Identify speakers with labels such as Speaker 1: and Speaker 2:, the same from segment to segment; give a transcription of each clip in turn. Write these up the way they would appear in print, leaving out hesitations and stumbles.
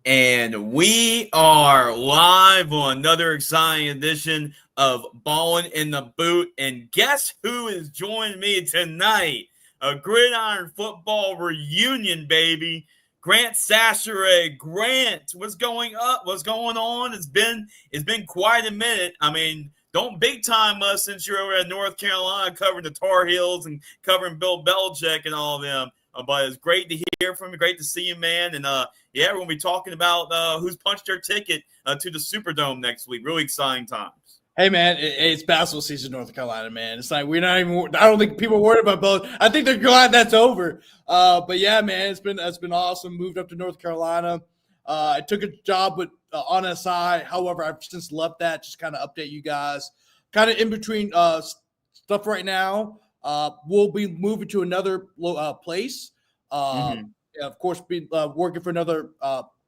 Speaker 1: And we are live on another exciting edition of Ballin In Da Boot. And guess who is joining me tonight? A Gridiron Football reunion, baby. Grant Chachere. Grant, what's going up? What's going on? It's been quite a minute. I mean, don't big time us since you're over at North Carolina covering the Tar Heels and covering Bill Belichick and all of them. But it's great to hear from you. Great to see you, man. And yeah, we're going to be talking about who's punched their ticket to the Superdome next week. Really exciting times.
Speaker 2: Hey, man, it's basketball season in North Carolina, man. It's like we're not even – I don't think people are worried about both. I think they're glad that's over. But, yeah, man, it's been awesome. Moved up to North Carolina. I took a job with on SI. However, I've since left that, just kind of update you guys. Kind of in between stuff right now. We'll be moving to another place. Of course, be working for another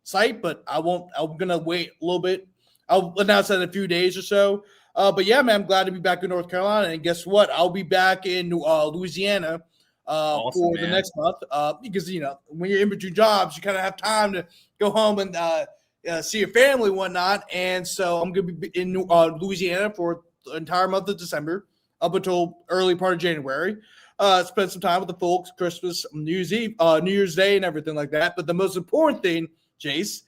Speaker 2: site, but I'm going to wait a little bit. I'll announce that in a few days or so. But yeah, man, I'm glad to be back in North Carolina. And guess what? I'll be back in Louisiana awesome, for the next month because, you know, when you're in between jobs, you kind of have time to go home and see your family and whatnot. And so I'm going to be in Louisiana for the entire month of December up until early part of January. Spend some time with the folks, Christmas, New Year's Day, and everything like that. But the most important thing, Jace,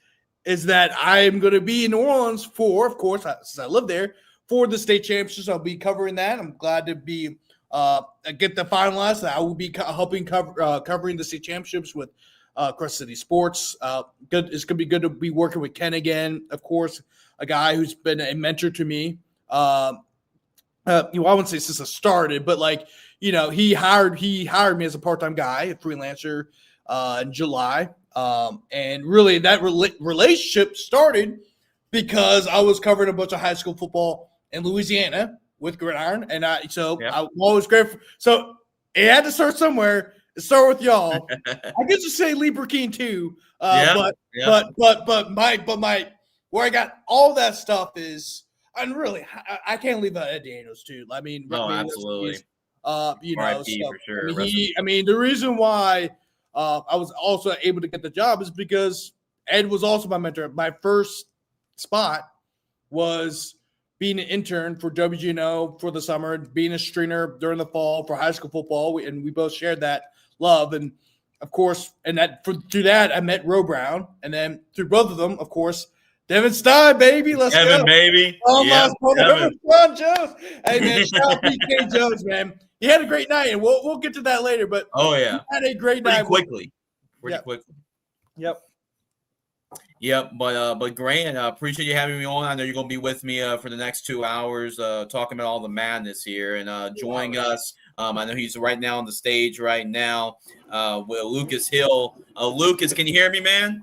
Speaker 2: is that I'm going to be in New Orleans for, of course, since I live there, for the state championships. I'll be covering that. I'm glad to be get the finalists. I will be helping covering the state championships with Crest City Sports. Good. It's going to be good to be working with Ken again, of course, a guy who's been a mentor to me. I wouldn't say since I started, but like, you know, he hired me as a part-time guy, a freelancer in July. And really that relationship started because I was covering a bunch of high school football in Louisiana with Gridiron. And I'm always grateful. So it had to start somewhere. It started with y'all. I guess you say Lee Burkeen too. But my where I got all that stuff is, and really, I can't leave out Ed Daniels too. I mean,
Speaker 1: absolutely.
Speaker 2: You know, so,
Speaker 1: for sure.
Speaker 2: I mean, the reason why I was also able to get the job is because Ed was also my mentor. My first spot was being an intern for WGNO for the summer, being a stringer during the fall for high school football, and we both shared that love. And of course, through that, I met Ro Brown, and then through both of them, of course, Devin Stein, baby. Let's go.
Speaker 1: Baby.
Speaker 2: Oh, yeah, my Jones. Hey, man, shout out PK Jones, man. He had a great night, and we'll get to that later. But
Speaker 1: he
Speaker 2: had a great night.
Speaker 1: Pretty quickly. Yep. But Grant, appreciate you having me on. I know you're going to be with me for the next 2 hours, talking about all the madness here and joining us. I know he's right now on the stage right now with Lucas Hill. Lucas, can you hear me, man?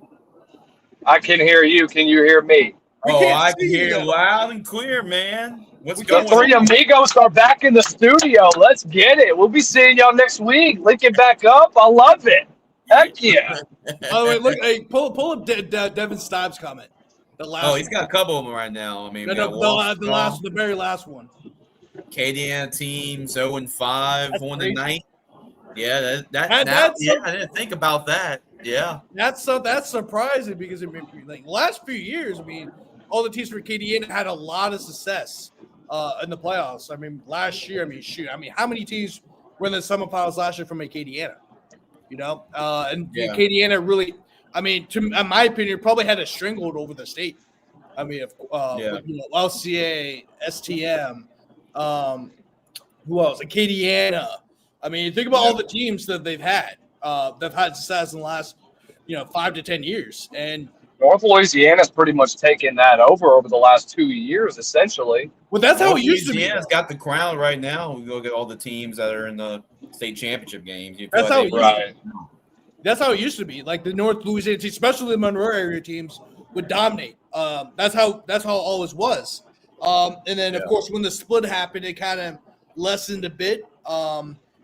Speaker 3: I can hear you. Can you hear me?
Speaker 1: I can hear you loud and clear, man. What's going on?
Speaker 3: The three amigos are back in the studio. Let's get it. We'll be seeing y'all next week. Link it back up. I love it. Heck yeah.
Speaker 2: Oh, wait, look. Hey, pull up Devin Stives' comment.
Speaker 1: He's got a couple of them right now. I mean,
Speaker 2: the very last one.
Speaker 1: Acadiana teams 0-5 on the night. Yeah, I didn't think about that. Yeah,
Speaker 2: that's surprising because like last few years, I mean, all the teams for Acadiana had a lot of success in the playoffs. I mean, last year, how many teams were in the semifinals last year from Acadiana? You know, Acadiana really, I mean, in my opinion, probably had it strangled over the state. I mean, LCA, STM, who else? Acadiana. I mean, think about all the teams that they've had. They've had success in the last, 5 to 10 years. And
Speaker 3: North Louisiana's pretty much taken that over the last 2 years, essentially.
Speaker 2: Well, that's how it used to be.
Speaker 1: Louisiana's got the crown right now. We go get all the teams that are in the state championship games.
Speaker 2: That's how it used to be. Like the North Louisiana teams, especially the Monroe area teams, would dominate. That's how it always was. And then, of course, when the split happened, it kind of lessened a bit,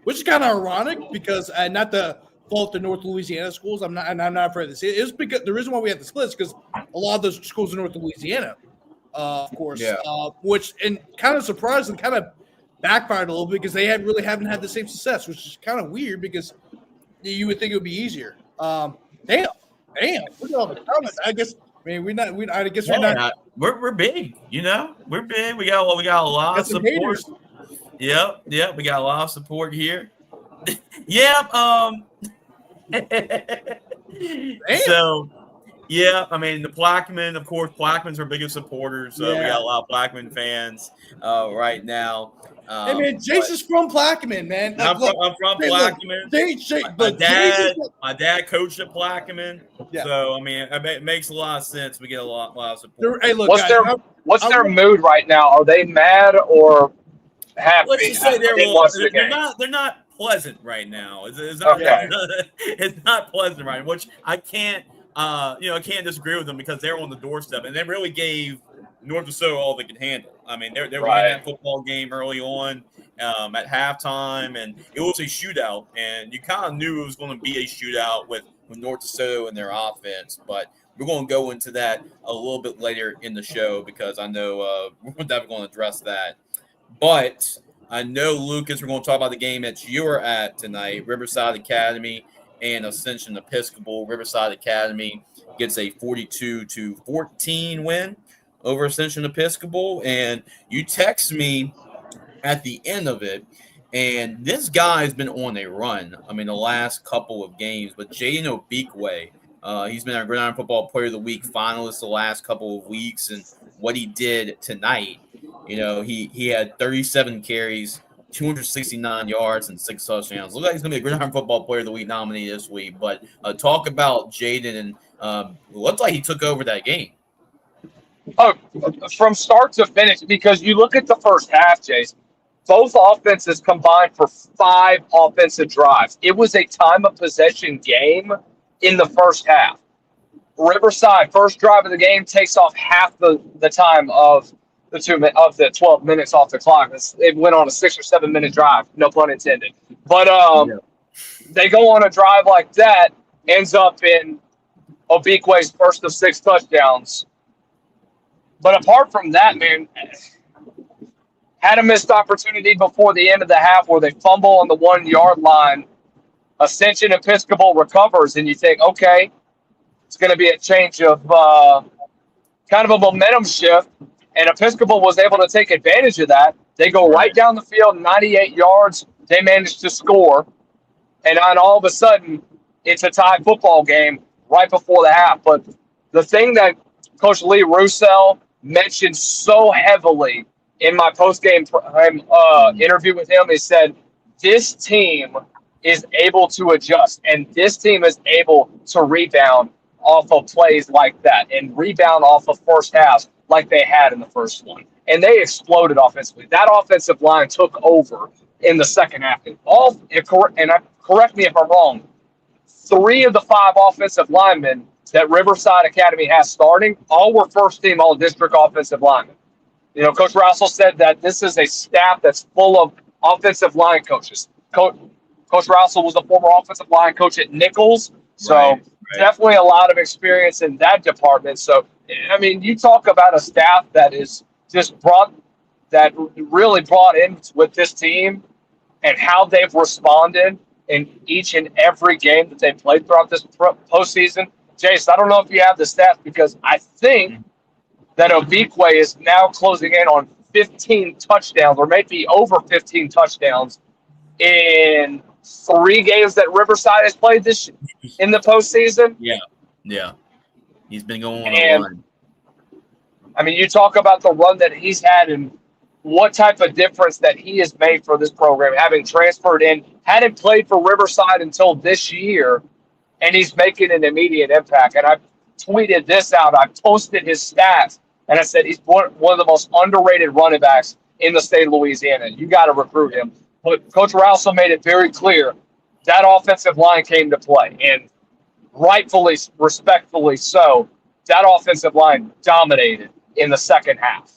Speaker 2: which is kind of ironic because not the fault the North Louisiana schools. I'm not afraid to say it. It was because the reason why we had the splits because a lot of those schools in North Louisiana, of course, which and kind of surprised and kind of backfired a little bit because they haven't had the same success, which is kind of weird because you would think it would be easier. Damn. Damn, look at all the comments. I guess we're not.
Speaker 1: We're big. We're big. We got a lot of support.
Speaker 2: Haters.
Speaker 1: Yep. We got a lot of support here. Yeah. So, yeah. I mean, the Plaquemine, of course. Plaquemines are biggest supporters. So we got a lot of Plaquemine fans right now.
Speaker 2: Hey man, Jace is from Plaquemine, man.
Speaker 1: I'm from Plaquemine. My dad coached at Plaquemine, so I mean, it makes a lot of sense. We get a lot of support.
Speaker 2: Hey, look,
Speaker 3: what's their mood right now? Are they mad or happy?
Speaker 1: Let's just say they're not pleasant right now. It's not pleasant right now, which I can't disagree with them because they're on the doorstep and they really gave North Dakota all they could handle. I mean, they're winning that football game early on at halftime, and it was a shootout. And you kind of knew it was going to be a shootout with North Dakota and their offense. But we're going to go into that a little bit later in the show because I know we're definitely going to address that. But I know, Lucas, we're going to talk about the game that you were at tonight, Riverside Academy and Ascension Episcopal. Riverside Academy gets a 42-14 win over Ascension Episcopal, and you text me at the end of it, and this guy's been on a run. I mean, the last couple of games, but Jaden Obikwe, he's been our Gridiron Football Player of the Week finalist the last couple of weeks, and what he did tonight, he had 37 carries, 269 yards, and 6 touchdowns. Looks like he's going to be a Gridiron Football Player of the Week nominee this week, but talk about Jaden, and looks like he took over that game.
Speaker 3: Oh, from start to finish, because you look at the first half, Jace, both offenses combined for 5 offensive drives. It was a time of possession game in the first half. Riverside, first drive of the game, takes off half the time of the 12 minutes off the clock. It went on a 6 or 7 minute drive, no pun intended. But they go on a drive like that, ends up in Obikwe's first of 6 touchdowns. But apart from that, man, had a missed opportunity before the end of the half where they fumble on the 1 yard line. Ascension Episcopal recovers, and you think, okay, it's going to be a change of kind of a momentum shift. And Episcopal was able to take advantage of that. They go right down the field, 98 yards. They managed to score. And then all of a sudden, it's a tie football game right before the half. But the thing that Coach Lee Roussel mentioned so heavily in my post-game interview with him, he said, this team is able to adjust, and this team is able to rebound off of plays like that and rebound off of first halves like they had in the first one. And they exploded offensively. That offensive line took over in the second half. Correct me if I'm wrong, 3 of the 5 offensive linemen that Riverside Academy has starting, all were first-team all-district offensive linemen. Coach Russell said that this is a staff that's full of offensive line coaches. Coach Russell was a former offensive line coach at Nichols, so definitely a lot of experience in that department. So, I mean, you talk about a staff that is just really brought in with this team and how they've responded in each and every game that they played throughout this postseason. Jace, I don't know if you have the stats because I think that Obikwe is now closing in on 15 touchdowns or maybe over 15 touchdowns in 3 games that Riverside has played in the postseason.
Speaker 1: Yeah. He's been going on a run.
Speaker 3: I mean, you talk about the run that he's had and what type of difference that he has made for this program, having transferred in, hadn't played for Riverside until this year, and he's making an immediate impact. And I tweeted this out. I posted his stats, and I said he's one of the most underrated running backs in the state of Louisiana. You got to recruit him. But Coach Rousseau made it very clear that offensive line came to play, and rightfully, respectfully so, that offensive line dominated in the second half.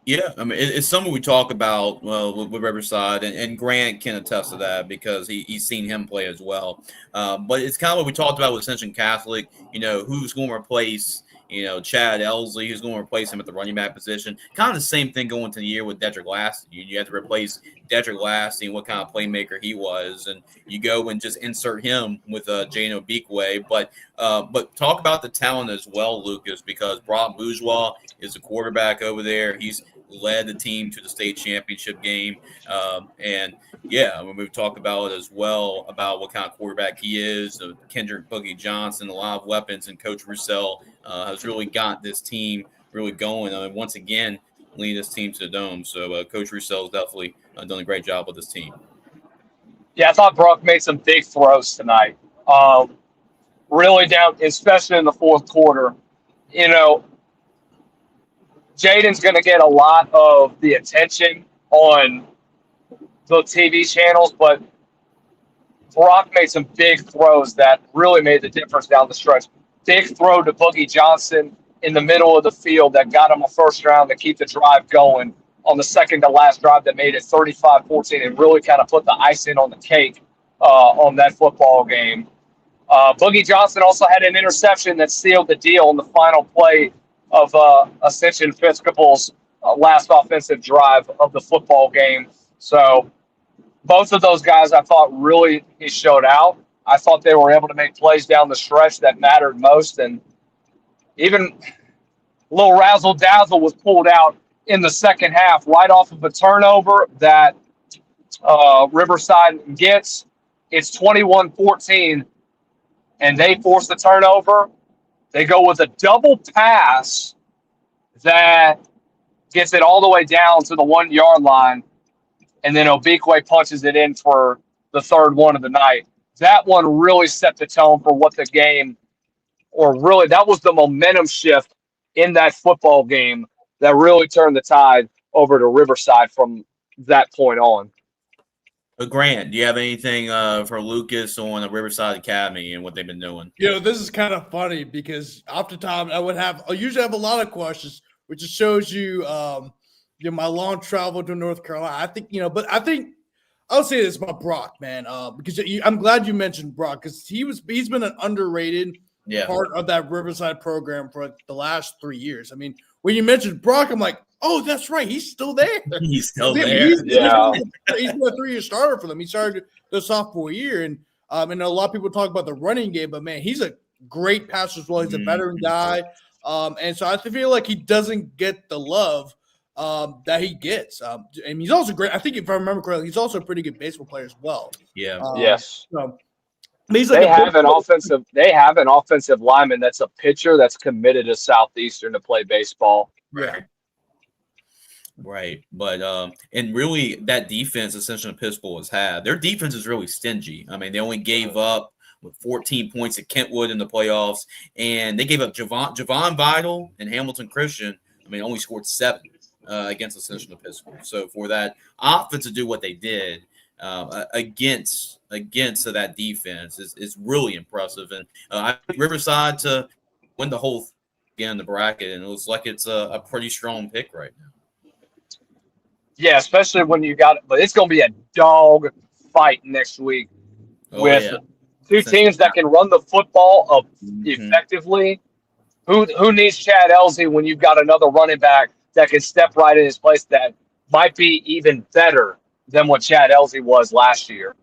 Speaker 1: Yeah, I mean, it's something we talk about with Riverside, and Grant can attest to that because he's seen him play as well. But it's kind of what we talked about with Ascension Catholic, who's going to replace, Chad Elsley, who's going to replace him at the running back position. Kind of the same thing going to the year with Dedrick Lassie. You have to replace Dedrick Lassie and what kind of playmaker he was, and you go and just insert him with Jane Obikwe. But talk about the talent as well, Lucas, because Brock Bourgeois is a quarterback over there. He's led the team to the state championship game. We've talked about it as well, about what kind of quarterback he is. Kendrick Boogie Johnson, a lot of weapons, and Coach Roussel has really got this team really going. Once again, leading this team to the Dome. So Coach Roussel has definitely done a great job with this team.
Speaker 3: Yeah, I thought Brock made some big throws tonight. Really down, especially in the fourth quarter. Jaden's going to get a lot of the attention on the TV channels, but Brock made some big throws that really made the difference down the stretch. Big throw to Boogie Johnson in the middle of the field that got him a first round to keep the drive going on the second to last drive that made it 35-14 and really kind of put the icing on the cake on that football game. Boogie Johnson also had an interception that sealed the deal on the final play of Ascension Episcopal's last offensive drive of the football game. So both of those guys, I thought, really he showed out. I thought they were able to make plays down the stretch that mattered most. And even little razzle-dazzle was pulled out in the second half right off of a turnover that Riverside gets. It's 21-14, and they force the turnover. They go with a double pass that gets it all the way down to the 1 yard line, and then Obikwe punches it in for the third one of the night. That one really set the tone for what the game, or really that was the momentum shift in that football game that really turned the tide over to Riverside from that point on.
Speaker 2: Grant, do you have anything for Lucas on the Riverside Academy and what they've been doing?
Speaker 4: This is kind of funny because off the top, I usually have a lot of questions, which just shows you, my long travel to North Carolina. I think, but I think I'll say this about Brock, man, because I'm glad you mentioned Brock because he's been an underrated part of that Riverside program for the last 3 years. I mean, when you mentioned Brock, I'm like, oh, that's right. He's still there.
Speaker 2: He's still there.
Speaker 4: He's been a 3-year starter for them. He started the sophomore year. And a lot of people talk about the running game, but, man, he's a great passer as well. He's a veteran guy. And so I feel like he doesn't get the love that he gets. And he's also great. I think if I remember correctly, he's also a pretty good baseball player as well.
Speaker 1: Yeah.
Speaker 3: Yes.
Speaker 4: So, he's
Speaker 3: they have an offensive lineman that's a pitcher that's committed to Southeastern to play baseball.
Speaker 4: Yeah.
Speaker 1: Right. But and really that defense Ascension Episcopal has had, their defense is really stingy. I mean, they only gave up 14 points at Kentwood in the playoffs, and they gave up Javon Vital and Hamilton Christian. I mean, only scored 7 against Ascension Episcopal. So for that offense to do what they did against that defense is really impressive. And I think Riverside to win the whole again in the bracket, and it looks like it's a pretty strong pick right now.
Speaker 3: Yeah, especially when you got – but it's going to be a dog fight next week with two teams that can run the football effectively. Who needs Chad Elsley when you've got another running back that can step right in his place that might be even better than what Chad Elsley was last year?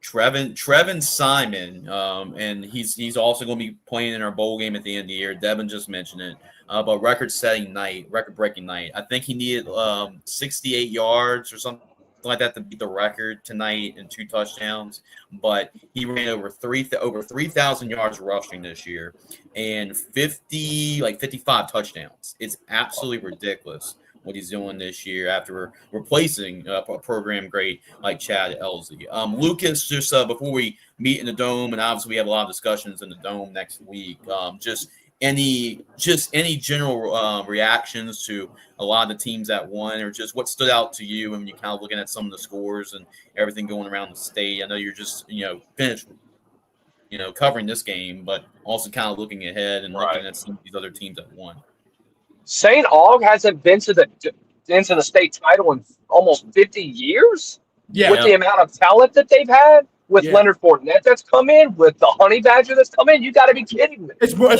Speaker 1: Trevin Simon, and he's also going to be playing in our bowl game at the end of the year. Devin just mentioned it. But record-breaking night. I think he needed 68 yards or something like that to beat the record tonight and 2 touchdowns. But he ran over 3,000 yards rushing this year and 55 touchdowns. It's absolutely ridiculous what he's doing this year after replacing a program great like Chad Elsley. Lucas, just before we meet in the Dome, and obviously we have a lot of discussions in the Dome next week, any general reactions to a lot of the teams that won, or just what stood out to you when you kind of looking at some of the scores and everything going around the state? I know you're just finished covering this game, but also kind of looking ahead and looking at some of these other teams that won.
Speaker 3: St. Aug hasn't been to the state title in almost 50 years.
Speaker 4: Yeah,
Speaker 3: with the amount of talent that they've had. with Leonard Fournette that's come in, with the Honey Badger that's come in. You got to be kidding me.
Speaker 4: It's more.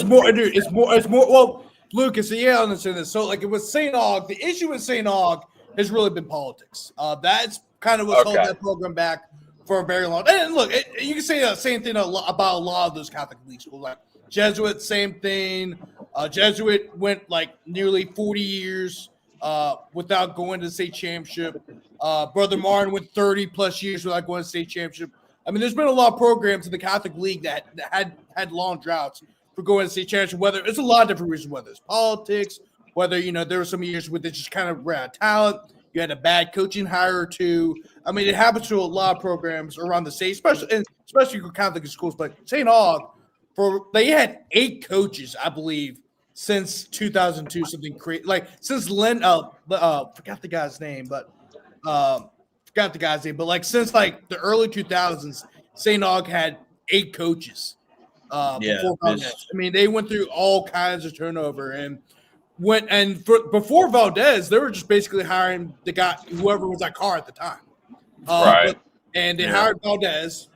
Speaker 4: Well, Lucas, yeah, I understand this. So, like, it was St. Aug. The issue with St. Aug has really been politics. That's kind of what's holding that program back for a very long time. And look, you can say the same thing about a lot of those Catholic elite schools. Like Jesuit, same thing. Jesuit went like nearly 40 years without going to the state championship. Brother Martin went 30 plus years without going to the state championship. I mean, there's been a lot of programs in the Catholic League that had long droughts for going to state championship. Whether it's a lot of different reasons, whether it's politics, whether there were some years with it just kind of ran out of talent. You had a bad coaching hire or two. I mean, it happens to a lot of programs around the state, especially Catholic schools. But St. Aug, they had 8 coaches, I believe, since 2002. Something crazy, like since forgot the guy's name, but like since like the early 2000s, St. Aug had 8 coaches. Before Valdez. I mean, they went through all kinds of turnover before Valdez, they were just basically hiring the guy, whoever was at Carr at the time.
Speaker 3: Right.
Speaker 4: And they hired Valdez,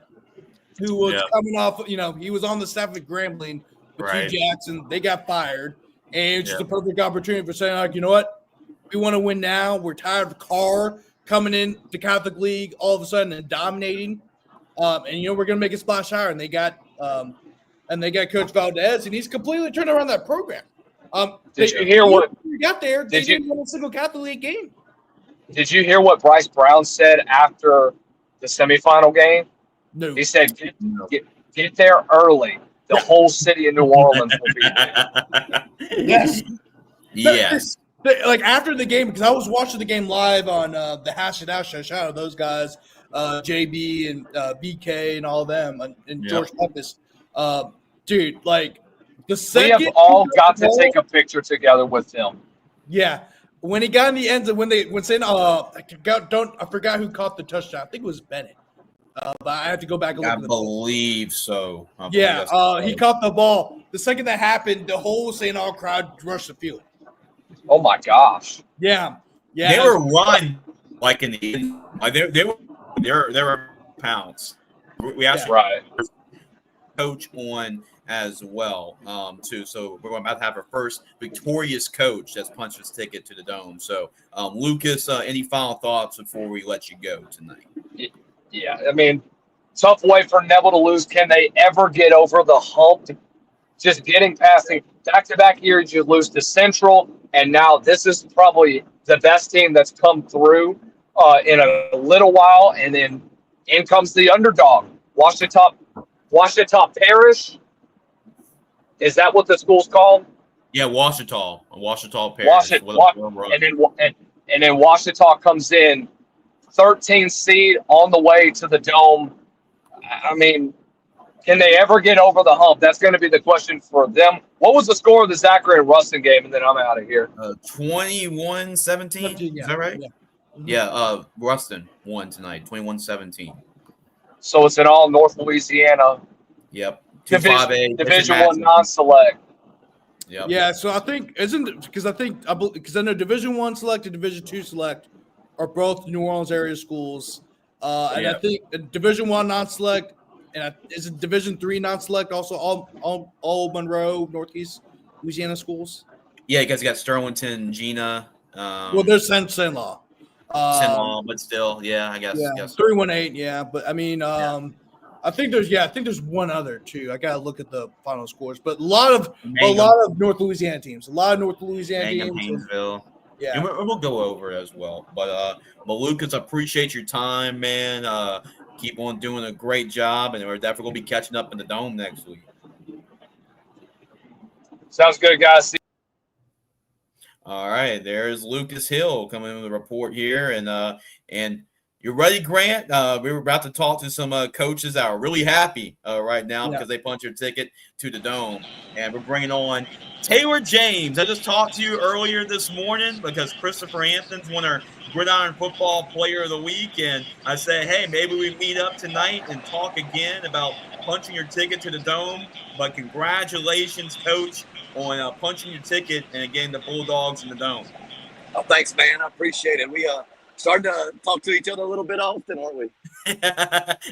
Speaker 4: who was coming off, he was on the staff at Grambling with Hugh Jackson. They got fired. And it's just a perfect opportunity for saying, like, you know what? We want to win now. We're tired of Carr coming in the Catholic League all of a sudden and dominating. We're going to make a splash higher. And they got Coach Valdez, and he's completely turned around that program.
Speaker 3: Did you hear what
Speaker 4: we got there? They didn't win a single Catholic League game.
Speaker 3: Did you hear what Bryce Brown said after the semifinal game?
Speaker 4: No.
Speaker 3: He said, "Get there early. The whole city of New Orleans will be there."
Speaker 4: Yes. Like after the game, because I was watching the game live on the Hashtag. Shout out those guys, JB and BK and all of them, and George Pepis. Dude, like.
Speaker 3: We have all got to take a picture together with them.
Speaker 4: Yeah, when he got in the end zone, I forgot who caught the touchdown. I think it was Bennett, but I have to go back and look.
Speaker 1: I believe so.
Speaker 4: He caught the ball. The second that happened, the whole St. Aug crowd rushed the field.
Speaker 3: Oh my gosh!
Speaker 4: Yeah.
Speaker 1: They were running like in the like they were pounds. We actually coach on as well, too. So we're about to have our first victorious coach that's punched his ticket to the Dome. So, Lucas, any final thoughts before we let you go tonight?
Speaker 3: Yeah, I mean, tough way for Neville to lose. Can they ever get over the hump? Just getting past the back-to-back years, you lose to Central, and now this is probably the best team that's come through in a little while, and then in comes the underdog, Ouachita Parish. Is that what the school's called?
Speaker 1: Yeah, Ouachita Parish.
Speaker 3: And then Ouachita comes in, 13th seed on the way to the Dome. I mean, can they ever get over the hump? That's going to be the question for them. What was the score of the Zachary and Ruston game? And then I'm out of here.
Speaker 1: 21-17. Is that right? Yeah. Ruston won tonight, 21-17.
Speaker 3: So it's in all North Louisiana.
Speaker 1: Yep.
Speaker 3: Division I non-select.
Speaker 1: Yep.
Speaker 4: Yeah, so I think because I know Division I select and Division II select are both New Orleans area schools, and I think Division I non-select and is it Division III non-select also all Monroe Northeast Louisiana schools.
Speaker 1: Yeah, you guys got Sterlington, Gina.
Speaker 4: Well, there's St. Law,
Speaker 1: but still, I guess.
Speaker 4: 318, but I mean. I think there's one other too. I gotta look at the final scores, but a lot of North Louisiana teams, teams.
Speaker 1: Haynesville. Yeah, and we'll go over it as well. But Lucas, I appreciate your time, man. Keep on doing a great job, and we're definitely gonna be catching up in the Dome next week.
Speaker 3: Sounds good, guys.
Speaker 1: All right, there's Lucas Hill coming in with a report here, and. You ready, Grant? We were about to talk to some coaches that are really happy right now because they punched your ticket to the Dome. And we're bringing on Taylor James. I just talked to you earlier this morning because Christopher Hampton's won our Gridiron Football Player of the Week. And I said, hey, maybe we meet up tonight and talk again about punching your ticket to the Dome. But congratulations, Coach, on punching your ticket and getting the Bulldogs in the Dome.
Speaker 5: Oh, thanks, man. I appreciate it. We starting to talk to each other a little bit often, aren't we?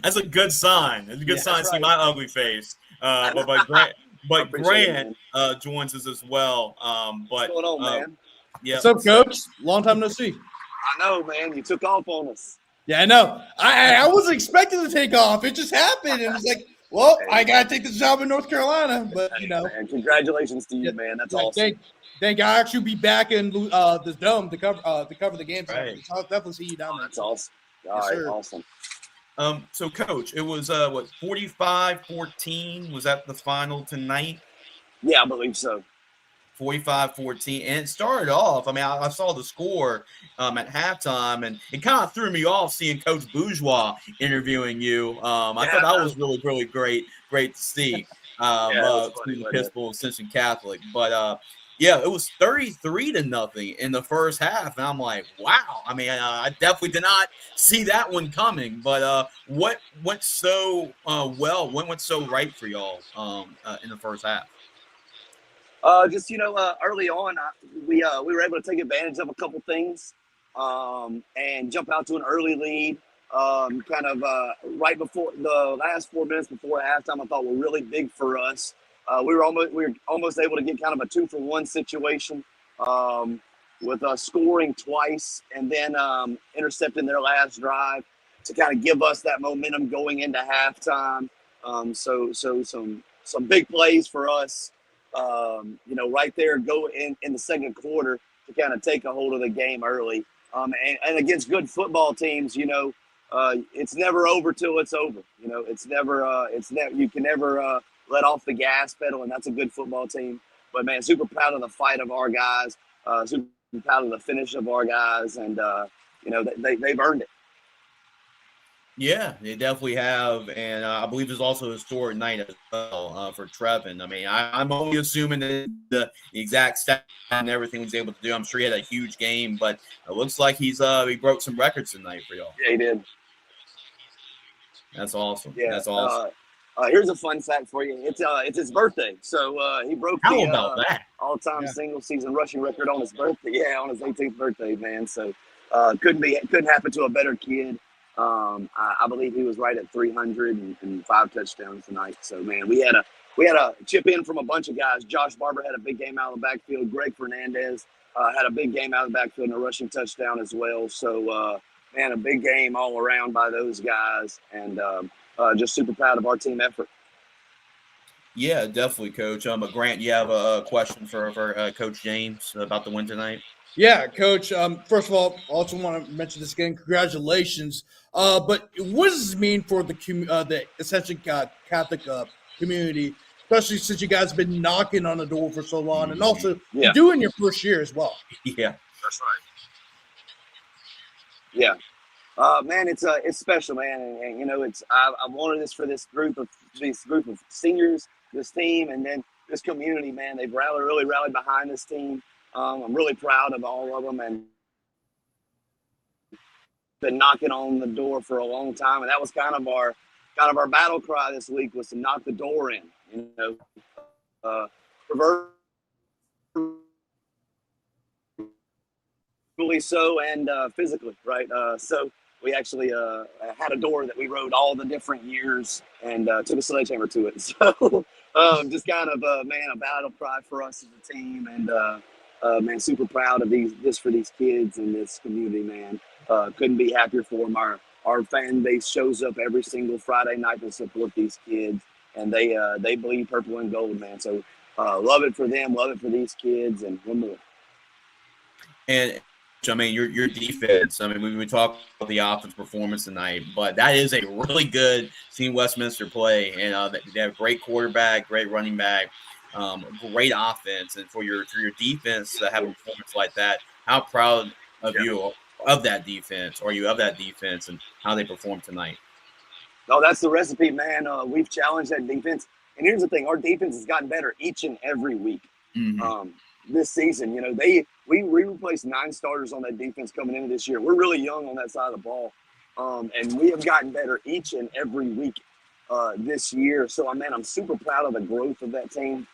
Speaker 1: That's a good sign. It's a good sign to see
Speaker 5: right.
Speaker 1: my ugly face. But Grant joins us as well.
Speaker 5: What's going on, man?
Speaker 1: Yeah.
Speaker 2: What's up, Coach? Long time no see.
Speaker 5: I know, man. You took off on us.
Speaker 2: Yeah, I know. I wasn't expecting to take off. It just happened. And it's like, well, I got to take this job in North Carolina. But, you know.
Speaker 5: Man, congratulations to you, man. That's awesome.
Speaker 2: Thank God I actually be back in this dome to cover the game.
Speaker 1: Right.
Speaker 2: So I'll definitely see you down there.
Speaker 5: That's awesome. All
Speaker 2: Yes,
Speaker 5: right,
Speaker 2: sir.
Speaker 5: awesome.
Speaker 1: So, Coach, it was, 45-14? Was that the final tonight?
Speaker 5: Yeah, I believe so.
Speaker 1: 45-14, and it started off. I mean, I saw the score at halftime, and it kind of threw me off seeing Coach Bourgeois interviewing you. I thought that was really, really great to see. Student Episcopal, Ascension Catholic, but yeah, it was 33-0 in the first half, and I'm like, wow. I mean, I definitely did not see that one coming. But what went so well? What went so right for y'all in the first half?
Speaker 5: Just early on, we were able to take advantage of a couple things and jump out to an early lead. Right before the last 4 minutes before halftime, I thought were really big for us. We were almost able to get kind of a 2-for-1 situation with scoring twice and then intercepting their last drive to kind of give us that momentum going into halftime. So some big plays for us. Right there, go in the second quarter to kind of take a hold of the game early. And against good football teams, it's never over till it's over. You can never let off the gas pedal, and that's a good football team. But man, super proud of the fight of our guys, super proud of the finish of our guys, and they've earned it.
Speaker 1: Yeah, they definitely have, and I believe there's also a historic night as well for Trevin. I mean, I'm only assuming that the exact stat and everything he's able to do. I'm sure he had a huge game, but it looks like he broke some records tonight for y'all.
Speaker 5: Yeah, he did.
Speaker 1: That's awesome.
Speaker 5: Yeah,
Speaker 1: that's awesome.
Speaker 5: Here's a fun fact for you. It's his birthday, so he broke
Speaker 1: the
Speaker 5: all-time single season rushing record on his birthday. Yeah, on his 18th birthday, man. So couldn't happen to a better kid. I believe he was right at 300 and 5 touchdowns tonight. So man, we had a chip in from a bunch of guys. Josh Barber had a big game out of the backfield. Greg Fernandez had a big game out of the backfield and a rushing touchdown as well. So man, a big game all around by those guys, and just super proud of our team effort.
Speaker 1: Yeah, definitely, Coach. But Grant, you have a question for Coach James about the win tonight?
Speaker 2: Yeah, Coach. First of all, I also want to mention this again. Congratulations. But what does this mean for the Ascension Catholic community, especially since you guys have been knocking on the door for so long, and also doing your first year as well?
Speaker 1: Yeah,
Speaker 5: that's right. Yeah, man, it's special, man, and I wanted this for this group of seniors, this team, and then this community, man. They've really rallied behind this team. I'm really proud of all of them, and been knocking on the door for a long time, and that was kind of our battle cry this week, was to knock the door in. Really so, and physically, right? So we actually had a door that we wrote all the different years and took a sledgehammer to it. So just kind of a battle cry for us as a team, and man, super proud of this for these kids and this community, man. Couldn't be happier for them. Our fan base shows up every single Friday night to support these kids, and they bleed purple and gold, man. So love it for them, love it for these kids, and one more. And
Speaker 1: I mean, your defense. I mean, we talk about the offense performance tonight, but that is a really good Team Westminster play, and they have a great quarterback, great running back, great offense, and for your defense to have a performance like that, how proud of you of that defense, or you of that defense, and how they performed tonight?
Speaker 5: No, that's the recipe, man. We've challenged that defense, and here's the thing: our defense has gotten better each and every week.
Speaker 1: Mm-hmm.
Speaker 5: This season, we replaced 9 starters on that defense coming into this year. We're really young on that side of the ball, and we have gotten better each and every week this year. So, man, I'm super proud of the growth of that team.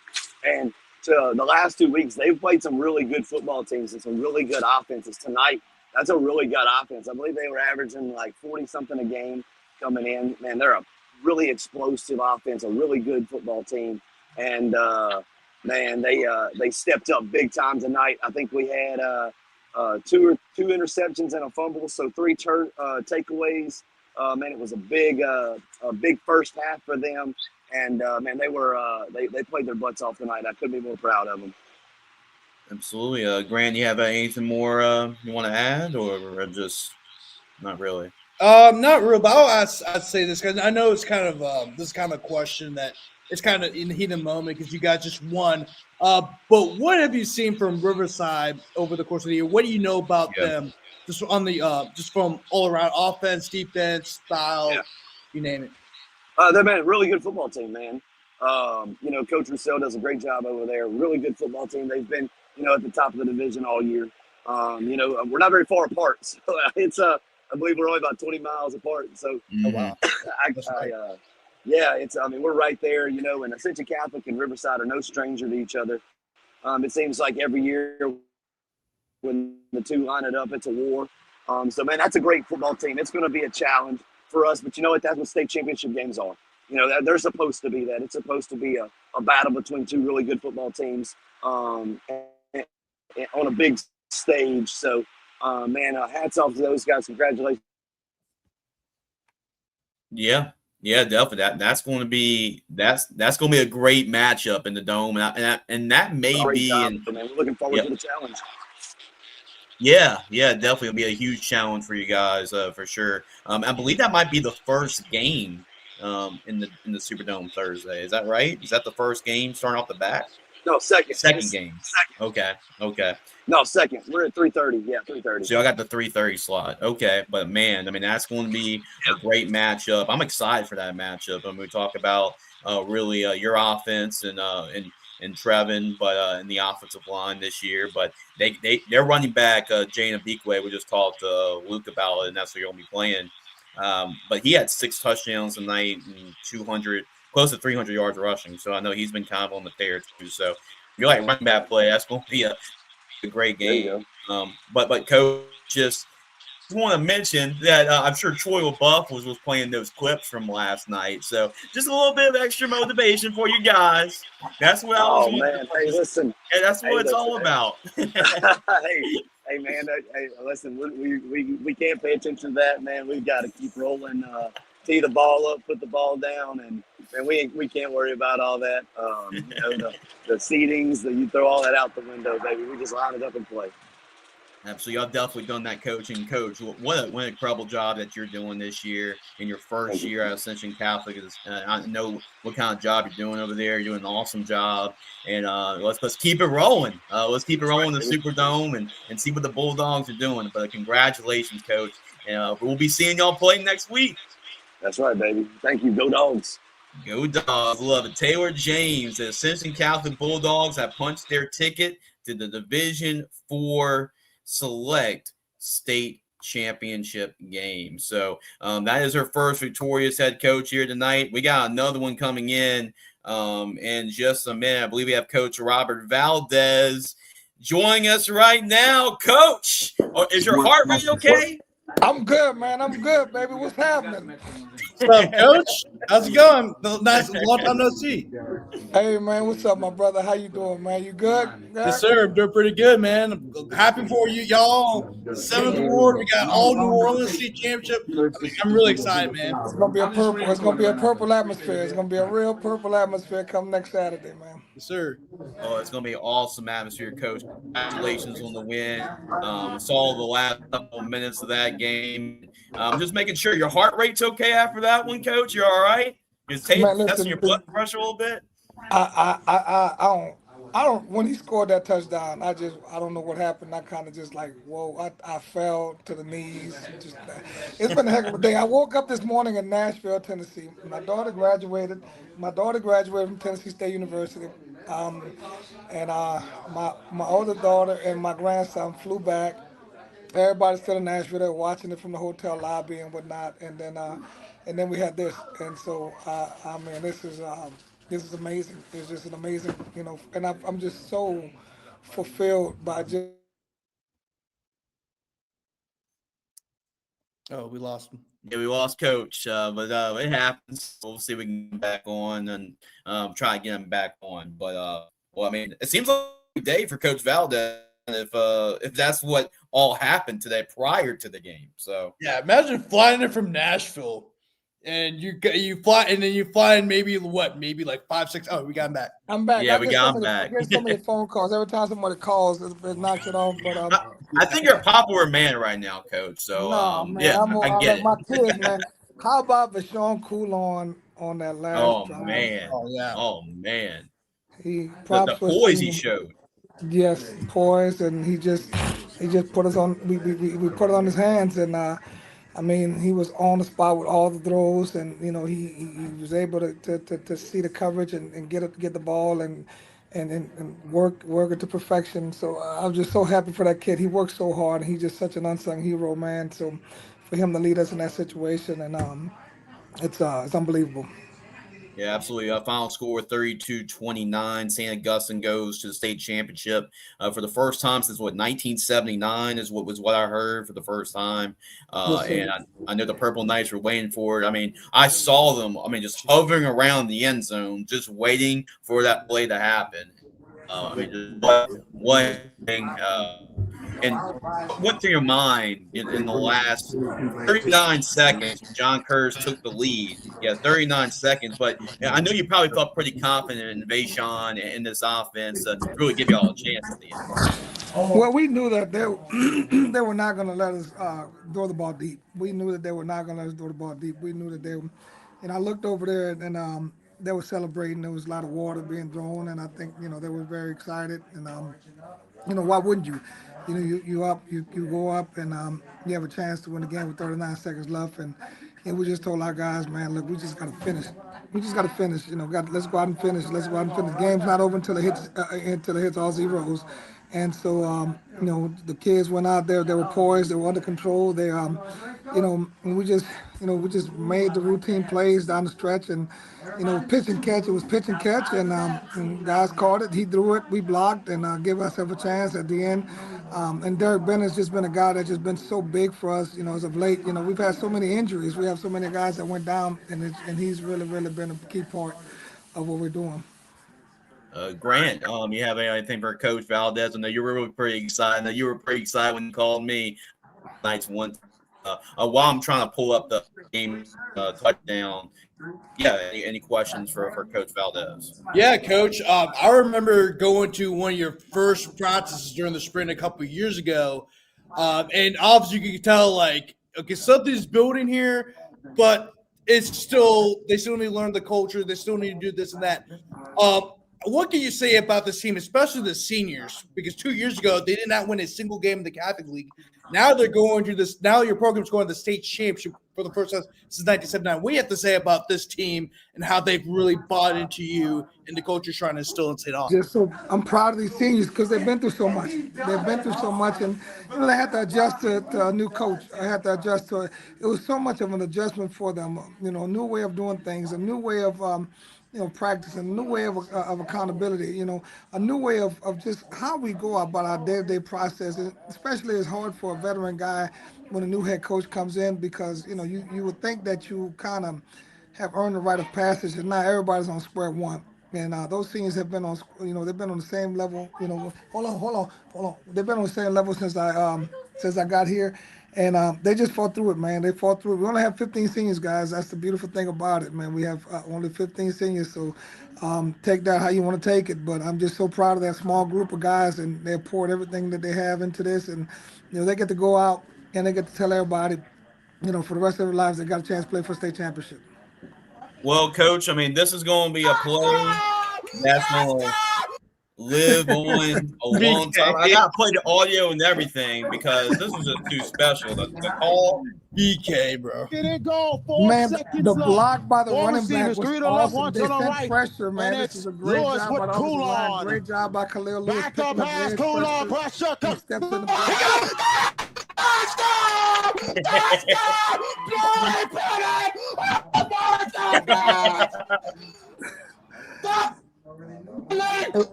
Speaker 5: And to the last 2 weeks, they've played some really good football teams and some really good offenses. Tonight, that's a really good offense. I believe they were averaging like 40-something a game coming in. Man, they're a really explosive offense, a really good football team, and man, they stepped up big time tonight. I think we had two interceptions and a fumble, so 3 takeaways. Man, it was a big first half for them, and man, they played their butts off tonight. I couldn't be more proud of them.
Speaker 1: Absolutely. Grant, you have anything more you want to add, or just not really?
Speaker 2: Not real, but I'd say this because I know it's kind of this kind of question that it's kind of in the heat of the moment because you guys just won. But what have you seen from Riverside over the course of the year? What do you know about them just on the just from all around offense, defense, style, you name it?
Speaker 5: They've been a really good football team, man. Coach Rousseau does a great job over there. Really good football team. They've been, at the top of the division all year. We're not very far apart, so it's I believe we're only about 20 miles apart. So,
Speaker 2: Oh wow,
Speaker 5: we're right there. And Ascension Catholic and Riverside are no stranger to each other. It seems like every year when the two line it up, it's a war. So man, that's a great football team. It's going to be a challenge for us, but you know what? That's what state championship games are. They're supposed to be that. It's supposed to be a battle between two really good football teams and on a big stage. So, hats off to those guys. Congratulations.
Speaker 1: Yeah, definitely. That's going to be a great matchup in the Dome, and that may be.
Speaker 5: Man. We're looking forward to the challenge.
Speaker 1: Yeah, definitely it'll be a huge challenge for you guys for sure. I believe that might be the first game in the Superdome Thursday. Is that right? Is that the first game starting off the bat?
Speaker 5: No, second.
Speaker 1: Second game.
Speaker 5: Second.
Speaker 1: Okay.
Speaker 5: No, second. We're at 3:30. Yeah, 3:30.
Speaker 1: So I got the 3:30 slot. Okay, but man, that's going to be a great matchup. I'm excited for that matchup. And we talk about really your offense and Trevin, but in the offensive line this year. But they're running back Jane Abikwe. We just talked to Luke about it, and that's what you're going to be playing. But he had 6 touchdowns tonight and close to 300 yards rushing. So I know he's been kind of on the tear too. So if you like running back play, that's going to be a great game. But coach, just want to mention that I'm sure Troy LaBeouf was playing those clips from last night. So just a little bit of extra motivation for you guys. That's what I was.
Speaker 5: Man, hey, listen.
Speaker 1: Yeah, that's what it's all about.
Speaker 5: Hey, man. Hey, listen. We can't pay attention to that, man. We've got to keep rolling. Tee the ball up, put the ball down, and we can't worry about all that. The seedings, you throw all that out the window, baby. We just line it up and play.
Speaker 1: Absolutely, y'all definitely done that coaching. Coach, what an incredible job that you're doing this year in your first year at Ascension Catholic. I know what kind of job you're doing over there. You're doing an awesome job, and let's keep it rolling. Let's keep it rolling the Superdome and see what the Bulldogs are doing. But congratulations, Coach, and we'll be seeing y'all play next week.
Speaker 5: That's right, baby. Thank you. Go Dogs.
Speaker 1: Go Dogs. Love it. Taylor James, the Ascension Catholic Bulldogs have punched their ticket to the Division IV Select State Championship game. So that is her first victorious head coach here tonight. We got another one coming in just a minute. I believe we have Coach Robert Valdez joining us right now. Coach, is your heart rate okay?
Speaker 6: I'm good, man. I'm good, baby. What's happening?
Speaker 2: What's up, Coach? How's it going? Nice, long time no see.
Speaker 6: Hey, man. What's up, my brother? How you doing, man? You good?
Speaker 2: Yes, sir. I'm doing pretty good, man. I'm happy for you, y'all. 7th award. We got all New Orleans State Championship. I'm really excited, man.
Speaker 6: It's gonna be a purple. It's gonna be a purple atmosphere. It's gonna be a real purple atmosphere come next Saturday, man.
Speaker 2: Yes, sir.
Speaker 1: Oh, it's going to be an awesome atmosphere, Coach. Congratulations on the win. Saw the last couple of minutes of that game. Just making sure your heart rate's okay after that one, Coach. You're all right? Is testing your blood pressure a little bit?
Speaker 6: I don't. When he scored that touchdown, I don't know what happened. I kind of just like, whoa! I fell to the knees. It's been a heck of a day. I woke up this morning in Nashville, Tennessee. My daughter graduated from Tennessee State University, and my older daughter and my grandson flew back. Everybody's still in Nashville. They're watching it from the hotel lobby and whatnot. And then we had this. And so, this is amazing. It's just an amazing, and I'm just so fulfilled by just.
Speaker 2: Oh, we lost him.
Speaker 1: Yeah, we lost Coach, but it happens. We'll see if we can get him back on and try to get him back on. But well, I mean, it seems like a day for Coach Valdez if that's what all happened today prior to the game. So
Speaker 2: yeah, imagine flying in from Nashville. And you fly, and then you fly in maybe like 5, 6. Oh, we got him back.
Speaker 6: I'm back.
Speaker 1: Yeah, we got him back.
Speaker 6: I get so many phone calls. Every time somebody calls, it knocks it off. But
Speaker 1: I think you're a popular man right now, Coach. So
Speaker 6: no, man,
Speaker 1: yeah, I get it.
Speaker 6: My kids, man. How about Vashon Coulon on that last drive?
Speaker 1: Man.
Speaker 2: Oh yeah.
Speaker 1: Oh man.
Speaker 6: He
Speaker 1: The poise he showed.
Speaker 6: Yes, poise, and he just put us on. We put it on his hands, and I mean, he was on the spot with all the throws, and you know he was able to see the coverage and get the ball and work it to perfection. So I was just so happy for that kid. He worked so hard. He's just such an unsung hero, man. So for him to lead us in that situation, and it's unbelievable.
Speaker 1: Yeah, absolutely. Final score 32-29. St. Augustine goes to the state championship for the first time since 1979 is what I heard for the first time. And I know the Purple Knights were waiting for it. I mean, I saw them. I mean, just hovering around the end zone, just waiting for that play to happen. I mean, just one thing. And what through your mind in the last 39 seconds, John Kurz took the lead. Yeah, 39 seconds. But I know you probably felt pretty confident in Vashon and this offense to really give you all a chance at the end.
Speaker 6: Well, we knew that they were not going to let us throw the ball deep. We knew that they were not going to let us throw the ball deep. We knew that they were. And I looked over there, and they were celebrating. There was a lot of water being thrown, and I think, you know, they were very excited. And, you know, why wouldn't you? You know, you go up, and you have a chance to win the game with 39 seconds left. And we just told our guys, man, look, we just got to finish. We just got to finish. You know, let's go out and finish. Let's go out and finish. The game's not over until it hits all zeros. And so, you know, the kids went out there. They were poised. They were under control. They, you know, and we just made the routine plays down the stretch. And, you know, pitch and catch. It was pitch and catch. And guys caught it. He threw it. We blocked and gave ourselves a chance at the end. And Derek Bennett's just been a guy that's just been so big for us, you know, as of late. You know, we've had so many injuries. We have so many guys that went down, and he's really, really been a key part of what we're doing.
Speaker 1: Grant, you have anything for Coach Valdez? I know you were really pretty excited. I know you were pretty excited when you called me. Nights one. While I'm trying to pull up the game touchdown. Yeah, any questions for Coach Valdez?
Speaker 2: Yeah, Coach. I remember going to one of your first practices during the spring a couple of years ago, and obviously you could tell, like, okay, something's building here, but they still need to learn the culture. They still need to do this and that. What can you say about this team, especially the seniors? Because 2 years ago, they did not win a single game in the Catholic League. Now they're going to this. Now your program's going to the state championship for the first time since 1979. What do you have to say about this team and how they've really bought into you and the culture trying to instill in St. Augustine?
Speaker 6: Just so I'm proud of these seniors because they've been through so much. They've been through so much, and you know, they had to adjust to a new coach. I had to adjust to it. It was so much of an adjustment for them. You know, a new way of doing things, a new way of you know, practicing, a new way of accountability, you know, a new way of just how we go about our day-to-day process. And especially it's hard for a veteran guy when a new head coach comes in because, you know, you would think that you kind of have earned the rite of passage, and not everybody's on square one. And those seniors have been on, you know, they've been on the same level, you know. Hold on. They've been on the same level since I got here. And they just fought through it, man. They fought through it. We only have 15 seniors, guys. That's the beautiful thing about it, man. We have only 15 seniors, so take that how you want to take it. But I'm just so proud of that small group of guys, and they poured everything that they have into this. And, you know, they get to go out and they get to tell everybody, you know, for the rest of their lives, they got a chance to play for a state championship.
Speaker 1: Well, Coach, I mean, this is going to be a play that's going to live on a long time. I got to play the audio and everything because this is just too special. The call.
Speaker 2: BK, bro.
Speaker 7: It ain't gone 4
Speaker 6: Man,
Speaker 7: seconds
Speaker 6: the
Speaker 7: left.
Speaker 6: block by the
Speaker 7: Four
Speaker 6: running back
Speaker 7: receivers,
Speaker 6: was
Speaker 7: 3 to the left,
Speaker 6: awesome.
Speaker 7: 1
Speaker 6: They
Speaker 7: to the
Speaker 6: sent
Speaker 7: right.
Speaker 6: pressure, man.
Speaker 7: And
Speaker 6: This is a great
Speaker 7: yours
Speaker 6: job
Speaker 7: with
Speaker 6: by the offensive line.
Speaker 7: Coulon.
Speaker 6: Great job by Khalil Lewis.
Speaker 7: Back up, pass,
Speaker 6: edge
Speaker 7: Coulon,
Speaker 6: pressure.
Speaker 7: pressure.
Speaker 6: He steps in the back.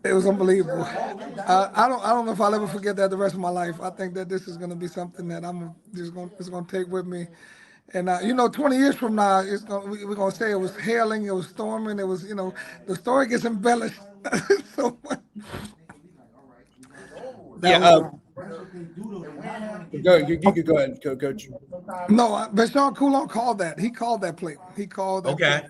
Speaker 6: It was unbelievable. I don't know if I'll ever forget that the rest of my life. I think that this is going to be something that it's going to take with me. And 20 years from now, we're going to say it was hailing, it was storming, it was, the story gets embellished. So
Speaker 2: you could go ahead, Coach.
Speaker 6: no, but Sean Coulon called that. He called that play. He called that.
Speaker 1: Okay.
Speaker 6: Play.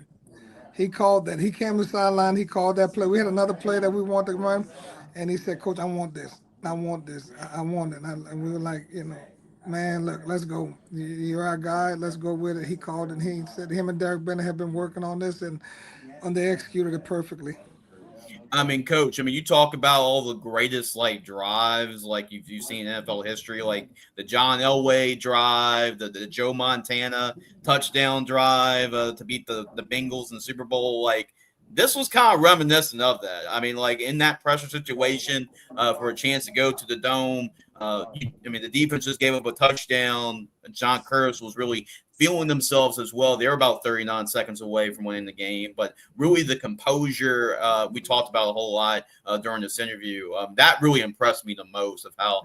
Speaker 6: He called that. He came to the sideline. He called that play. We had another play that we wanted to run, and he said, "Coach, I want this. I want this. I want it." And we were like, man, look, let's go. You're our guy. Let's go with it. He called, and he said him and Derek Bennett have been working on this, and they executed it perfectly.
Speaker 1: I mean, Coach, you talk about all the greatest drives you've seen in NFL history, like the John Elway drive, the Joe Montana touchdown drive to beat the Bengals in the Super Bowl. This was kind of reminiscent of that. In that pressure situation for a chance to go to the Dome, the defense just gave up a touchdown. John Curtis was really feeling themselves as well. They're about 39 seconds away from winning the game, but really the composure we talked about a whole lot during this interview. That really impressed me the most of how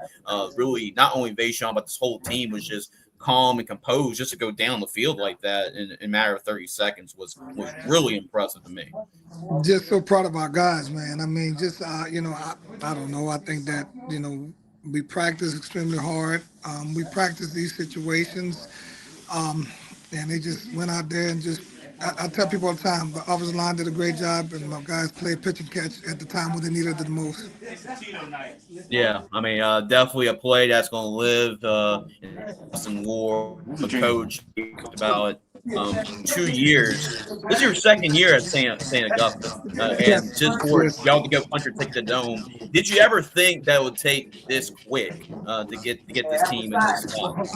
Speaker 1: really not only Vaishon, but this whole team was just calm and composed just to go down the field like that in a matter of 30 seconds was really impressive to me.
Speaker 6: Just so proud of our guys, man. I don't know. I think that, we practice extremely hard. We practice these situations. And they just went out there and I tell people all the time, the offensive line did a great job, and my guys played pitch and catch at the time when they needed it the most.
Speaker 1: Yeah, definitely a play that's going to live in some war. The coach talked about it. 2 years. This is your second year at St. Augustine, and just for y'all to go punch or take the Dome. Did you ever think that it would take this quick to get this team in this spot?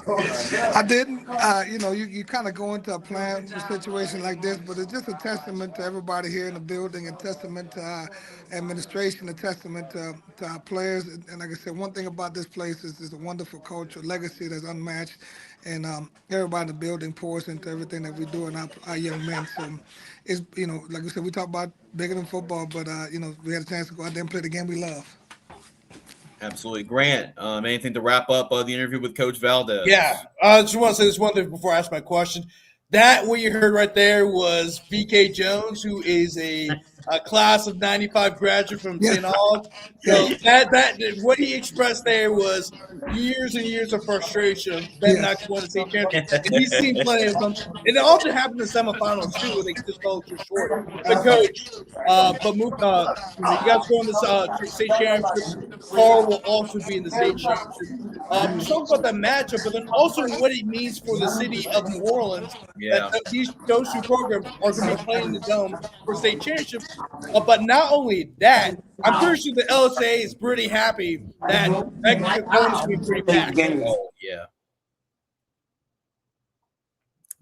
Speaker 6: I didn't. You kind of go into a plan situation like this, but it's just a testament to everybody here in the building, a testament to our administration, a testament to our players. And like I said, one thing about this place is a wonderful culture, legacy that's unmatched. And everybody in the building pours into everything that we do in our young men. So it's, like we said, we talk about bigger than football, but, we had a chance to go out there and play the game we love.
Speaker 1: Absolutely. Grant, anything to wrap up the interview with Coach Valdez?
Speaker 2: Yeah, I just want to say this one thing before I ask my question. That what you heard right there was BK Jones, who is a class of 95 graduate from St. Aug. So that what he expressed there was years and years of frustration of Ben not going to state championship. And he's seen plenty of them. And it also happened in semifinals too, where they just fell too short. But Coach, you guys going to the state championship. Carl will also be in the state championship. Just talk about that matchup, but then also what it means for the city of New Orleans.
Speaker 1: Yeah.
Speaker 2: That those two programs are going to be playing the Dome for state championship. But not only that, I'm pretty sure the LSA is pretty happy that Dome's going to be pretty packed.
Speaker 1: Oh, yeah.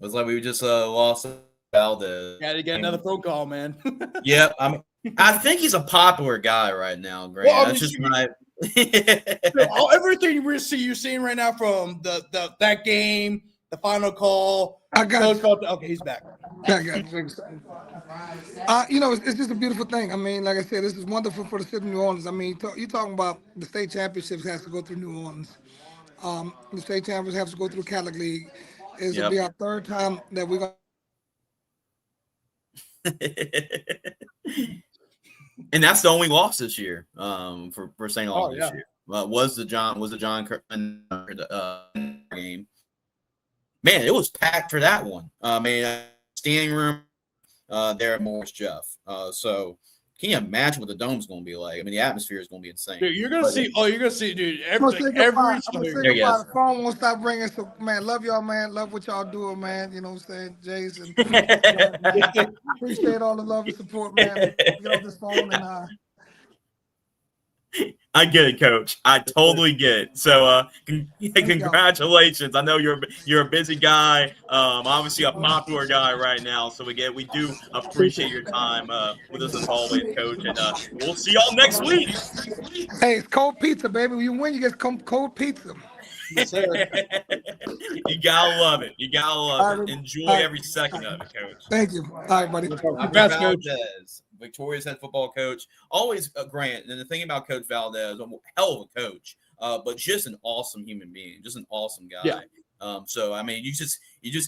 Speaker 1: It was like we just lost Valdez.
Speaker 2: Got to get another phone call, man.
Speaker 1: Yeah, I think he's a popular guy right now, Grant.
Speaker 2: Well,
Speaker 1: that's just my
Speaker 2: everything you're seeing right now from that game, the final call.
Speaker 6: I got you.
Speaker 2: Okay, he's back.
Speaker 6: I got you. It's just a beautiful thing. Like I said, this is wonderful for the city of New Orleans. You're talking about the state championships has to go through New Orleans. The state champions have to go through Catholic League. It'll be our third time that we're going
Speaker 1: And that's the only loss this year for St. Aug this year. Was the John game. Man, it was packed for that one. Standing room there at Morris Jeff. So can you imagine what the Dome's going to be like? The atmosphere is going to be insane.
Speaker 2: Dude, you're going to see. You're going to see, dude.
Speaker 6: The phone won't stop ringing. So, man, love y'all, man. Love what y'all doing, man. You know what I'm saying, Jace, and appreciate all the love and support, man. Get off this phone and
Speaker 1: I get it, Coach. I totally get it. So, congratulations. I know you're a busy guy, obviously a popular guy right now. So again, we do appreciate your time with us as always, Coach. And we'll see y'all next week.
Speaker 6: Hey, it's cold pizza, baby. When you win, you get cold pizza.
Speaker 2: Yes, sir.
Speaker 1: You gotta love it. Enjoy every second of it, Coach.
Speaker 6: Thank you. All right, buddy.
Speaker 1: Valdez, Victoria's head football coach. Always Grant. And the thing about Coach Valdez, a hell of a coach, but just an awesome human being, just an awesome guy.
Speaker 2: Yeah.
Speaker 1: So I mean, you just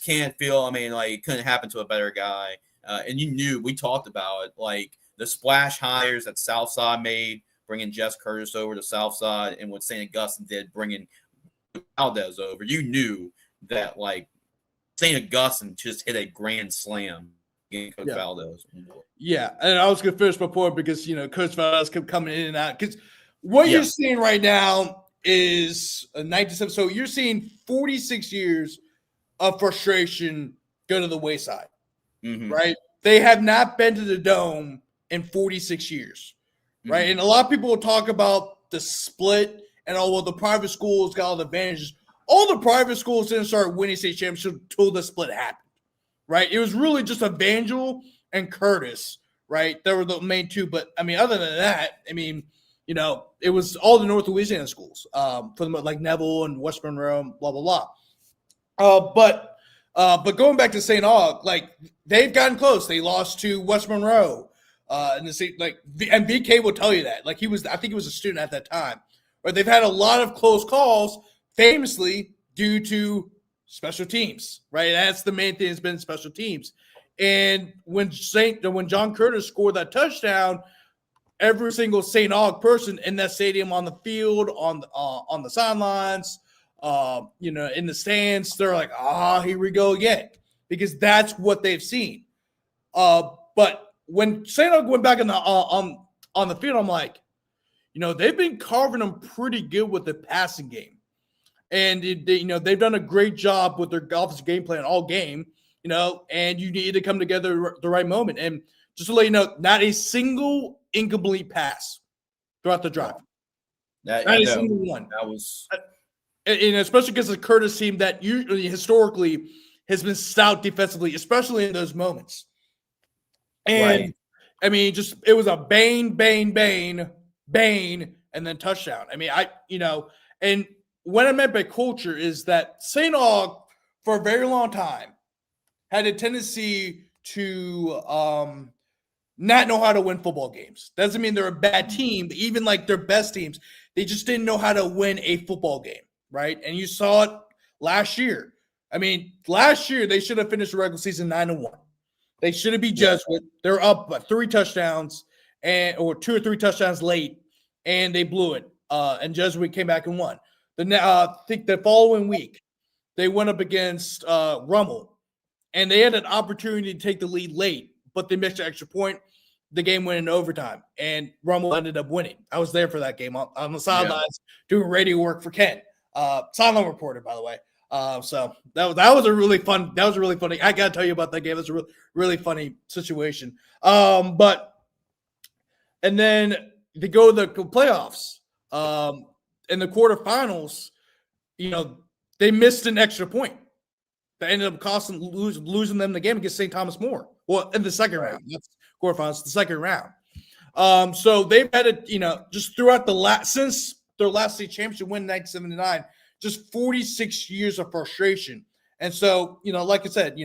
Speaker 1: can't feel. I mean, like it couldn't happen to a better guy. And you knew we talked about it, like the splash hires that Southside made, bringing Jess Curtis over to Southside, and what St. Augustine did, bringing Valdez over. You knew that like St. Augustine just hit a grand slam against Coach Valdez.
Speaker 2: Yeah, and I was going to finish my point because, Coach Valdez kept coming in and out. Because what you're seeing right now is a 97. So you're seeing 46 years of frustration go to the wayside, right? They have not been to the Dome in 46 years, right? And a lot of people will talk about the split and, the private schools got all the advantages. All the private schools didn't start winning state championships until the split happened, right? It was really just Evangel and Curtis, right? They were the main two. But, I mean, other than that, I mean, it was all the North Louisiana schools, for the like Neville and West Monroe, blah, blah, blah. But going back to St. Aug, like, they've gotten close. They lost to West Monroe. And BK will tell you that. Like, I think he was a student at that time. But they've had a lot of close calls, famously due to special teams, right? That's the main thing, has been special teams. And when John Curtis scored that touchdown, every single St. Aug person in that stadium, on the field, on the sidelines, in the stands, they're like, here we go again, because that's what they've seen. But when St. Aug went back on the field, I'm like, they've been carving them pretty good with the passing game. And, they've done a great job with their offensive game plan all game, and you need to come together at the right moment. And just to let you know, not a single incomplete pass throughout the drive. Not a single one. That was, and especially because the Curtis team that usually historically has been stout defensively, especially in those moments. And I mean, it was a bang, bang, bang, bang, and then touchdown. I mean, and what I meant by culture is that St. Aug, for a very long time, had a tendency to not know how to win football games. Doesn't mean they're a bad team. Even like their best teams, they just didn't know how to win a football game, right? And you saw it last year. I mean, last year they should have finished the regular season 9-1. They should have beat Jesuit. They're up by 3 touchdowns or 2 or 3 touchdowns late, and they blew it. And Jesuit came back and won. I think the following week they went up against Rummel, and they had an opportunity to take the lead late, but they missed an extra point. The game went in overtime, and Rummel ended up winning. I was there for that game on the sidelines doing radio work for Ken, sideline reporter, by the way. So that was a really fun. That was a really funny. I gotta tell you about that game. It was a really funny situation. And then they go to the playoffs. In the quarterfinals, they missed an extra point that ended up losing them the game against St. Thomas More. Well, in the second round, that's quarterfinals, the second round. So they've had it, just throughout since their last state championship win in 1979, just 46 years of frustration. And so, like I said,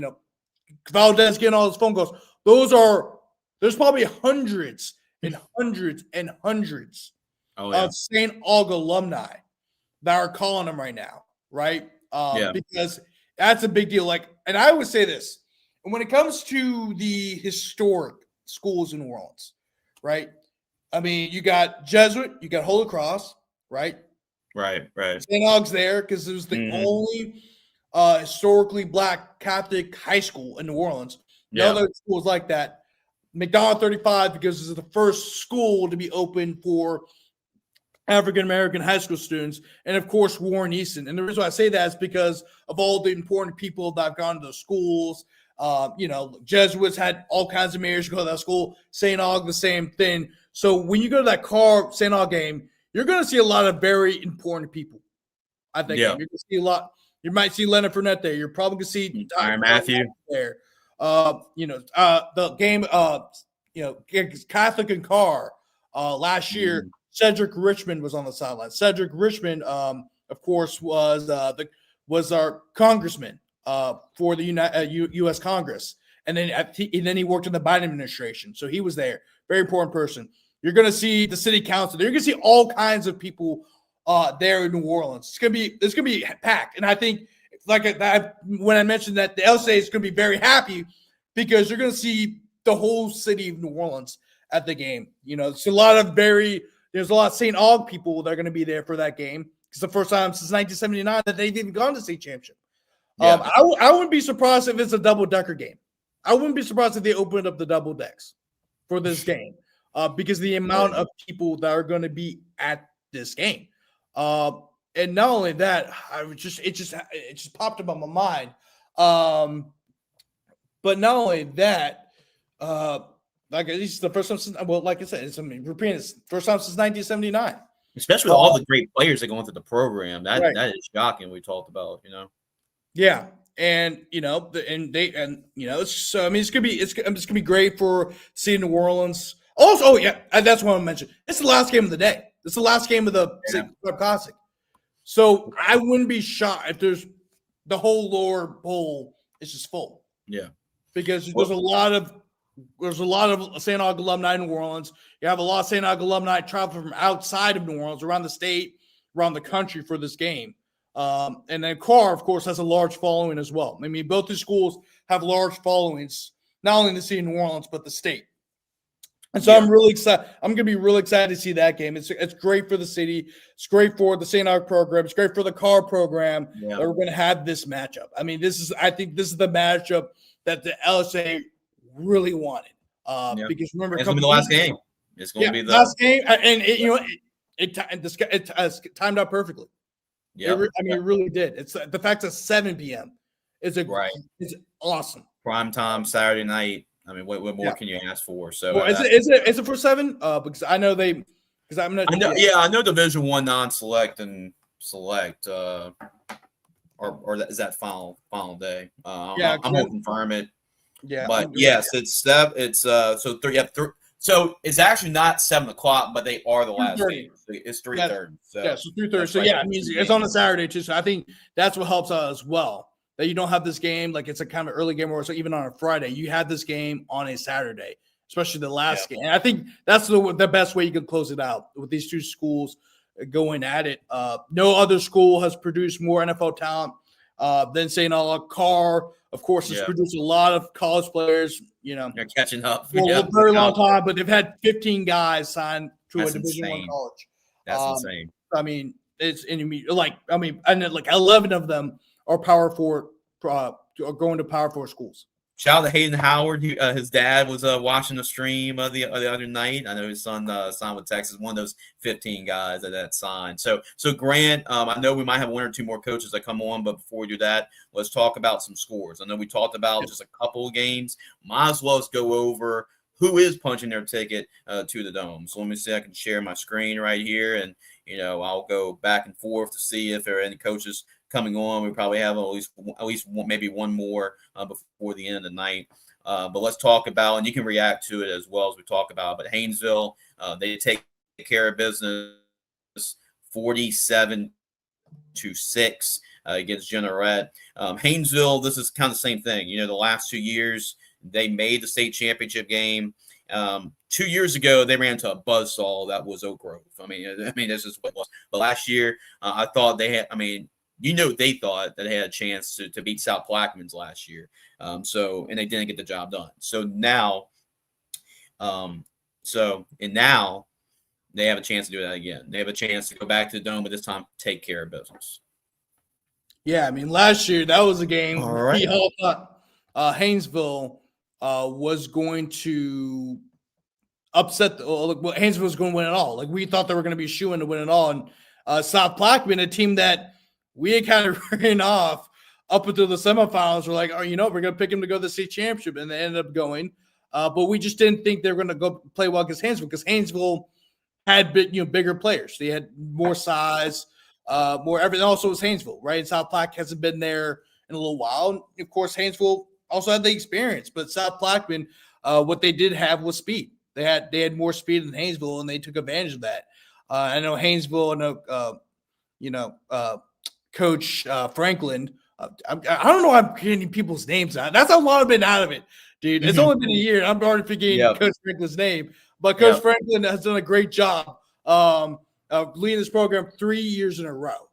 Speaker 2: Valdez getting all his phone calls. There's probably hundreds and hundreds and hundreds of St. Aug alumni that are calling him right now, right? Because that's a big deal. And I would say this, and when it comes to the historic schools in New Orleans, right? I mean, you got Jesuit, you got Holy Cross, right?
Speaker 1: Right.
Speaker 2: St. Aug's there because it was the only historically Black Catholic high school in New Orleans. No other schools like that. McDonald 35 because this is the first school to be open for African-American high school students, and of course Warren Easton. And the reason why I say that is because of all the important people that have gone to those schools. Jesuits had all kinds of mayors go to that school. St. Aug, the same thing. So when you go to that St. Aug game, you're going to see a lot of very important people. I think you're going to see a lot. You might see Leonard Fournette there. You're probably going to see
Speaker 1: Tyron Matthew
Speaker 2: there. The game, Catholic and Carr last year. Cedric Richmond was on the sideline. Cedric Richmond, of course, was our congressman for the U.S. Congress, and then he worked in the Biden administration, so he was there. very important person. You're going to see the city council. You're going to see all kinds of people there in New Orleans. It's going to be packed. And I think, when I mentioned that, the LSA is going to be very happy because you're going to see the whole city of New Orleans at the game. It's there's a lot of St. Aug people that are going to be there for that game. It's the first time since 1979 that they've even gone to state championship.
Speaker 1: Yeah.
Speaker 2: I wouldn't be surprised if it's a double-decker game. I wouldn't be surprised if they opened up the double decks for this game because the amount of people that are going to be at this game. And not only that, it just popped up on my mind. But not only that, like at least the first time since, well, like I said, it's first time since 1979.
Speaker 1: Especially with all the great players that go into the program. That is shocking. We talked about,
Speaker 2: Yeah. And it's gonna be great for seeing New Orleans. Also, that's what I mentioned. It's the last game of the day. It's the last game of the Club Classic. So I wouldn't be shocked if there's the whole lower bowl is just full.
Speaker 1: Yeah,
Speaker 2: because there's a lot of St. Aug alumni in New Orleans. You have a lot of St. Aug alumni travel from outside of New Orleans, around the state, around the country for this game. And then Carr, of course, has a large following as well. I mean, both the schools have large followings, not only in the city of New Orleans, but the state. And so I'm really excited. I'm going to be really excited to see that game. It's great for the city. It's great for the St. Aug program. It's great for the Carr program that we're going to have this matchup. I mean, I think this is the matchup that the LSA really wanted. Because remember,
Speaker 1: it's going to be the last game. It's going to be the
Speaker 2: last game. And it timed out perfectly. Yeah, it really did. It's the fact that 7 p.m. It's awesome.
Speaker 1: Prime time Saturday night. I mean, what more can you ask for? So,
Speaker 2: is it for 7? Because I know I
Speaker 1: know Division I non-select and select, or is that final day? I'm gonna confirm it.
Speaker 2: Yeah,
Speaker 1: but yes, it's so 3. So it's actually not 7 o'clock, but they are the last game. It's 3:30. So
Speaker 2: 3:30. So I mean, it's on a Saturday too. So I think that's what helps out as well. That you don't have this game like it's a kind of early game, or so even on a Friday, you had this game on a Saturday, especially the last game. And I think that's the best way you can close it out with these two schools going at it. No other school has produced more NFL talent than St. Aug. Carr, of course, has produced a lot of college players.
Speaker 1: They're catching up
Speaker 2: for a very long time, but they've had 15 guys signed to a Division I college.
Speaker 1: That's insane.
Speaker 2: I mean, and then 11 of them are Power 4, are going to Power 4 schools.
Speaker 1: Shout out to Hayden Howard. His dad was watching the stream the other night. I know his son signed with Texas, one of those 15 guys that signed. So Grant, I know we might have 1 or 2 more coaches that come on, but before we do that, let's talk about some scores. I know we talked about just a couple of games. Might as well go over who is punching their ticket to the Dome. So let me see if I can share my screen right here, and I'll go back and forth to see if there are any coaches coming on. We probably have at least maybe one more before the end of the night. But let's talk about, and you can react to it as well as we talk about. But Haynesville, they take care of business, 47-6 against Jeanerette. Haynesville, this is kind of the same thing. The last 2 years they made the state championship game. 2 years ago, they ran into a buzzsaw that was Oak Grove. I mean, this is what it was. But last year, I thought they had. They thought that they had a chance to beat South Plaquemines last year. And they didn't get the job done. So now they have a chance to do that again. They have a chance to go back to the Dome, but this time take care of business.
Speaker 2: Yeah, I mean, last year that was a game.
Speaker 1: All right.
Speaker 2: We all thought Haynesville was going to upset. Haynesville was going to win it all. Like we thought they were going to be shooing to win it all, and South Plaquemine, a team that we had kind of ran off up until the semifinals. We're like, we're going to pick them to go to the state championship, and they ended up going. But we just didn't think they were going to go play well against Haynesville because Haynesville had bigger players. They had more size, more everything. Also, was Haynesville, right? And South Plaque hasn't been there in a little while. And of course, Haynesville also had the experience, but South Plaquemine, what they did have was speed. They had more speed than Haynesville, and they took advantage of that. I know Haynesville, Coach Franklin. I don't know. I'm getting people's names out. That's a lot of been out of it, dude. It's only been a year. I'm already forgetting Coach Franklin's name. But Coach Franklin has done a great job of leading this program 3 years in a row.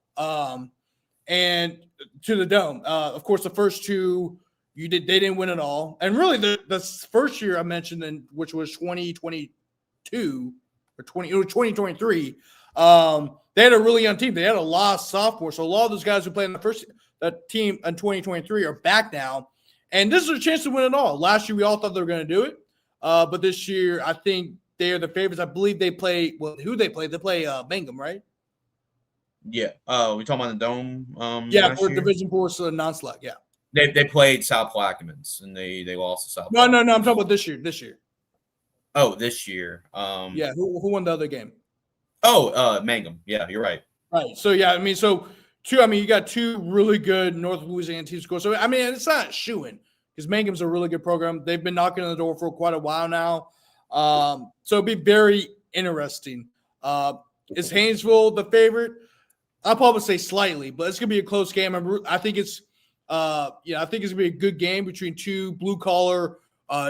Speaker 2: And to the Dome. Of course, the first two they didn't win at all. And really the first year I mentioned, which was 2022 or 2023, they had a really young team. They had a lot of sophomores. So a lot of those guys who played in that team in 2023 are back now. And this is a chance to win it all. Last year, we all thought they were going to do it. But this year, I think they are the favorites. I believe they play – well, who they play? They play Mangum, right?
Speaker 1: Yeah. We talking about the Dome?
Speaker 2: For Division 4 non-select, yeah.
Speaker 1: They played South Plaquemines, and they lost to South
Speaker 2: No, I'm talking about this year.
Speaker 1: Oh, this year.
Speaker 2: Who won the other game?
Speaker 1: Mangum. Yeah, you're right.
Speaker 2: Right. So, yeah, you got two really good North Louisiana teams score. So, it's not shoo-in because Mangum's a really good program. They've been knocking on the door for quite a while now. So it'd be very interesting. Is Haynesville the favorite? I'll probably say slightly, but it's going to be a close game. I think it's going to be a good game between two blue-collar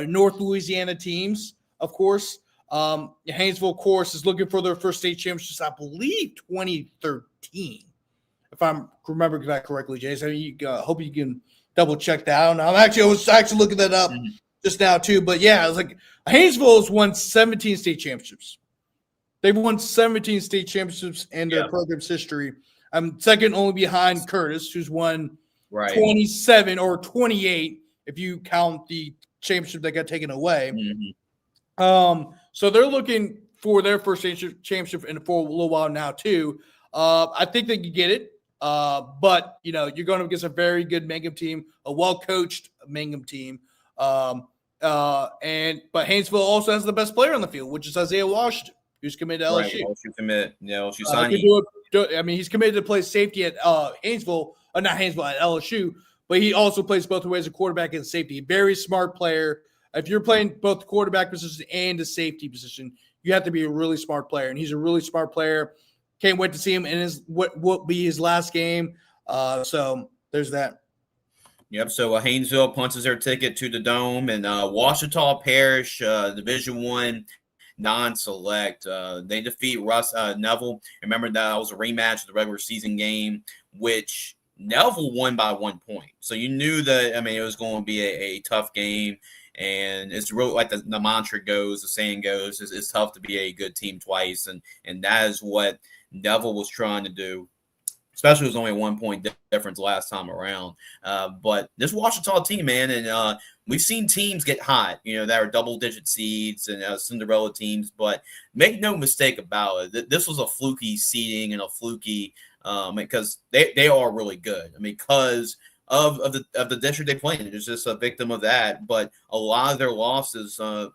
Speaker 2: North Louisiana teams, of course. Haynesville, of course, is looking for their first state championships, I believe, 2013, if I remember that correctly, Jace. I hope you can double-check that out. I was actually looking that up just now, too. But, yeah, it was Haynesville has won 17 state championships. They've won 17 state championships in their program's history. Second only behind Curtis, who's won 27 or 28 if you count the championship that got taken away. So they're looking for their first championship for a little while now too. I think they can get it, but you're going up against a very good Mangum team, a well-coached Mangum team. But Haynesville also has the best player on the field, which is Isaiah Washington, who's committed to LSU.
Speaker 1: Right, LSU commit. LSU signed.
Speaker 2: He's committed to play safety at Haynesville, not Haynesville, at LSU, but he also plays both ways, a quarterback and safety. Very smart player. If you're playing both the quarterback position and the safety position, you have to be a really smart player, and he's a really smart player. Can't wait to see him in what will be his last game. So there's that.
Speaker 1: Yep. So Haynesville punches their ticket to the Dome, and Ouachita Parish, Division I non-select. They defeat Neville. Remember that was a rematch of the regular season game, which Neville won by 1 point. So you knew that. It was going to be a tough game, and it's really like the mantra goes, the saying goes, it's tough to be a good team twice, and that is what Neville was trying to do. Especially it was only a 1 point difference last time around. But this Ouachita team, man, and we've seen teams get hot, that are double-digit seeds and Cinderella teams. But make no mistake about it, this was a fluky seeding and a fluky because they are really good. Because of the district they play in, it's just a victim of that. But a lot of their losses, I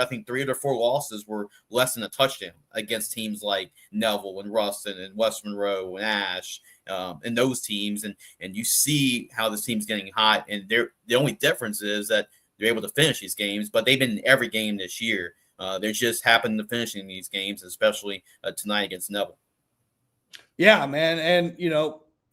Speaker 1: think 3 of their 4 losses were less than a touchdown against teams like Neville and Ruston and West Monroe and Ash. And those teams, and you see how this team's getting hot, and the only difference is that they're able to finish these games, but they've been in every game this year. They just happened to finish in these games, especially tonight against Neville. Yeah,
Speaker 2: man, and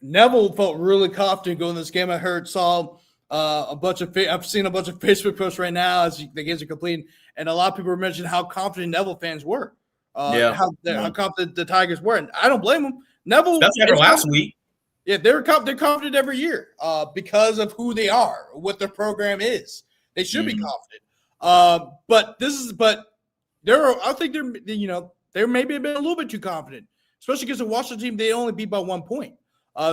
Speaker 2: Neville felt really confident going this game. I've seen a bunch of Facebook posts right now as the games are completing, and a lot of people were mentioning how confident Neville fans were. How confident the Tigers were, and I don't blame them. Neville,
Speaker 1: that's after last week.
Speaker 2: Yeah, they're confident every year because of who they are, what their program is. They should be confident. But I think they're maybe been a little bit too confident, especially because the Washington team, they only beat by 1 point.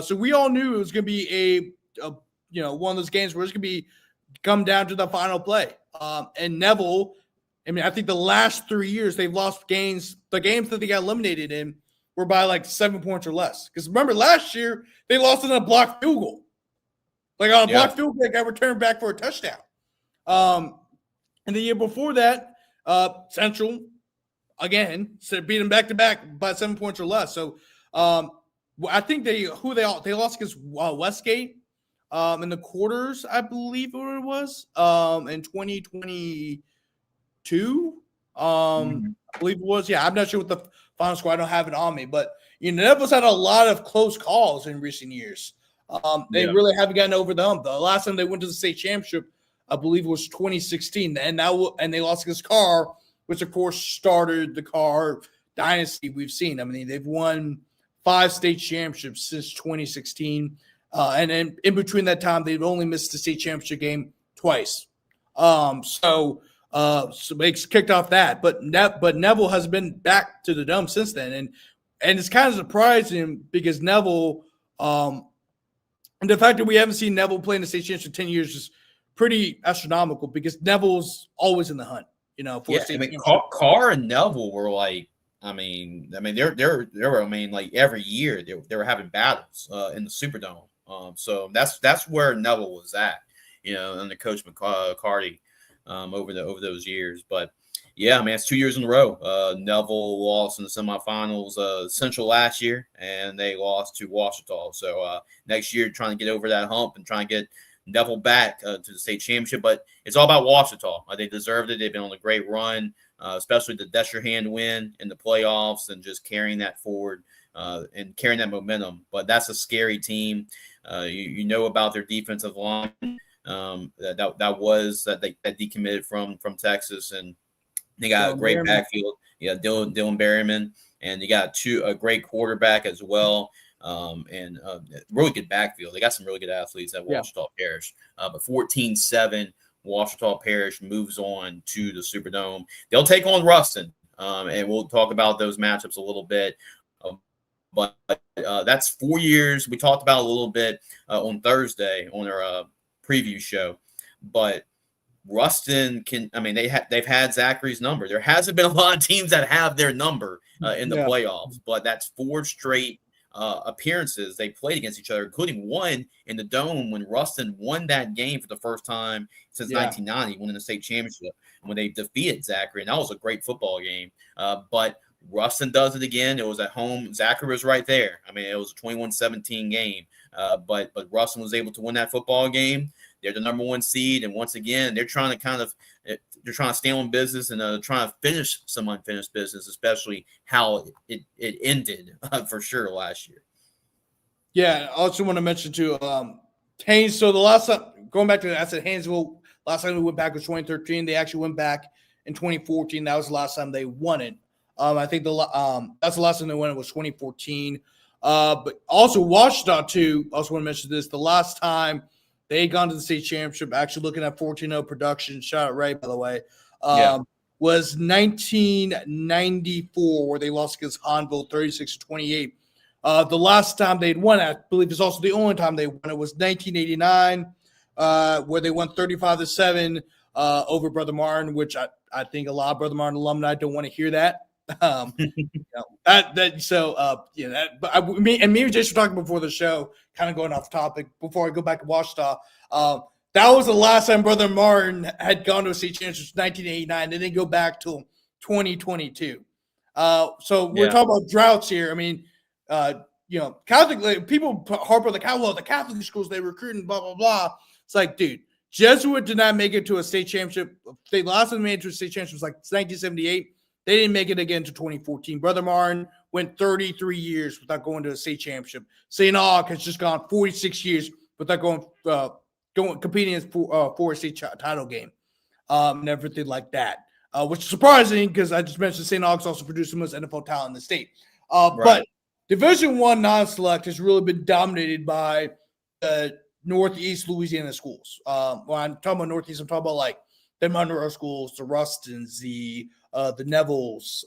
Speaker 2: So we all knew it was going to be a one of those games where it's going to come down to the final play. And Neville, I think the last 3 years they've lost games. The games that they got eliminated in were by like 7 points or less. Because remember, last year they lost in a blocked field goal. Like on a blocked field goal, they got returned back for a touchdown. And the year before that, Central again beat them back to back by 7 points or less. So I think they lost against Westgate in the quarters, I believe what it was, in 2022. I believe it was. Yeah, I'm not sure what the final score. I don't have it on me, but Neville's had a lot of close calls in recent years. They really haven't gotten over the hump. The last time they went to the state championship, I believe, was 2016, and they lost against Carr, which of course started the Carr dynasty we've seen. I mean, they've won 5 state championships since 2016. And then in between that time, they've only missed the state championship game twice. So it's kicked off that. But Neville has been back to the Dome since then. And it's kind of surprising because Neville, and the fact that we haven't seen Neville play in the state championship 10 years is pretty astronomical because Neville's always in the hunt, for state championship.
Speaker 1: Carr and Neville were like, they're like every year they were having battles in the Superdome. So that's where Neville was at, under Coach McCarty over those years. But yeah, it's 2 years in a row. Neville lost in the semifinals Central last year, and they lost to Washita. So next year, trying to get over that hump and trying to get Neville back to the state championship. But it's all about Washita. They deserved it. They've been on a great run, especially the Chachere win in the playoffs and just carrying that forward and carrying that momentum. But that's a scary team. You know about their defensive line that decommitted from Texas, and they got a great backfield. Yeah, Dylan Berryman, and you got a great quarterback as well. And really good backfield. They got some really good athletes at Washita Parish. But 14-7, Washita Parish moves on to the Superdome. They'll take on Ruston, and we'll talk about those matchups a little bit. But that's 4 years. We talked about a little bit on Thursday on our preview show. But Ruston they've had Zachary's number. There hasn't been a lot of teams that have their number in the playoffs, but that's 4 straight appearances they played against each other, including one in the Dome when Ruston won that game for the first time since 1990, winning the state championship when they defeated Zachary, and that was a great football game. But Ruston does it again. It was at home. Zachary was right there. It was a 21-17 game, but Ruston was able to win that football game. They're the number 1 seed, and once again, they're trying to stay on business and trying to finish some unfinished business, especially how it ended for sure last year.
Speaker 2: Yeah, I also want to mention too, Haynes. So the last time, going back to that, I said Haynesville. Last time we went back was 2013. They actually went back in 2014. That was the last time they won it. I think that's the last time they won it was 2014. But also Washita too. Also want to mention this: the last time they had gone to the state championship, actually looking at 14-0 production, shout out Ray, by the way, was 1994, where they lost against Hahnville 36-28. The last time they'd won, I believe is also the only time they won it, was 1989, where they won 35-7 over Brother Martin, which I think a lot of Brother Martin alumni don't want to hear that. But me and Jace were talking before the show, kind of going off topic before I go back to Washita. That was the last time Brother Martin had gone to a state championship, 1989. They didn't go back till 2022. So we're talking about droughts here. Catholic people harp on the Catholic schools, they recruit and blah blah blah. It's like, dude, Jesuit did not make it to a state championship. The last time they made it to a state championship was like 1978. They didn't make it again to 2014. Brother Martin went 33 years without going to a state championship. St. Aug has just gone 46 years without competing for a state title game, and everything like that, which is surprising because I just mentioned St. Aug's also produced the most NFL talent in the state. But Division I non-select has really been dominated by Northeast Louisiana schools. When I'm talking about Northeast, I'm talking about like the Monroe schools, the Rustons, the Nevilles.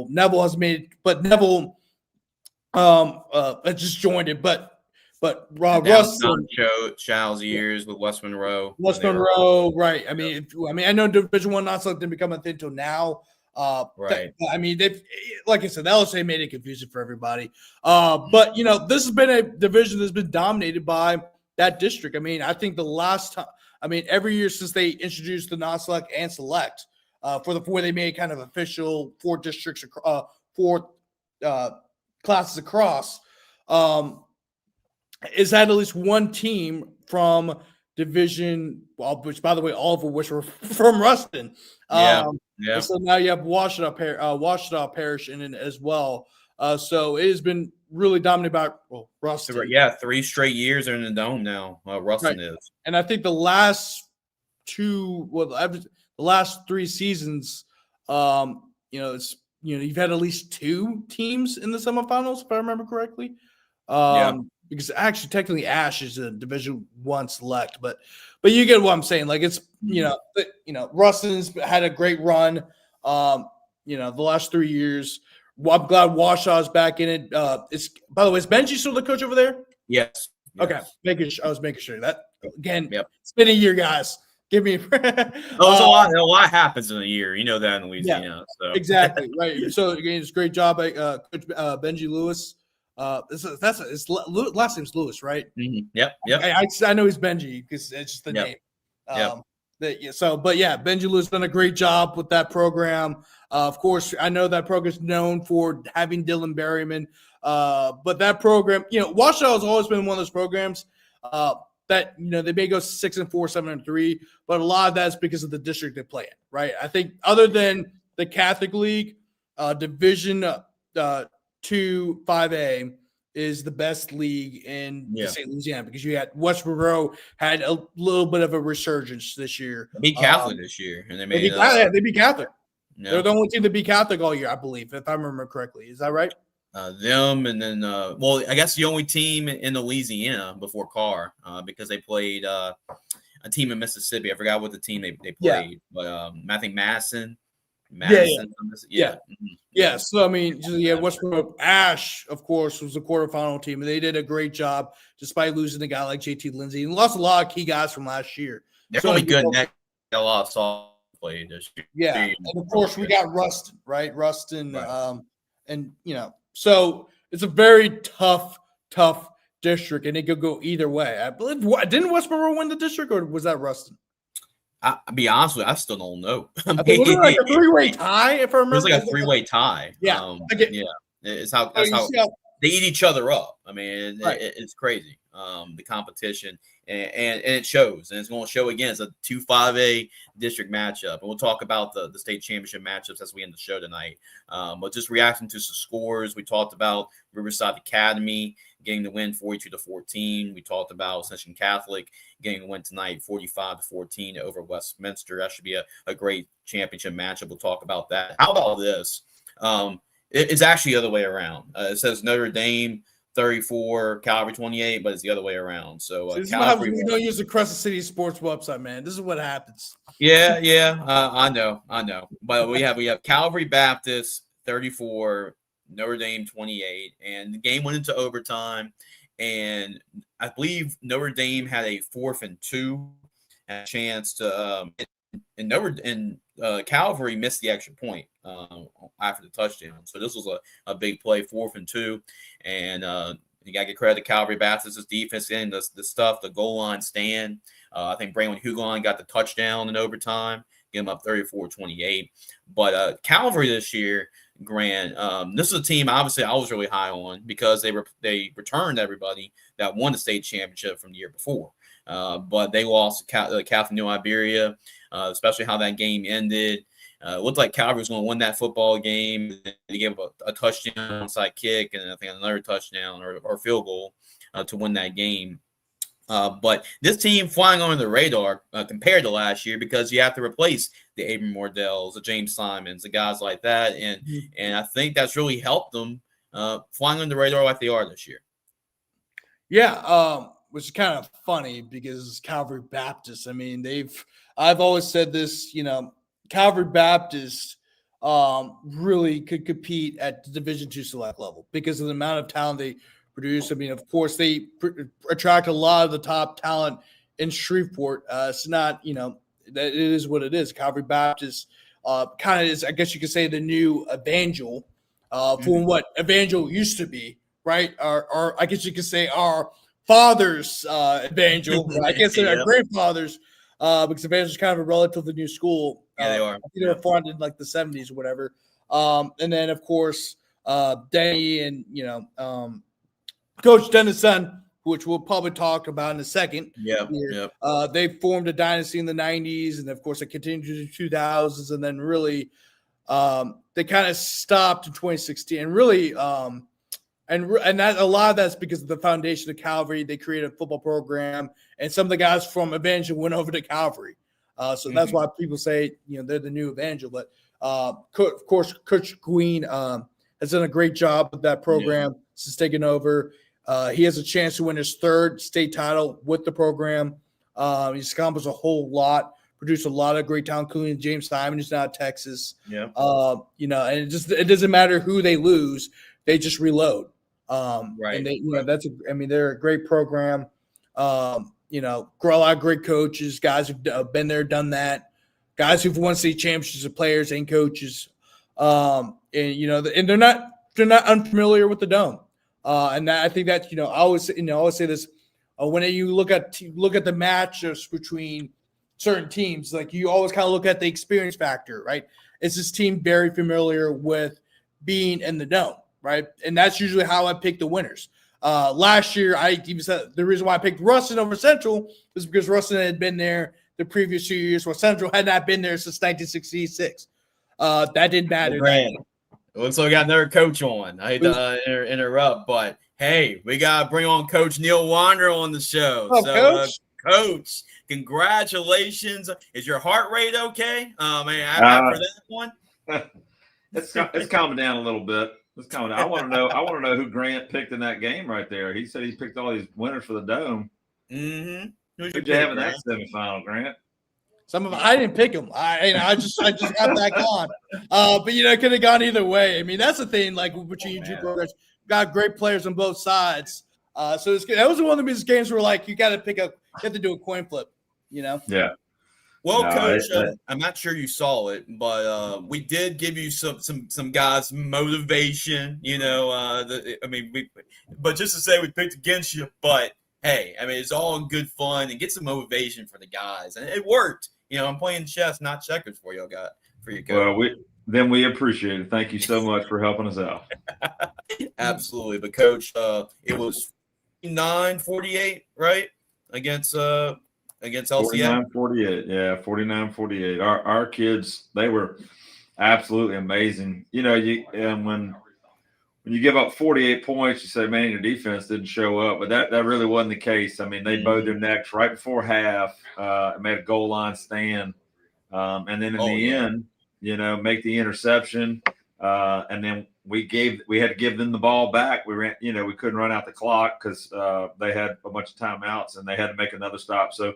Speaker 2: Neville has made it, but Neville just joined it. But Ruston,
Speaker 1: Child's years with West Monroe.
Speaker 2: Right? I know Division I non-select didn't become a thing until now. They've, like I said, the LSA made it confusing for everybody. But this has been a division that's been dominated by that district. I think the last time, every year since they introduced the non-select and select, where they made kind of official 4 districts, 4 classes across, is had at least one team from Division, which by the way, all of which were from Ruston. So now you have Washita Parish in it as well. So it has been really dominated by Ruston.
Speaker 1: 3 straight years are in the Dome now. Ruston is,
Speaker 2: and I think the last 3 seasons, You've had at least 2 teams in the semifinals, if I remember correctly. Because actually, technically, Ash is a Division I select, but you get what I'm saying. Like it's Ruston's had a great run. The last 3 years. I'm glad Washaw's back in it. By the way, is Benji still the coach over there?
Speaker 1: Yes.
Speaker 2: Okay, I was making sure that again.
Speaker 1: Yep.
Speaker 2: It's been a year, guys. Give me.
Speaker 1: A lot happens in a year. You know that in Louisiana. So
Speaker 2: exactly right. So again, it's a great job by Coach Benji Lewis. His last name's Lewis, right?
Speaker 1: Mm-hmm. Yep.
Speaker 2: I know he's Benji because it's just the name. Benji Lewis done a great job with that program. Of course, I know that program is known for having Dylan Berryman, but that program, Washoe has always been one of those programs that they may go 6-4, 7-3, but a lot of that's because of the district they play in, right? I think other than the Catholic League, Division 2 5A is the best league in the St. Louisiana because you had West Monroe had a little bit of a resurgence this year.
Speaker 1: They beat Catholic this year, and they beat
Speaker 2: Catholic.
Speaker 1: No.
Speaker 2: They're the only team to beat Catholic all year, I believe, if I remember correctly. Is that right?
Speaker 1: Them, and then I guess the only team in Louisiana before Carr, because they played a team in Mississippi. I forgot what the team they played, but I think Madison.
Speaker 2: So I mean, West Monroe Ash, of course, was the quarterfinal team, and they did a great job despite losing a guy like JT Lindsay and lost a lot of key guys from last year.
Speaker 1: They're going to be good next. A lot of soft play this year.
Speaker 2: Yeah, and of course we got Ruston, right? Ruston, so it's a very tough district, and it could go either way. I believe didn't West Monroe win the district, or was that Ruston?
Speaker 1: I'll be honest with you, I still don't know.
Speaker 2: I think it was like a 3-way tie, if I remember.
Speaker 1: It was like a 3-way tie.
Speaker 2: Yeah.
Speaker 1: It's how they eat each other up. I mean, it's crazy. The competition, and it shows, and it's going to show again. It's a 2-5A district matchup, and we'll talk about the state championship matchups as we end the show tonight. But just reacting to some scores, we talked about Riverside Academy getting the win 42-14. We talked about Ascension Catholic getting the win tonight 45-14 over Westminster. That should be a great championship matchup. We'll talk about that. How about this? It's actually the other way around. It says Notre Dame 34, Calvary 28, but it's the other way around. So
Speaker 2: Calvary, we don't use the Crescent City Sports website, man. This is what happens.
Speaker 1: I know. But we have Calvary Baptist 34, Notre Dame 28, and the game went into overtime. And I believe Notre Dame had a 4th and 2, had a chance to Calvary missed the extra point after the touchdown. So this was a big play, 4th and 2. And you got to give credit to Calvary Baptist's defense and the goal line stand. I think Braylon Hugon got the touchdown in overtime, get him up 34-28. But Calvary this year, Grant, this is a team obviously I was really high on because they returned everybody that won the state championship from the year before. But they lost Catholic New Iberia, especially how that game ended. It looked like Calvary was going to win that football game. They gave up a touchdown, onside kick, and I think another touchdown or field goal to win that game. But this team flying under the radar compared to last year because you have to replace the Abram Mordells, the James Simons, the guys like that. And I think that's really helped them flying under the radar like they are this year.
Speaker 2: Yeah, which is kind of funny because Calvary Baptist, I mean, I've always said this, Calvary Baptist really could compete at the Division II select level because of the amount of talent they produce. I mean, of course, they attract a lot of the top talent in Shreveport. It's not, that it is what it is. Calvary Baptist kind of is, I guess you could say, the new Evangel from what Evangel used to be, right? Or I guess you could say our father's Evangel. I guess they're our grandfathers because Evangel is kind of a relatively new school.
Speaker 1: Yeah, they are.
Speaker 2: They were founded in like the 70s or whatever. And then, of course, Denny and, Coach Dennis' son, which we'll probably talk about in a second. They formed a dynasty in the 90s, and, of course, it continued to the 2000s, and then really they kind of stopped in 2016. And really and that a lot of that's because of the foundation of Calvary. They created a football program, and some of the guys from Evangel went over to Calvary. So that's why people say, they're the new Evangel. But Of course, Coach Green has done a great job with that program since taking over. He has a chance to win his third state title with the program. He's accomplished a whole lot, produced a lot of great talent, including James Simon, who's now at Texas.
Speaker 1: Yeah.
Speaker 2: And it doesn't matter who they lose, they just reload.
Speaker 1: Right.
Speaker 2: And they're a great program. Grow a lot of great coaches, guys who've been there, done that, guys who've won state championships of players and coaches. And they're not unfamiliar with the Dome. I think that, I always say this, when you look at the matchups between certain teams, like you always kind of look at the experience factor, right? Is this team very familiar with being in the Dome, right? And that's usually how I pick the winners. Last year, I even said the reason why I picked Ruston over Central was because Ruston had been there the previous 2 years, while Central had not been there since 1966. That didn't matter.
Speaker 1: It looks like we got another coach on. I hate to interrupt, but hey, we got to bring on Coach Neil Weiner on the show. Coach, congratulations. Is your heart rate okay? After that one?
Speaker 7: It's calming down a little bit. It's calming down. I want to know who Grant picked in that game right there. He said he picked all these winners for the Dome.
Speaker 1: Mm-hmm.
Speaker 7: Who'd you have in that semifinal, Grant?
Speaker 2: Some of them, I didn't pick them. I just got that gone. But it could have gone either way. I mean, that's the thing. Like between you two programs, got great players on both sides. So that was one of these games where like you have to do a coin flip.
Speaker 7: Yeah.
Speaker 1: Well, Coach, I'm not sure you saw it, but we did give you some guys motivation. But just to say we picked against you, but hey, it's all in good fun and get some motivation for the guys, and it worked. I'm playing chess, not checkers for you, coach.
Speaker 7: Well, we appreciate it. Thank you so much for helping us out.
Speaker 1: Absolutely, but Coach, it was 49-48, right, against LCA.
Speaker 7: 49-48, yeah, 49-48. Our kids, they were absolutely amazing. When you give up 48 points, you say, man, your defense didn't show up. But that really wasn't the case. I mean, they bowed their necks right before half, made a goal line stand. And then in the end, make the interception. And then we had to give them the ball back. We ran, we couldn't run out the clock because they had a bunch of timeouts and they had to make another stop. So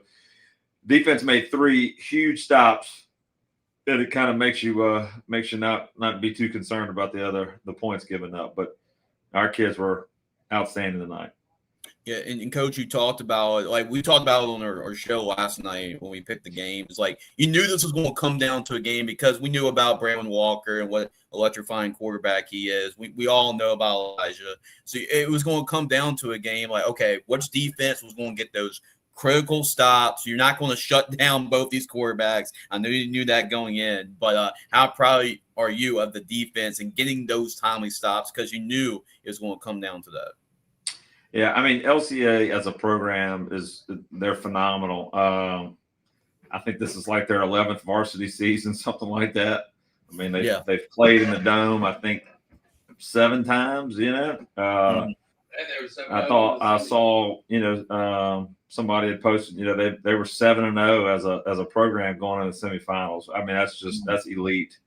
Speaker 7: defense made 3 huge stops. And it kind of makes you not be too concerned about the points given up. But our kids were outstanding tonight.
Speaker 1: Yeah, and Coach, you talked about we talked about it on our show last night when we picked the games. Like you knew this was going to come down to a game because we knew about Brandon Walker and what electrifying quarterback he is. We all know about Elijah, so it was going to come down to a game. Like, okay, which defense was going to get those critical stops? You're not going to shut down both these quarterbacks. I know you knew that going in, but how proud are you of the defense and getting those timely stops because you knew it was going to come down to that?
Speaker 7: Yeah, LCA as a program they're phenomenal. I think this is like their 11th varsity season, something like that. They've played in the Dome, I think 7 times. I saw somebody had posted, they were 7-0 as a program going into the semifinals. That's elite.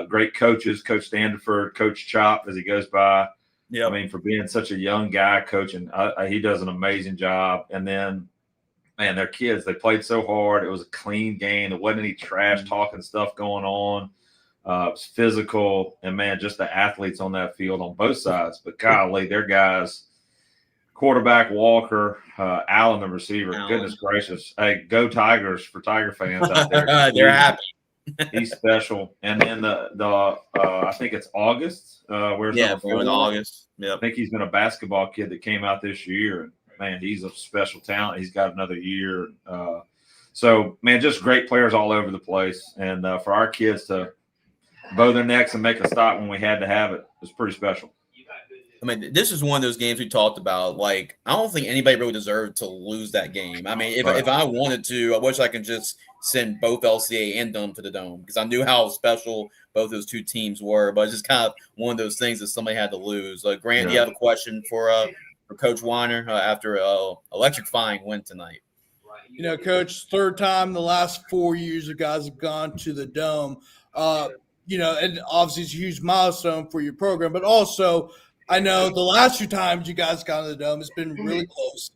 Speaker 7: Great coaches, Coach Standiford, Coach Chop as he goes by. Yeah, for being such a young guy coaching, he does an amazing job. And then, man, their kids, they played so hard. It was a clean game. There wasn't any trash talking stuff going on. It was physical, and man, just the athletes on that field on both sides. But golly, their guys, quarterback Walker, Allen, the receiver. Goodness gracious! Hey, go Tigers for Tiger fans out there.
Speaker 1: They're happy.
Speaker 7: He's special. And then I think it's August. We're in
Speaker 1: August. Yeah,
Speaker 7: I think he's been a basketball kid that came out this year. And man, he's a special talent. He's got another year. So man, just great players all over the place. And for our kids to bow their necks and make a stop when we had to have it was pretty special.
Speaker 1: This is one of those games we talked about. Like, I don't think anybody really deserved to lose that game. If I wanted to, I wish I could just send both LCA and Dunham to the Dome because I knew how special both those two teams were. But it's just kind of one of those things that somebody had to lose. Grant, do you have a question for Coach Weiner after electrifying win tonight?
Speaker 2: Coach, 3rd time in the last 4 years you guys have gone to the Dome. and obviously it's a huge milestone for your program, but also I know the last few times you guys got in the Dome, it's been really close.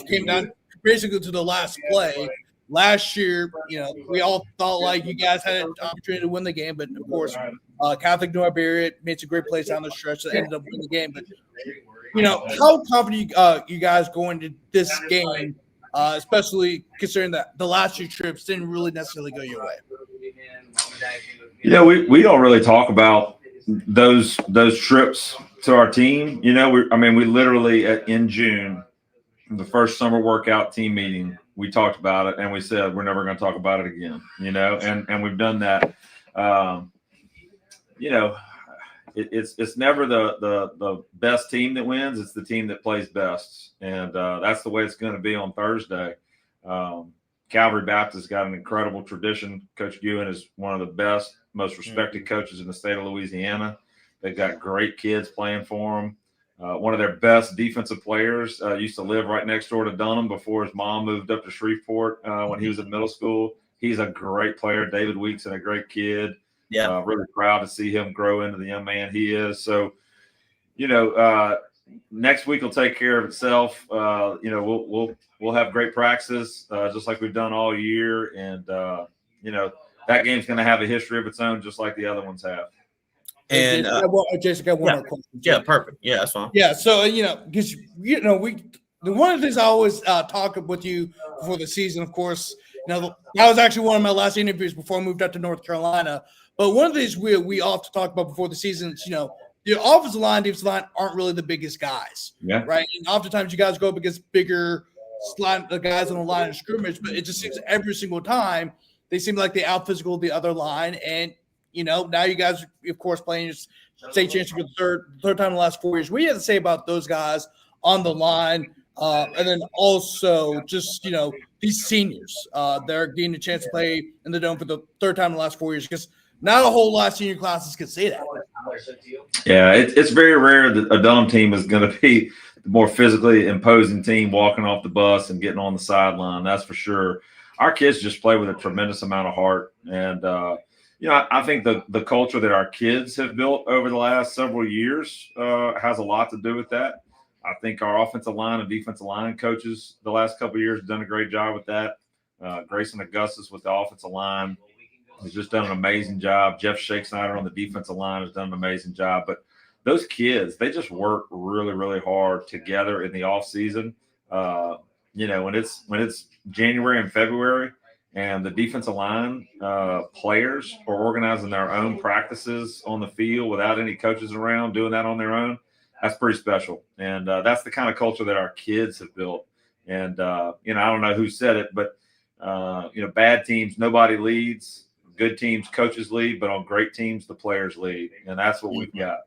Speaker 2: Came down basically to the last play. Last year, we all thought like you guys had an opportunity to win the game, but of course, Catholic New Iberia made some great plays down the stretch that ended up winning the game. But how confident you guys going to this game, especially considering that the last two trips didn't really necessarily go your way?
Speaker 7: We don't really talk about those trips to our team. We literally in June, the first summer workout team meeting, we talked about it and we said we're never going to talk about it again. And we've done that. It's never the best team that wins. It's the team that plays best. And that's the way it's going to be on Thursday. Calvary Baptist got an incredible tradition. Coach Ewan is one of the best, most respected coaches in the state of Louisiana. They've got great kids playing for them. One of their best defensive players used to live right next door to Dunham before his mom moved up to Shreveport when he was in middle school. He's a great player. David Weeks, a great kid. Yeah, really proud to see him grow into the young man he is. So, next week will take care of itself. We'll have great practices just like we've done all year, and that game's going to have a history of its own, just like the other ones have.
Speaker 2: And Jason got one more question.
Speaker 1: Yeah, perfect. Yeah, that's fine.
Speaker 2: Yeah, so because one of the things I always talk with you before the season, of course, that was actually one of my last interviews before I moved out to North Carolina. But one of the things we often talk about before the season is, the offensive line, defensive line aren't really the biggest guys. Yeah. Right. And oftentimes you guys go up against bigger guys on the line of scrimmage, but it just seems every single time they seem like they out physical the other line. And, now you guys, of course, playing your state championship for the third time in the last 4 years. What do you have to say about those guys on the line? And then also just, these seniors, they're getting a chance to play in the Dome for the third time in the last 4 years, because not a whole lot of senior classes can say that.
Speaker 7: Yeah, it's very rare that a Dome team is going to be the more physically imposing team walking off the bus and getting on the sideline. That's for sure. Our kids just play with a tremendous amount of heart. And, I think the culture that our kids have built over the last several years has a lot to do with that. I think our offensive line and defensive line coaches the last couple of years have done a great job with that. Grayson Augustus with the offensive line has just done an amazing job. Jeff Shakesnyder on the defensive line has done an amazing job. But those kids, they just work really, really hard together in the off season. When it's January and February and the defensive line players are organizing their own practices on the field without any coaches around, doing that on their own, that's pretty special. And that's the kind of culture that our kids have built. And, I don't know who said it, but, bad teams, nobody leads. Good teams, coaches lead, but on great teams, the players lead. And that's what we've got.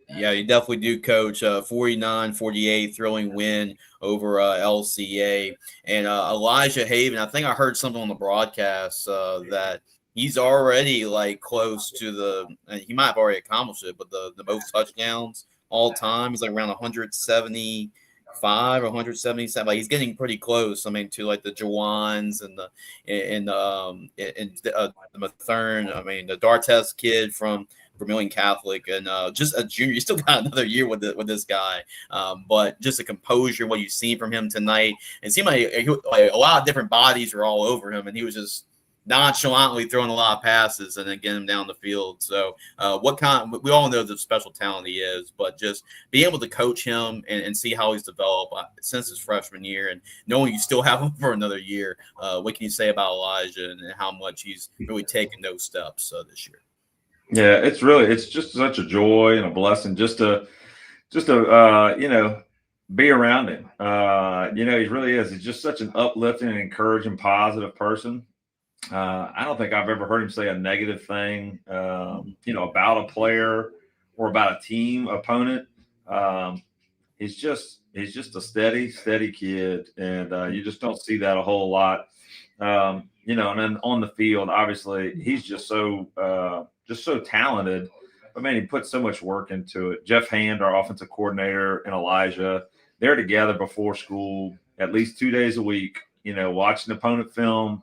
Speaker 1: Yeah, you definitely do, Coach. 49-48 thrilling win over LCA. And Elijah Haven, I think I heard something on the broadcast that he's already close to he might have already accomplished it, but the most touchdowns all time. He's around 175 or 177. He's getting pretty close. To the Jawans and the Mathern. The Dartes kid from Vermilion Catholic, and just a junior. You still got another year with this guy, but just the composure, what you've seen from him tonight, it seemed like a lot of different bodies were all over him, and he was just nonchalantly throwing a lot of passes and then getting him down the field. So we all know the special talent he is, but just being able to coach him and see how he's developed since his freshman year and knowing you still have him for another year. What can you say about Elijah and how much he's really taken those steps this year?
Speaker 7: Yeah, it's just such a joy and a blessing just to be around him. He really is. He's just such an uplifting and encouraging, positive person. I don't think I've ever heard him say a negative thing, about a player or about a team opponent. He's just a steady kid, and you just don't see that a whole lot. And then on the field, obviously, he's just so talented. But man, he put so much work into it. Jeff Hand, our offensive coordinator, and Elijah, they're together before school at least 2 days a week. Watching opponent film,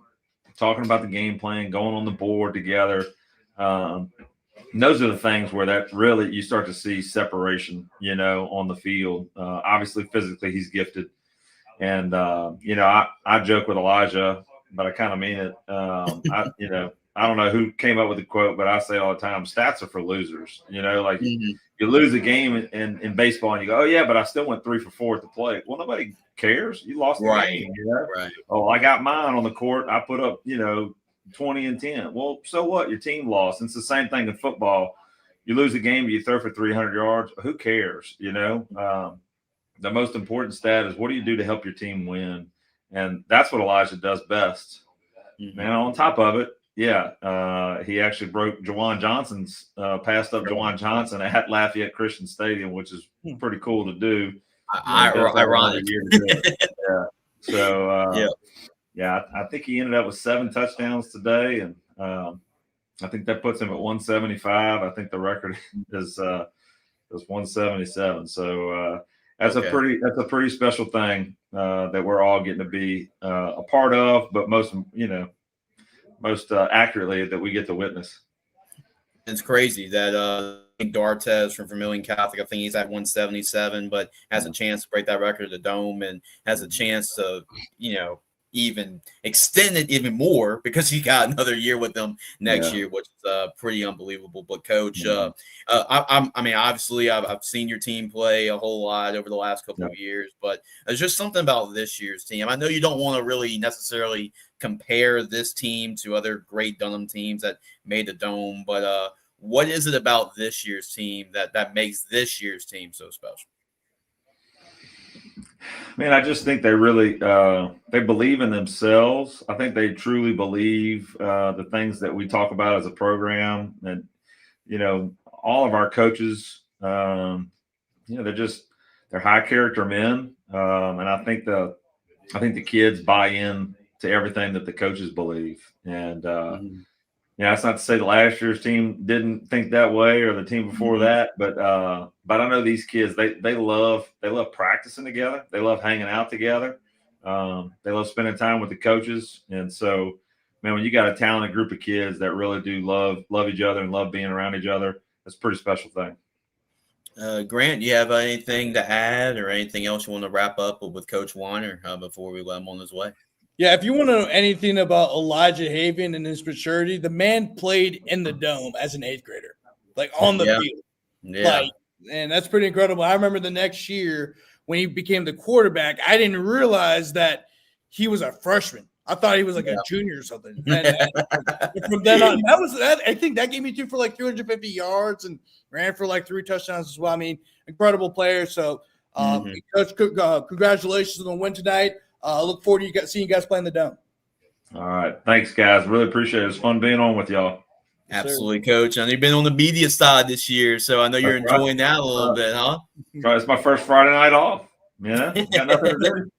Speaker 7: talking about the game plan, going on the board together. And those are the things where that really you start to see separation, on the field. Obviously, physically, he's gifted. And, I joke with Elijah, but I kind of mean it. I don't know who came up with the quote, but I say all the time, stats are for losers. You lose a game in baseball and you go, oh, yeah, but I still went 3 for 4 at the plate. Well, nobody cares. You lost the game.
Speaker 1: Right.
Speaker 7: Oh, I got mine on the court. I put up, 20 and 10. Well, so what? Your team lost. It's the same thing in football. You lose a game, you throw for 300 yards. Who cares? The most important stat is what do you do to help your team win? And that's what Elijah does best.
Speaker 1: Mm-hmm.
Speaker 7: And on top of it, he actually broke Jawan Johnson's, passed up Jawan Johnson at Lafayette Christian Stadium, which is pretty cool to do.
Speaker 1: Ironic.
Speaker 7: So, I think he ended up with 7 touchdowns today, and I think that puts him at 175. I think the record is 177. So that's a pretty special thing that we're all getting to be a part of, but most accurately that we get to witness.
Speaker 1: It's crazy that D'Artes from Vermilion Catholic, I think he's at 177, but has a chance to break that record at the Dome and has a chance to, even extend it even more because he got another year with them next year, which is pretty unbelievable. But Coach, obviously I've seen your team play a whole lot over the last couple of years, but there's just something about this year's team. I know you don't want to really necessarily compare this team to other great Dunham teams that made the Dome, but what is it about this year's team that makes this year's team so special?
Speaker 7: Man, I just think they really they believe in themselves. I think they truly believe the things that we talk about as a program, and all of our coaches, they're high character men, and I think the kids buy in to everything that the coaches believe. And it's not to say the last year's team didn't think that way or the team before that, but I know these kids, they love practicing together. They love hanging out together. They love spending time with the coaches. And so, man, when you got a talented group of kids that really do love each other and love being around each other, it's a pretty special thing.
Speaker 1: Grant, you have anything to add or anything else you want to wrap up with Coach Weiner before we let him on his way?
Speaker 2: Yeah, if you want to know anything about Elijah Haven and his maturity, the man played in the Dome as an 8th grader, like on the field.
Speaker 1: Yeah.
Speaker 2: And that's pretty incredible. I remember the next year when he became the quarterback, I didn't realize that he was a freshman. I thought he was like a junior or something. And from then on, I think that gave me 2 for like 350 yards and ran for like 3 touchdowns as well. I mean, incredible player. So, Coach, congratulations on the win tonight. I look forward to seeing you guys play in the Dome.
Speaker 7: All right. Thanks, guys. Really appreciate it. It's fun being on with y'all.
Speaker 1: Absolutely, Coach. I know you've been on the media side this year, so I know you're enjoying that a little bit, huh?
Speaker 7: It's my first Friday night off. Yeah, got nothing to do.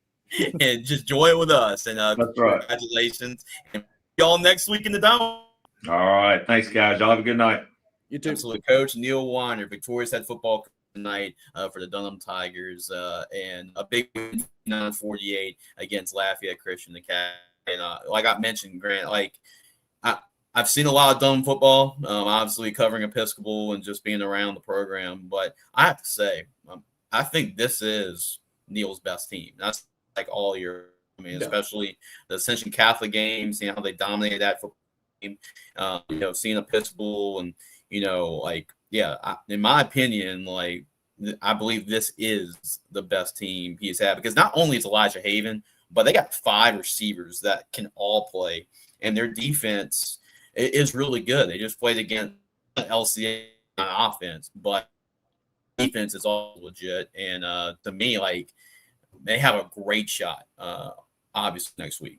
Speaker 1: And just enjoy it with us. And congratulations. And y'all next week in the Dome.
Speaker 7: All right. Thanks, guys. Y'all have a good night.
Speaker 1: You too. Absolutely. Coach Neil Weiner, Victoria's head football tonight for the Dunham Tigers, and a big win 9-48 against Lafayette Christian Academy. And like I mentioned, Grant, I've seen a lot of Dunham football, obviously covering Episcopal and just being around the program. But I have to say, I think this is Neil's best team. That's like all year. I mean, especially the Ascension Catholic game, seeing how they dominated that football game, seeing Episcopal and, in my opinion, I believe this is the best team he's had, because not only is Elijah Haven, but they got 5 receivers that can all play, and their defense is really good. They just played against LCA on offense, but defense is all legit. And to me, they have a great shot, obviously, next week.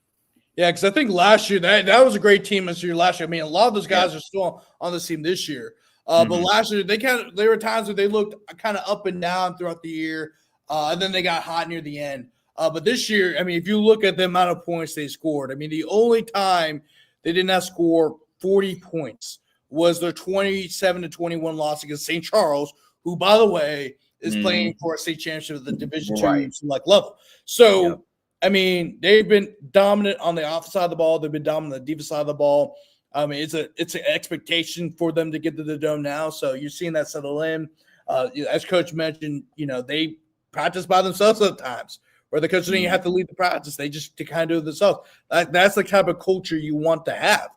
Speaker 2: Yeah, because I think last year that was a great team last year. I mean, a lot of those guys are still on the team this year. But last year there were times where they looked kind of up and down throughout the year, and then they got hot near the end. But this year, I mean, if you look at the amount of points they scored, I mean, the only time they did not score 40 points was their 27-21 loss against St. Charles, who, by the way, is playing for a state championship at the Division II level. So, I mean, they've been dominant on the offensive side of the ball. They've been dominant on the defensive side of the ball. I mean, it's an expectation for them to get to the Dome now. So you're seeing that settle in. As Coach mentioned, they practice by themselves at times, where the coach doesn't even have to lead the practice. They just kind of do it themselves. That's the type of culture you want to have.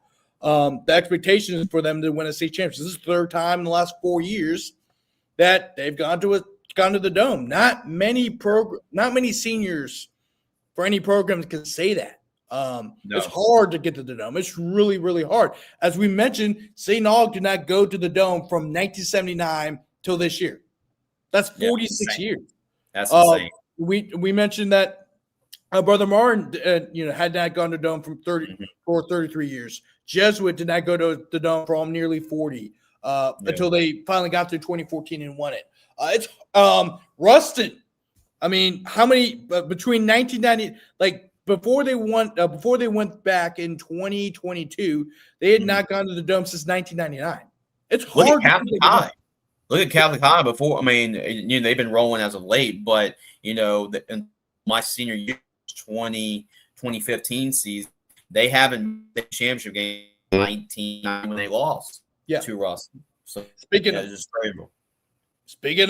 Speaker 2: The expectation is for them to win a state championship. This is the third time in the last 4 years that they've gone to the Dome. Not many seniors for any program can say that. No. It's hard to get to the Dome. It's really, really hard. As we mentioned, St. Aug did not go to the Dome from 1979 till this year. That's 46 years.
Speaker 1: That's insane.
Speaker 2: We mentioned that Brother Martin, had not gone to the Dome from 33 years. Jesuit did not go to the Dome for nearly 40 until they finally got through 2014 and won it. It's Ruston. I mean, how many between 1990 before they went back in 2022, they had not gone to the Dome since 1999. It's hard.
Speaker 1: Look at Catholic High. Look at Catholic High before. I mean, they've been rolling as of late, but in my senior year, 2015 season, they haven't the championship game in 19 when they lost to Ruston. So
Speaker 2: speaking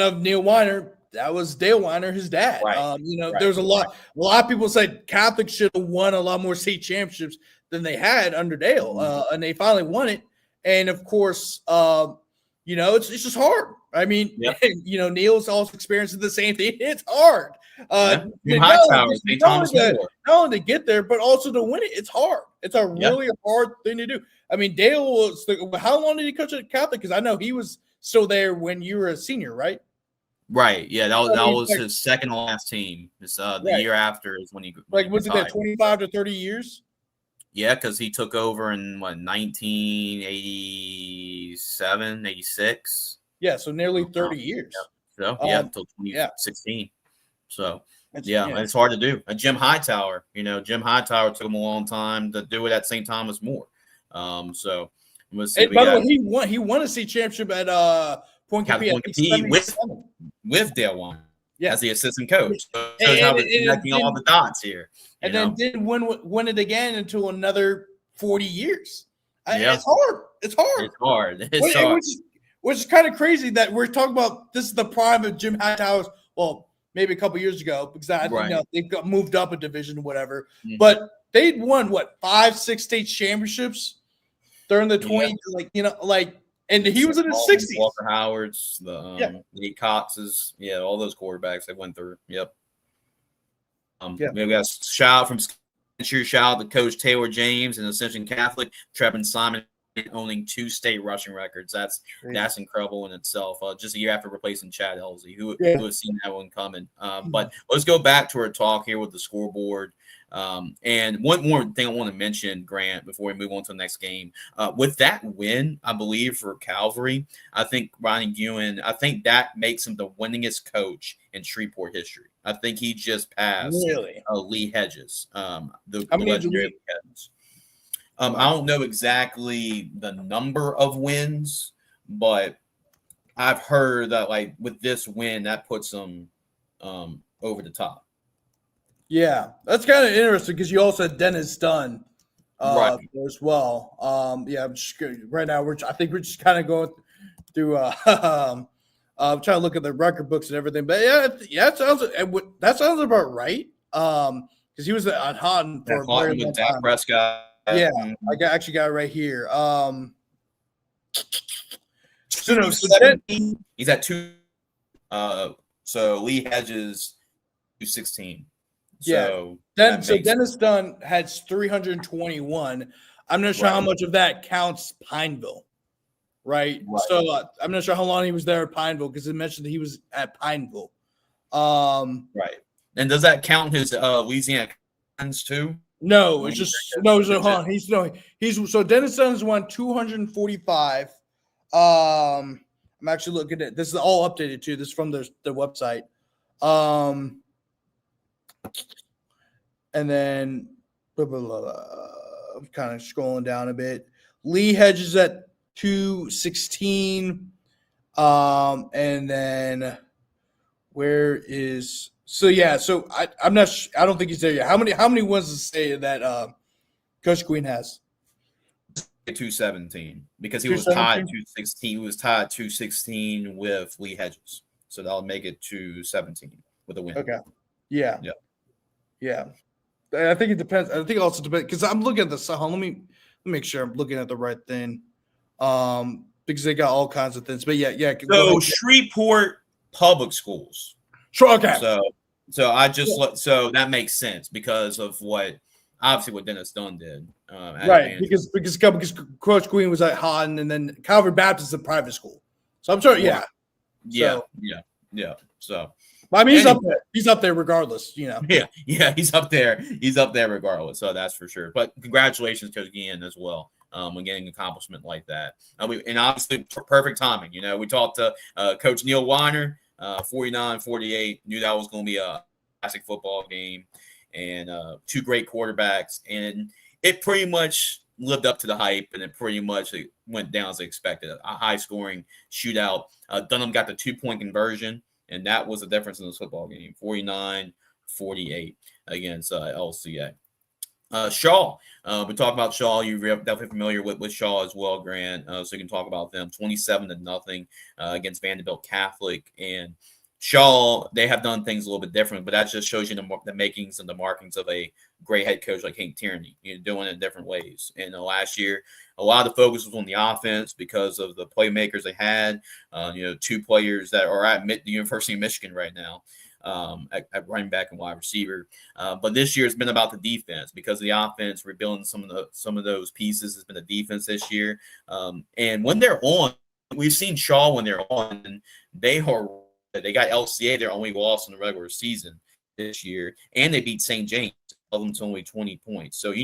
Speaker 2: of Neil Weiner, that was Dale Weiner, his dad.
Speaker 1: Right.
Speaker 2: There's a lot of people said Catholic should have won a lot more state championships than they had under Dale, and they finally won it. And of course, it's just hard. I mean, Neil's also experiencing the same thing. It's hard.
Speaker 1: Not
Speaker 2: only to get there, but also to win it. It's hard. It's a really hard thing to do. I mean, Dale was how long did he coach at Catholic? Because I know he was still there when you were a senior, right?
Speaker 1: Right. Yeah, that was his second to last team. The year after is when he
Speaker 2: was it that 25 to 30 years?
Speaker 1: Yeah, because he took over in 1987, 86.
Speaker 2: Yeah, so nearly 30 years.
Speaker 1: So until 2016. So it's hard to do. And Jim Hightower, Jim Hightower took him a long time to do it at St. Thomas More. So let's see.
Speaker 2: By the way, he won a state championship at Point Capee
Speaker 1: with Dale Weiner as the assistant coach. So shows how we're connecting all the dots here.
Speaker 2: And then didn't win it again until another 40 years. It's hard. It's hard. Which is kind of crazy that we're talking about. This is the prime of Jim Hightower's. Well, maybe a couple years ago because they've got moved up a division or whatever. Mm-hmm. But they'd won 5-6 state championships during the 20s. And he was in his 60s.
Speaker 1: Walker Howard's, Lee Cox's, all those quarterbacks they went through. Yep. We got a shout out from shout out to Coach Taylor James and Ascension Catholic, Trevin Simon owning 2 state rushing records. That's incredible in itself. Just a year after replacing Chad Elsie, who has seen that one coming. But let's go back to our talk here with the scoreboard. And one more thing I want to mention, Grant, before we move on to the next game. With that win, I believe, for Calvary, I think Ronnie Guin, that makes him the winningest coach in Shreveport history. I think he just passed Lee Hedges, the legendary Lee Hedges. I don't know exactly the number of wins, but I've heard that with this win, that puts them over the top.
Speaker 2: Yeah, that's kind of interesting because you also had Dennis Dunn as well. I'm just right now I think we're just kind of going through trying to look at the record books and everything. But that sounds about right. Because he was at Houghton for a very long time.
Speaker 1: Prescott.
Speaker 2: Yeah, I actually got it right here.
Speaker 1: He's at 2. So Lee Hedges 216. So
Speaker 2: Dennis Dunn had 321. I'm not sure how much of that counts Pineville, right? So I'm not sure how long he was there at Pineville because it mentioned that he was at Pineville.
Speaker 1: Right. And does that count his Louisiana too?
Speaker 2: No, it's just so Dennis Dunn's won 245. I'm actually looking at this is all updated too. This is from their website. And then I'm kind of scrolling down a bit. Lee Hedges at 216. And then where is I'm not I don't think he's there yet. How many wins does it say that Coach Queen has?
Speaker 1: 217 because he was tied 216. He was tied 216 with Lee Hedges, so that'll make it 217 with a win.
Speaker 2: Okay. Yeah. I think it depends. I think it also depends because I'm looking at the Let me make sure I'm looking at the right thing. Because they got all kinds of things. But yeah.
Speaker 1: So Shreveport Public Schools.
Speaker 2: Sure. Okay.
Speaker 1: So I just so that makes sense because of what Dennis Dunn did.
Speaker 2: Right. Because Coach Green was at Houghton, and then Calvary Baptist is a private school. So I'm sure. Yeah.
Speaker 1: So.
Speaker 2: I mean, he's up there. He's up there regardless, you know.
Speaker 1: Yeah, he's up there. He's up there regardless. So that's for sure. But congratulations, Coach Guillen, as well, on getting an accomplishment like that. And obviously, perfect timing. You know, we talked to Coach Neil Weiner, 49-48. Knew that was going to be a classic football game, and two great quarterbacks, and it pretty much lived up to the hype, and it pretty much went down as expected. A high-scoring shootout. Dunham got the 2-point conversion. And that was the difference in this football game, 49-48 against LCA. Shaw, we talked about Shaw. You're definitely familiar with Shaw as well, Grant. So you can talk about them. 27-0 against Vanderbilt Catholic. And Shaw, they have done things a little bit different, but that just shows you the makings and the markings of a great head coach like Hank Tierney, doing it in different ways. And last year, a lot of the focus was on the offense because of the playmakers they had. Two players that are at the University of Michigan right now at running back and wide receiver. But this year it's been about the defense because the offense, rebuilding some of those pieces, has been the defense this year. And when they're on, we've seen Shaw when they're on, and they got LCA their only loss in the regular season this year, and they beat St. James. Of them to only 20 points. So,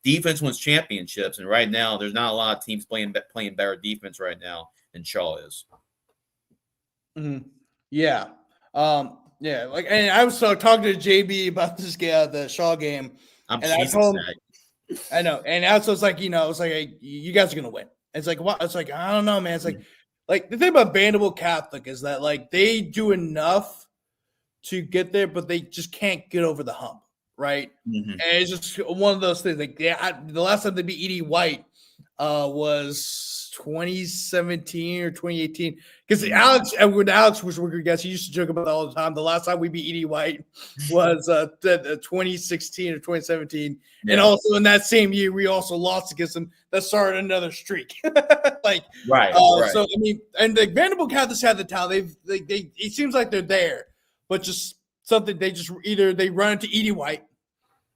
Speaker 1: defense wins championships. And right now, there's not a lot of teams playing better defense right now than Shaw is.
Speaker 2: Mm-hmm. Yeah. And I was talking to JB about this game, the Shaw game. I told him, I know. And also it's like, it's like, hey, you guys are going to win. It's like, what? It's like, I don't know, man. It's like the thing about Vanderbilt Catholic is that, like, they do enough to get there, but they just can't get over the hump. Right. Mm-hmm. And it's just one of those things. Like, the last time they beat E.D. White was 2017 or 2018. Because when Alex was working against, he used to joke about that all the time. The last time we beat E.D. White was 2016 or 2017. Yeah. And also in that same year, we also lost against them. That started another streak. Right. So, I mean, and the Vanderbilt Catholics had the talent. It seems like they're there, but just something they just either they run into E.D. White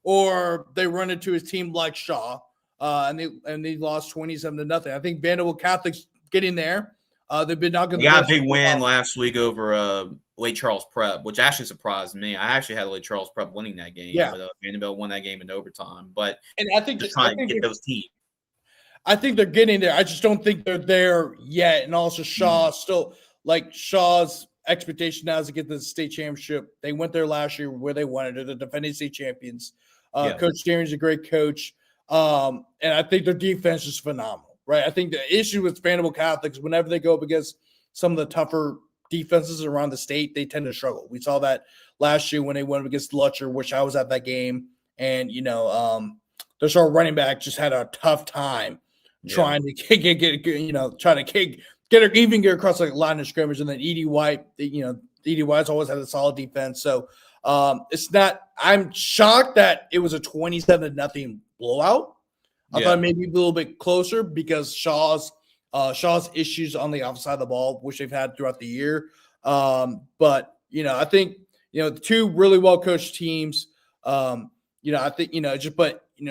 Speaker 2: or they run into his team like Shaw, and they lost 27-0. I think Vanderbilt Catholic's getting there. They've been knocking.
Speaker 1: They got a big win last week over Lake Charles Prep, which actually surprised me. I actually had Lake Charles Prep winning that game.
Speaker 2: Yeah,
Speaker 1: but Vanderbilt won that game in overtime. But
Speaker 2: I think
Speaker 1: just trying to get those teams.
Speaker 2: I think they're getting there. I just don't think they're there yet. And also Shaw still Shaw's expectation now is to get the state championship. They went there last year where they wanted it. They're the defending state champions. Coach Tierney's a great coach. And I think their defense is phenomenal, right? I think the issue with Vanderbilt Catholics, whenever they go up against some of the tougher defenses around the state, they tend to struggle. We saw that last year when they went up against Lutcher, which I was at that game. And, their star running back just had a tough time trying to get across the line of scrimmage. And then E.D. White, E.D. White's always had a solid defense. So I'm shocked that it was a 27-0 blowout. I thought maybe a little bit closer because Shaw's issues on the offensive side of the ball, which they've had throughout the year. But I think, the two really well-coached teams, I think,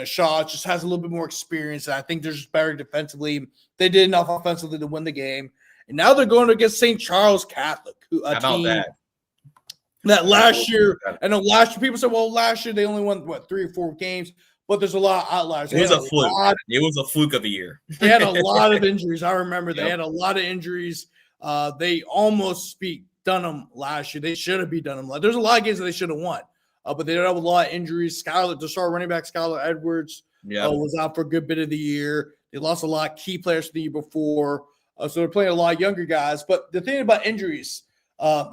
Speaker 2: Shaw just has a little bit more experience. And I think they're just better defensively. They did enough offensively to win the game. And now they're going against St. Charles Catholic,
Speaker 1: How about
Speaker 2: that last year. I know last year people said, well, last year they only won 3 or 4 games, but there's a lot of outliers.
Speaker 1: It was a fluke. It was a fluke of a year.
Speaker 2: They had a lot of injuries. I remember they had a lot of injuries. They almost beat Dunham last year. They should have beat Dunham. There's a lot of games that they should have won, but they did have a lot of injuries. The star running back Skylar Edwards was out for a good bit of the year. They lost a lot of key players the year before, so they're playing a lot of younger guys. But the thing about injuries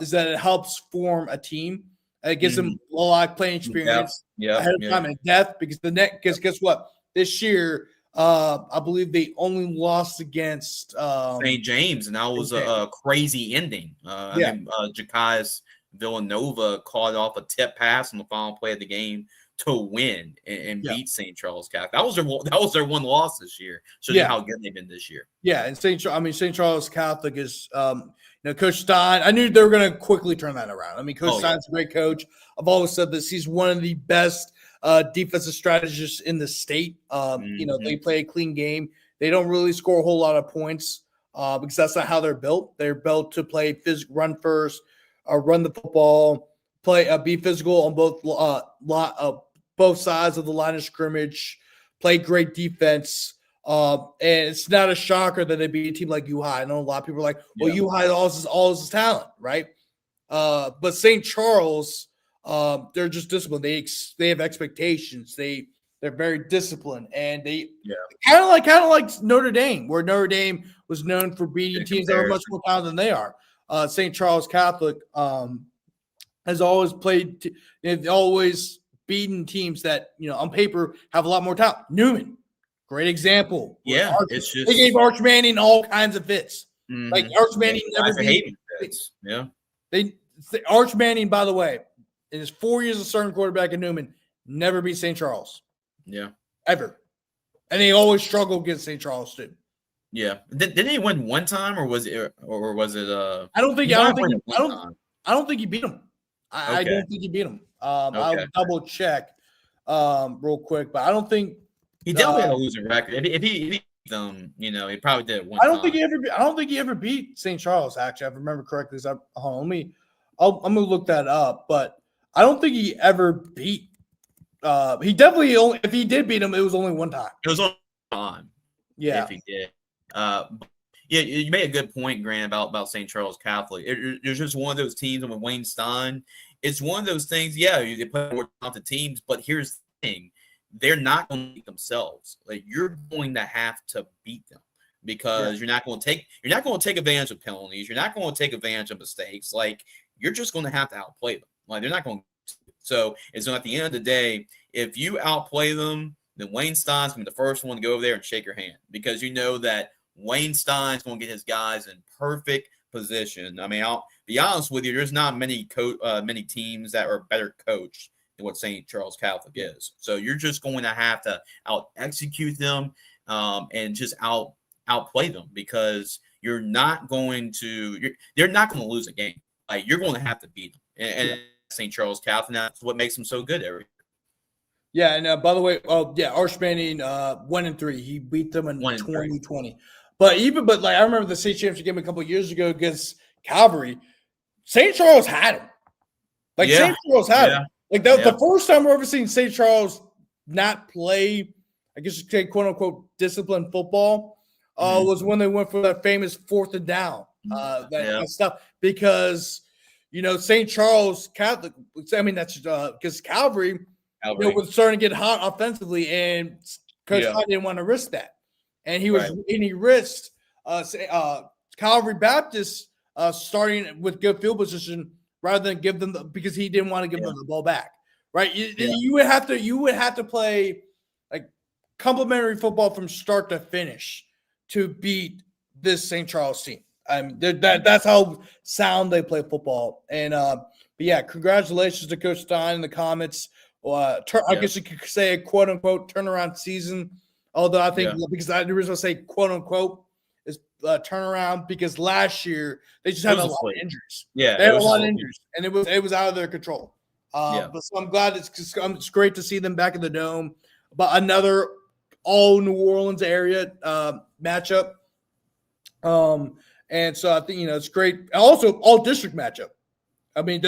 Speaker 2: is that it helps form a team. It gives them a lot of playing experience ahead of time and depth. Because guess what? This year, I believe they only lost against
Speaker 1: St. James, and that was a crazy ending. I mean, Jacias Villanova caught off a tip pass on the final play of the game to win and beat St. Charles Catholic. That was their one loss this year. Shows you how good they've been this year.
Speaker 2: Yeah, and St. Charles Catholic is, Coach Stein. I knew they were going to quickly turn that around. I mean, Coach Stein's a great coach. I've always said this. He's one of the best defensive strategists in the state. They play a clean game. They don't really score a whole lot of points because that's not how they're built. They're built to play run first, run the football, be physical on both sides of the line of scrimmage, play great defense. And it's not a shocker that they beat a team like U-High. I know a lot of people are like, well, U-High all is talent, right? But St. Charles, they're just disciplined. They have expectations. They're very disciplined, and they kind of like Notre Dame, where Notre Dame was known for beating teams that are much more talented than they are. St. Charles Catholic has always played. They've always beaten teams that on paper have a lot more talent. Newman, great example.
Speaker 1: Yeah,
Speaker 2: they gave Arch Manning all kinds of fits.
Speaker 1: Mm-hmm.
Speaker 2: Like Arch Manning never beat
Speaker 1: fits. Yeah,
Speaker 2: Arch Manning, by the way, in his 4 years as starting quarterback in Newman, never beat St. Charles.
Speaker 1: Yeah,
Speaker 2: ever, and they always struggle against St. Charles too.
Speaker 1: Yeah, didn't he win one time, or was it?
Speaker 2: I don't think he beat him. I don't think he beat him. I'll double check real quick, but I don't think
Speaker 1: he definitely had a losing record. If he beat them, he probably did one.
Speaker 2: I don't think he ever beat St. Charles. Actually, if I remember correctly. I'm gonna look that up, but I don't think he ever beat. He definitely only, if he did beat him, it was only one time.
Speaker 1: It was only one time. Yeah, if he did. You made a good point, Grant, about St. Charles Catholic. It's just one of those teams with Wayne Stein. It's one of those things. Yeah, they play more talented teams, but here's the thing: they're not going to beat themselves. Like, you're going to have to beat them because you're not going to take advantage of penalties. You're not going to take advantage of mistakes. Like, you're just going to have to outplay them. Like, they're not going to. So it's at the end of the day, if you outplay them, then Wayne Stein's going to be the first one to go over there and shake your hand because you know that Wayne Stein's going to get his guys in perfect position. I mean, I'll be honest with you, there's not many teams that are better coached than what St. Charles Catholic is. So you're just going to have to out-execute them and just outplay them because they're not going to lose a game. Like, you're going to have to beat them. And St. Charles Catholic, that's what makes them so good every year.
Speaker 2: Yeah, and by the way, Arch Manning 1-3. He beat them in 2020. But I remember the state championship game a couple of years ago against Calvary. St. Charles had him. St. Charles had him. Like, that was the first time we're ever seeing St. Charles not play, I guess you could say, quote unquote, disciplined football. Was when they went for that famous 4th and down, that stuff. Because St. Charles Catholic. I mean, that's because Calvary. Was starting to get hot offensively, and Coach Stein didn't want to risk that, and he risked Calvary Baptist starting with good field position rather than give them because he didn't want to give them the ball back. Right? You would have to play like complementary football from start to finish to beat this St. Charles team. I mean, that's how sound they play football. And congratulations to Coach Stein in the comments. I guess you could say a quote unquote turnaround season. Although I think because the reason I say quote unquote is turnaround because last year they just had a lot of injuries. Yeah, they had a lot of injuries, and it was out of their control. But so I'm glad it's great to see them back in the dome. But another all New Orleans area matchup. And so I think it's great. Also, all district matchup. I mean,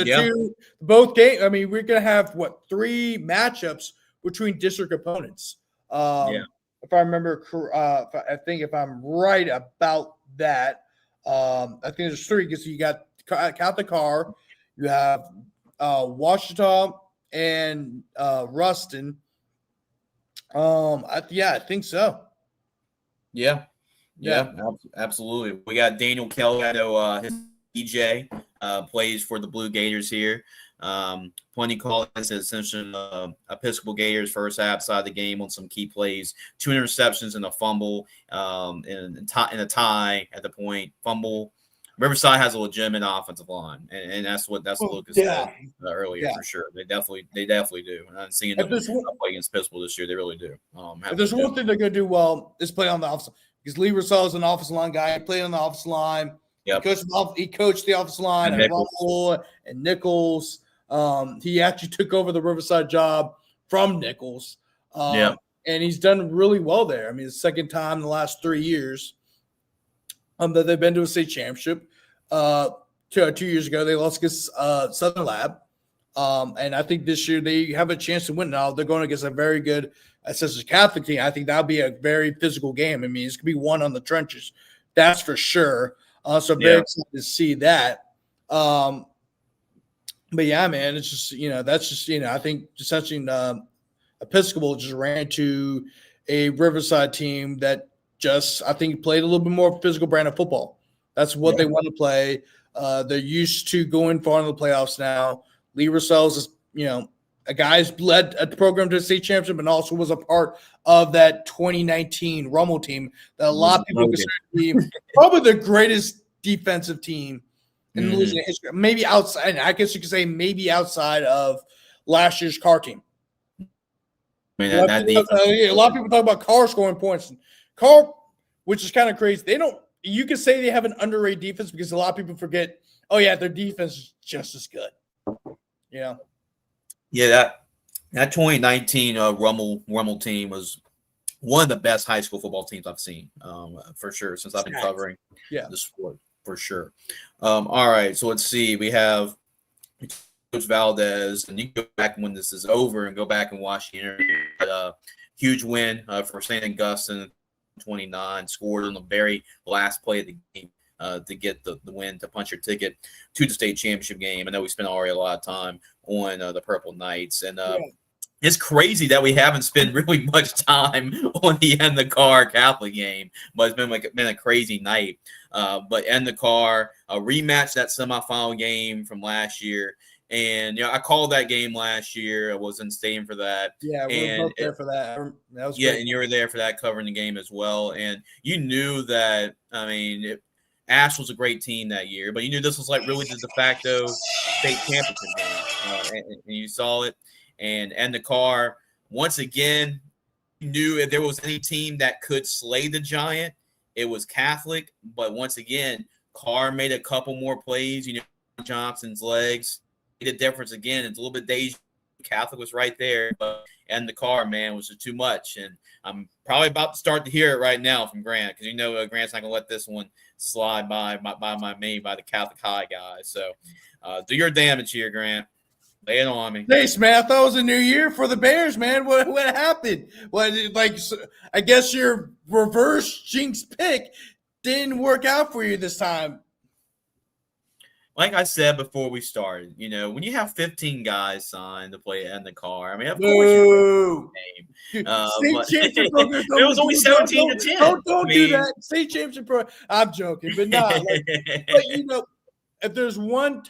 Speaker 2: both games. I mean, we're gonna have 3 matchups between district opponents. If I remember, if I'm right about that, I think there's 3 because you got Catholic Car, you have Washita and Ruston. I think so.
Speaker 1: Yeah, absolutely. We got Daniel Kelly. I know his DJ plays for the Blue Gators here. Plenty called as Ascension Episcopal Gators first half side of the game on some key plays, 2 interceptions and a fumble, and a tie at the point. Fumble. Riverside has a legitimate offensive line, and that's what Lucas said earlier for sure. They definitely do. And I'm seeing them play against Episcopal this year. They really do.
Speaker 2: If there's one thing they're going to do well is play on the offensive, because Lee Russell is an offensive line guy. He played on the offensive line.
Speaker 1: Yep.
Speaker 2: He coached the offensive line and Russell and Nichols. He actually took over the Riverside job from Nichols. And he's done really well there. I mean, it's the second time in the last 3 years that they've been to a state championship. 2 years ago, they lost against Southern Lab. And I think this year they have a chance to win. Now they're going against a very good Ascension Catholic team. I think that'll be a very physical game. I mean, it's going to be one on the trenches. That's for sure. So very excited to see that. But yeah, man, it's just, that's just, I think Ascension Episcopal just ran into a Riverside team that just, I think, played a little bit more physical brand of football. That's what they want to play. They're used to going far in the playoffs now. Lee Russell's is, a guy who's led a program to the state championship and also was a part of that 2019 Rummel team that a lot of people consider to be probably the greatest defensive team in Louisiana history. Maybe outside, I guess you could say maybe outside of last year's Carr team.
Speaker 1: I mean,
Speaker 2: a lot of people talk about Carr scoring points. Carr, which is kind of crazy. You could say they have an underrated defense because a lot of people forget, their defense is just as good. Yeah.
Speaker 1: Yeah, that 2019 Rummel team was one of the best high school football teams I've seen, for sure, since I've been covering the sport, for sure. All right, so let's see. We have Coach Valdez, and you can go back when this is over and go back and watch the interview. Huge win for St. Augustine, 29, scored on the very last play of the game to get the win, to punch your ticket to the state championship game. I know we spent already a lot of time on the Purple Knights, and it's crazy that we haven't spent really much time on the End the Car Catholic game, but it's been a crazy night. But End the Car rematch that semifinal game from last year. And I called that game last year. I was in stadium for that.
Speaker 2: Yeah, we were both there for that. That was
Speaker 1: great. And you were there for that, covering the game as well. And you knew that. I mean, Ash was a great team that year, but you knew this was like really the de facto state championship game, and you saw it. And the Car, once again, knew if there was any team that could slay the Giant, it was Catholic. But once again, Carr made a couple more plays. Johnson's legs. The difference again. It's a little bit deja. Catholic was right there, but and the Car, man, was just too much. And I'm probably about to start to hear it right now from Grant, because Grant's not gonna let this one slide by the Catholic High guys. So do your damage here, Grant. Lay it on me.
Speaker 2: Jace, man, I thought it was a new year for the Bears, man. What happened? I guess your reverse jinx pick didn't work out for you this time.
Speaker 1: Like I said before we started, when you have 15 guys signed to play End the Car, I mean, of
Speaker 2: course
Speaker 1: you name. It was only 17 to 10.
Speaker 2: Don't do that. State championship pro. I'm joking, but not. But if there's one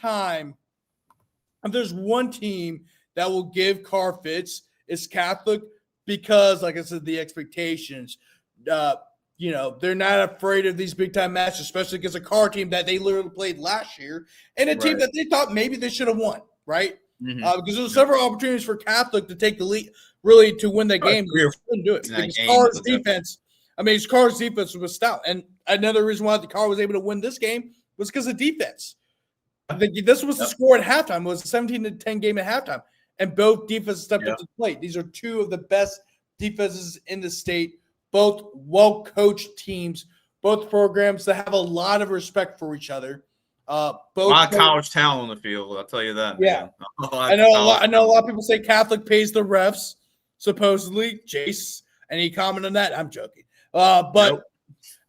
Speaker 2: team that will give Carr fits, it's Catholic, because, like I said, the expectations. They're not afraid of these big-time matches, especially against a Carr team that they literally played last year, and a team that they thought maybe they should have won, right? Because there were several opportunities for Catholic to take the lead, really, to win that game. They couldn't do it. Because Carr's defense was stout. And another reason why the Carr was able to win this game was because of defense. I think this was the score at halftime. It was a 17-10 game at halftime, and both defenses stepped up to the plate. These are two of the best defenses in the state. Both well-coached teams, both programs that have a lot of respect for each other.
Speaker 1: Both a lot of college talent on the field, I'll tell you that.
Speaker 2: Yeah, I know a lot of people say Catholic pays the refs, supposedly. Jace, any comment on that? I'm joking. But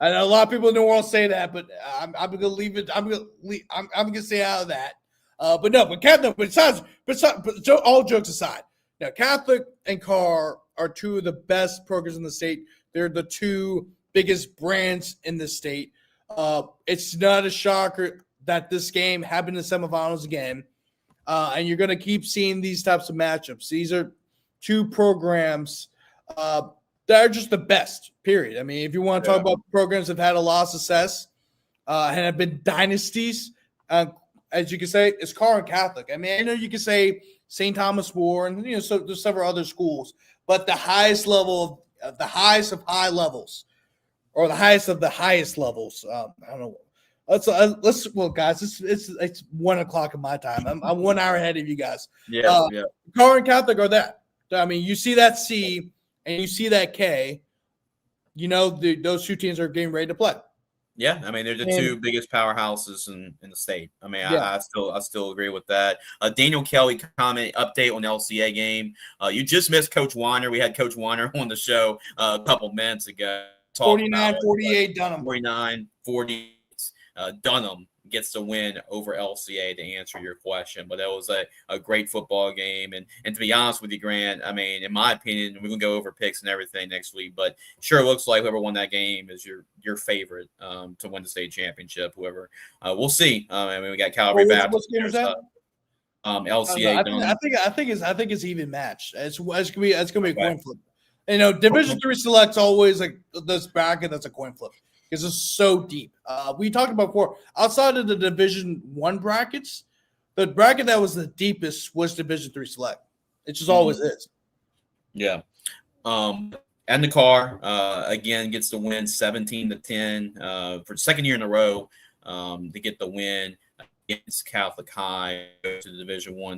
Speaker 2: I know a lot of people in the world say that, but I'm gonna leave it. I'm gonna stay out of that. But all jokes aside, now Catholic and Carr are two of the best programs in the state. They're the two biggest brands in the state. It's not a shocker that this game happened in the semifinals again. and you're going to keep seeing these types of matchups. These are two programs that are just the best, period. I mean, if you want to talk about programs that have had a lot of success and have been dynasties, as you can say, it's Carl Catholic. I mean, I know you can say St. Thomas More, and so there's several other schools, but the highest level of the highest of high levels, or the highest of the highest levels. I don't know. Let's well, guys. It's 1 o'clock in my time. I'm 1 hour ahead of you guys.
Speaker 1: Yeah.
Speaker 2: Carl and Catholic are that. I mean, you see that C and you see that K. Those two teams are getting ready to play.
Speaker 1: Yeah, I mean they're the two biggest powerhouses in the state. I mean, I still agree with that. Daniel Kelly comment update on the LCA game. You just missed Coach Weiner. We had Coach Weiner on the show a couple minutes ago.
Speaker 2: 49-48 Dunham.
Speaker 1: 49-40. Dunham gets the win over LCA, to answer your question. But that was a great football game. And to be honest with you, Grant, I mean, in my opinion, we're going to go over picks and everything next week. But sure looks like whoever won that game is your favorite to win the state championship. Whoever. We'll see. I mean, we got Calvary Baptist.
Speaker 2: What game was that?
Speaker 1: LCA.
Speaker 2: I think it's even matched. It's gonna be a coin flip. Division III select's always like this bracket that's a coin flip because it's so deep. We talked about before, outside of the Division I brackets, the bracket that was the deepest was Division III select. It just always is.
Speaker 1: Yeah. And the car again gets the win 17-10 for the second year in a row to get the win against Catholic High to the Division I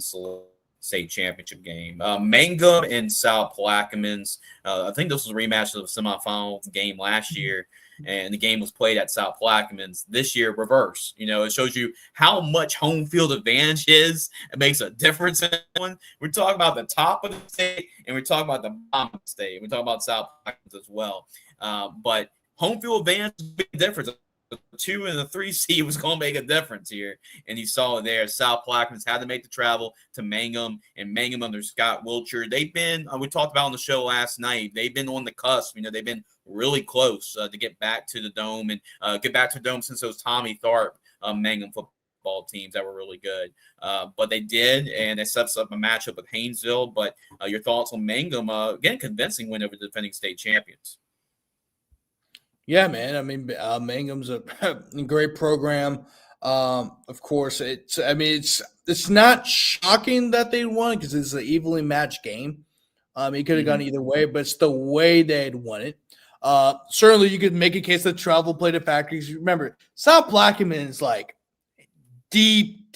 Speaker 1: state championship game. Mangum and South Plaquemines. I think this was a rematch of the semifinal game last year, and the game was played at South Plaquemines. This year, reverse. It shows you how much home field advantage is. It makes a difference in one. We're talking about the top of the state, and we're talking about the bottom of the state. We're talking about South Plaquemines as well. But home field advantage is a big difference. The 2 and the 3 seed was going to make a difference here, and you saw it there. South Plaquemines had to make the travel to Mangum, and Mangum under Scott Wiltshire. They've been, we talked about on the show last night, they've been on the cusp. They've been really close to get back to the Dome and get back to the Dome since those Tommy Tharp Mangum football teams that were really good. But they did, and it sets up a matchup with Haynesville. But your thoughts on Mangum? Again, convincing win over the defending state champions.
Speaker 2: Yeah, man. I mean, Mangum's a great program. Of course, it's not shocking that they won because it's an evenly matched game. It could have gone either way, but it's the way they had won it. Certainly, you could make a case that travel played a factor. Remember, South Plaquemines is like deep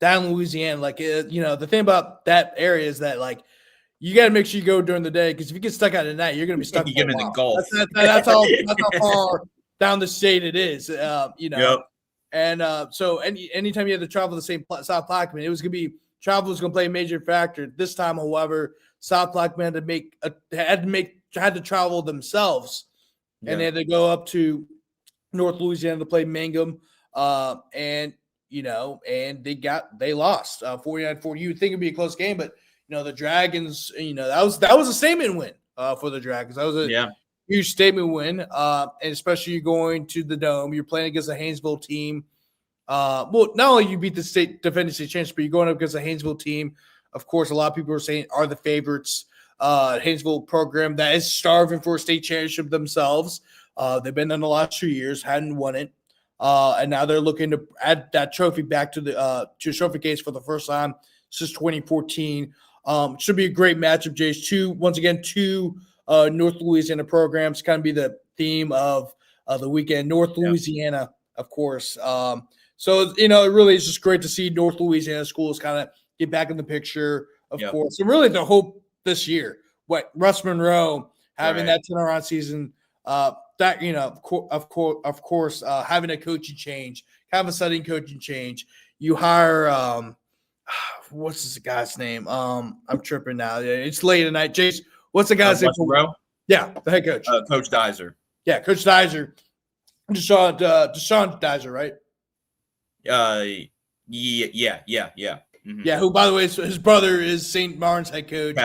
Speaker 2: down in Louisiana. Like, the thing about that area is that, like, you got to make sure you go during the day because if you get stuck out at night, you're going to be stuck.
Speaker 1: You get in the Gulf.
Speaker 2: That's how far down the state it is.
Speaker 1: Yep.
Speaker 2: And so anytime you had to travel the same South Plaquemine, it was going to be travel was going to play a major factor. This time, however, South Plaquemine had to travel themselves, and they had to go up to North Louisiana to play Mangum, and they lost 49-40. You would think it'd be a close game, but the Dragons, that was a statement win for the Dragons. That was a huge statement win, and especially you're going to the Dome. You're playing against a Haynesville team. Well, not only you beat the state defending state champions, but you're going up against a Haynesville team. Of course, a lot of people are saying are the favorites. Haynesville program that is starving for a state championship themselves. They've been in the last 2 years, hadn't won it, and now they're looking to add that trophy back to the trophy case for the first time since 2014. Should be a great matchup, Jace. Two North Louisiana programs, kind of be the theme of the weekend. North Louisiana, of course. So it really is just great to see North Louisiana schools kind of get back in the picture, of course. And really the hope this year, Russ Monroe having that turnaround season, that of course, having a coaching change, have a sudden coaching change. You hire what's this guy's name? I'm tripping now. It's late at night. Jace, what's the guy's name? Yeah, the head coach.
Speaker 1: Coach Dizer.
Speaker 2: Yeah, Coach Dizer. Deshaun Dizer, right?
Speaker 1: Yeah. Mm-hmm.
Speaker 2: Yeah, who, by the way, his brother is St. Martin's head coach,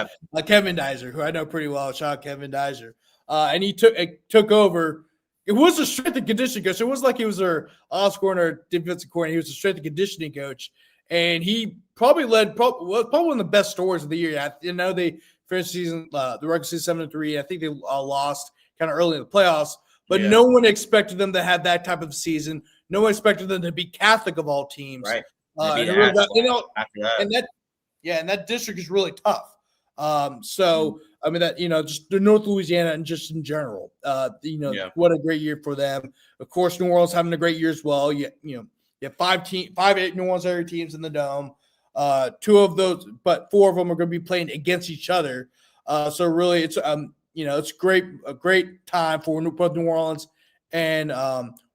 Speaker 2: Kevin Dizer, who I know pretty well. Shout out Kevin Dizer. And he took over it was a strength and conditioning coach. It was like he was their offensive or defensive coordinator. He was a strength and conditioning coach, and he probably led probably one of the best stories of the year. They finished season the regular season 7-3. I think they lost kind of early in the playoffs, but no one expected them to have that type of season. No one expected them to be Catholic of all teams,
Speaker 1: right?
Speaker 2: And that district is really tough. So I mean that just the North Louisiana and just in general, what a great year for them. Of course, New Orleans having a great year as well. You have 5 New Orleans area teams in the dome. 2 of those, but 4 of them are going to be playing against each other. So really, it's it's a great time for both New Orleans and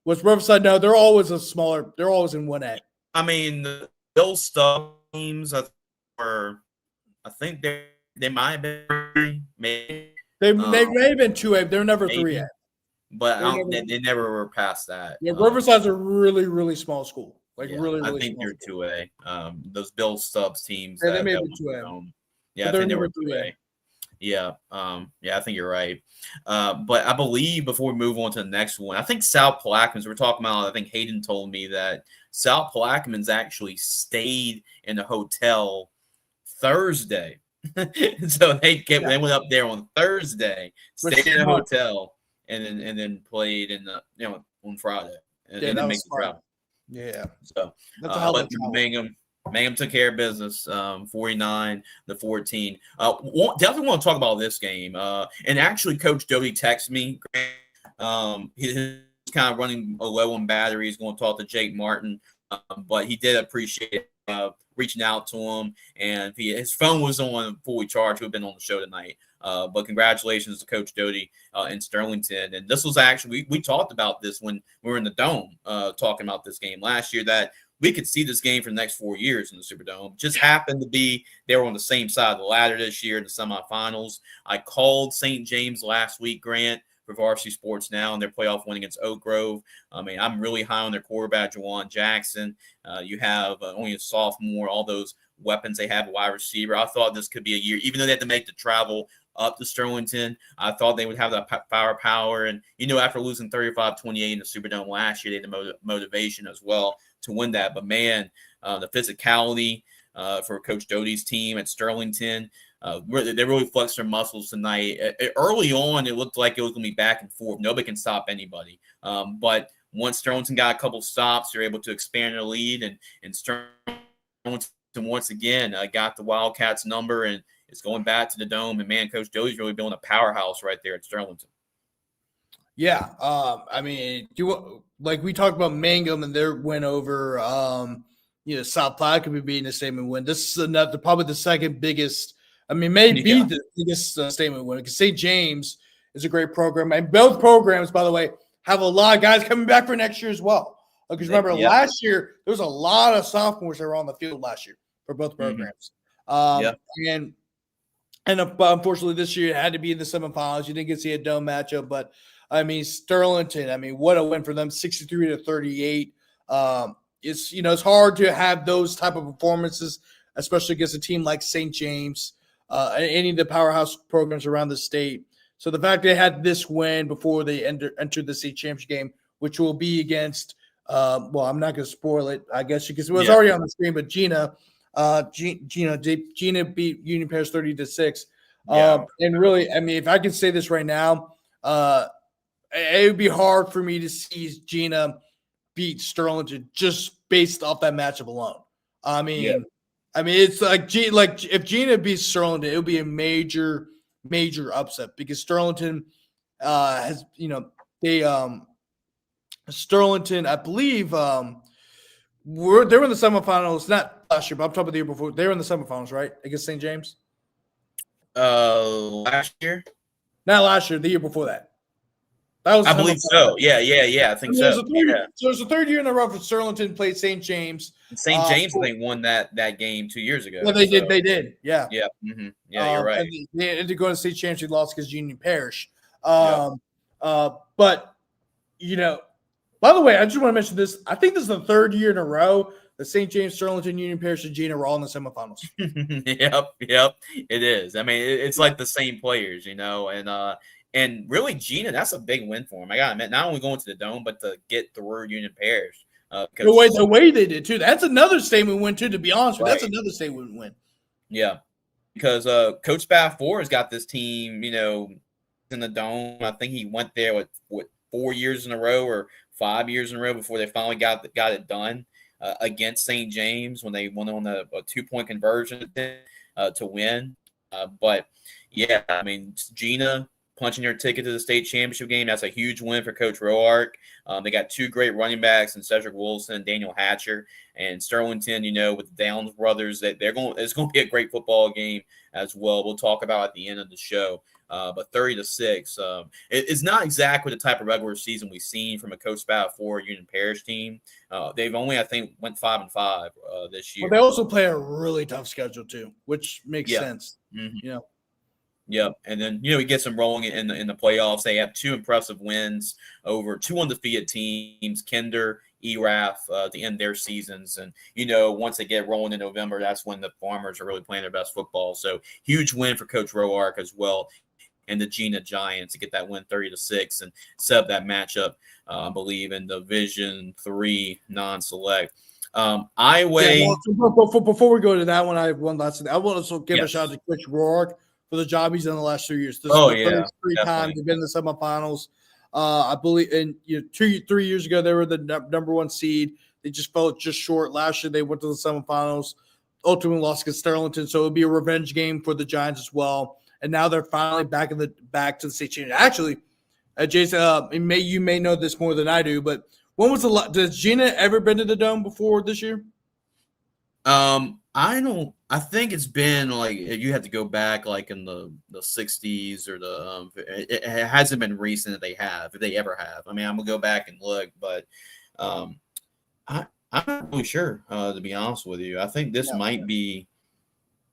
Speaker 2: what's Riverside. No, they're always in 1A.
Speaker 1: I mean, those stuff teams I think they might have been maybe.
Speaker 2: They may have been 2A. They're never 3A.
Speaker 1: But they never were past that.
Speaker 2: Yeah, Riverside's a really, really small school. Really
Speaker 1: I think they're 2A. Those Bill Stubbs teams.
Speaker 2: Yeah, they may be 2A.
Speaker 1: Yeah, I think they were 2A. Yeah, I think you're right. But I believe before we move on to the next one, I think South Plaquemines, we're talking about, I think Hayden told me that South Plaquemines actually stayed in the hotel Thursday. So they went up there on Thursday, stayed in a hotel, and then played in the on Friday. And then make the travel.
Speaker 2: Yeah.
Speaker 1: So but Mangum took care of business, 49-14. Definitely want to talk about this game. And actually, Coach Doty texted me. He's kind of running low on battery. He's going to talk to Jake Martin, but he did appreciate reaching out to him. And his phone was on fully charged. We've been on the show tonight. But congratulations to Coach Doty in Sterlington. And this was actually, we talked about this when we were in the Dome talking about this game last year, that we could see this game for the next 4 years in the Superdome. Just happened to be they were on the same side of the ladder this year in the semifinals. I called St. James last week, Grant, for Varsity Sports Now, and their playoff win against Oak Grove. I mean, I'm really high on their quarterback, Juwan Jackson. You have only a sophomore, all those weapons they have, a wide receiver. I thought this could be a year, even though they had to make the travel up to Sterlington. I thought they would have the firepower. And, after losing 35-28 in the Superdome last year, they had the motivation as well to win that. But, man, the physicality for Coach Doty's team at Sterlington, they really flexed their muscles tonight. Early on, it looked like it was going to be back and forth. Nobody can stop anybody. But once Sterlington got a couple stops, they're able to expand their lead. And Sterlington, once again, got the Wildcats number, and it's going back to the Dome. And, man, Coach Doty's really building a powerhouse right there at Sterlington.
Speaker 2: Yeah. I mean, we talked about Mangum and their win over South Plaquemines being a statement win. This is probably the second biggest. I mean, maybe the biggest statement win, because St. James is a great program. And both programs, by the way, have a lot of guys coming back for next year as well. Because remember, last year, there was a lot of sophomores that were on the field last year for both programs. And unfortunately, this year it had to be in the semifinals. You didn't get to see a Dome matchup, but I mean, Sterlington, what a win for them, 63-38. It's hard to have those type of performances, especially against a team like St. James, any of the powerhouse programs around the state. So the fact they had this win before they entered the state championship game, which will be against, I'm not going to spoil it, I guess, because it was already on the screen, but Gina beat Union Parish 30-6. And really, I mean, if I can say this right now, it would be hard for me to see Gina beat Sterlington just based off that matchup alone. I mean, it's like if Gina beats Sterlington, it would be a major upset, because Sterlington has, Sterlington, I believe, they were in the semifinals, not last year, but I'm talking about the year before. They were in the semifinals, right, against St. James?
Speaker 1: Last year?
Speaker 2: Not last year, the year before that. I
Speaker 1: believe so. Yeah. I think so.
Speaker 2: So it was the third year in a row for Sterlington played St. James.
Speaker 1: St. James, I think, won that game 2 years ago.
Speaker 2: Yeah, they did. Yeah.
Speaker 1: Yeah. Mm-hmm. Yeah, you're right.
Speaker 2: And they ended up going to state championship, lost against Union Parish. But, by the way, I just want to mention this. I think this is the third year in a row that St. James, Sterlington, Union Parish, and Gina were all in the semifinals.
Speaker 1: Yep. It is. I mean, it's like the same players, and And really, Gina, that's a big win for him. I got to admit, not only going to the Dome, but to get through Union Parish.
Speaker 2: The way they did, too. That's another statement win, too, to be honest with you.
Speaker 1: Right.
Speaker 2: That's another statement win.
Speaker 1: Yeah. Because Coach Spafford has got this team, in the Dome. I think he went there with 4 years in a row or 5 years in a row before they finally got it done against St. James when they went on a 2-point conversion to win. But, yeah, I mean, Gina punching their ticket to the state championship game. That's a huge win for Coach Roark. They got two great running backs in Cedric Wilson and Daniel Hatcher. And Sterlington, with the Downs brothers, it's going to be a great football game as well. We'll talk about at the end of the show. But 30-6, it's not exactly the type of regular season we've seen from a Coach Spafford Union Parish team. They've only, I think, went 5-5 this year.
Speaker 2: But they also play a really tough schedule too, which makes sense.
Speaker 1: Mm-hmm. Yep. And then, we get some rolling in the playoffs. They have two impressive wins over two undefeated teams, Kinder, ERAF, at the end of their seasons. And, once they get rolling in November, that's when the Farmers are really playing their best football. So huge win for Coach Roark as well. And the Gina Giants to get that win 30-6 and set up that matchup, I believe, in Division 3 non-select. Iowa.
Speaker 2: Yeah, before we go to that one, I have one last thing. I want to also give a shout out to Coach Roark for the job he's done the last 3 years. This is the first three times they've been in the semifinals. I believe, and 3 years ago they were the number one seed. They just fell just short. Last year they went to the semifinals, ultimately lost against Sterlington. So it would be a revenge game for the Giants as well. And now they're finally back to the state championship. Actually, Jason, you may know this more than I do, but when was does Gina ever been to the Dome before this year?
Speaker 1: I don't. I think it's been like you have to go back like in the 60s or the. It hasn't been recent that they have, if they ever have. I mean, I'm gonna go back and look, but I'm not really sure. To be honest with you, I think this might be.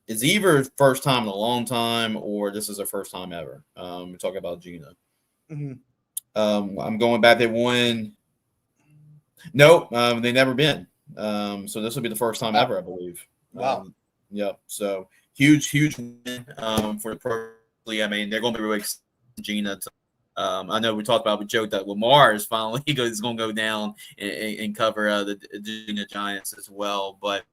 Speaker 1: It's either first time in a long time or this is the first time ever. We're talking about Gina.
Speaker 2: Mm-hmm.
Speaker 1: I'm going back. They won. Nope, they never been. So this will be the first time ever, I believe.
Speaker 2: Wow.
Speaker 1: Yeah. So huge win for the pro. I mean, they're going to be really excited. Gina. I know we talked about. We joked that Lamar is finally going to go down and cover the Gina Giants as well. But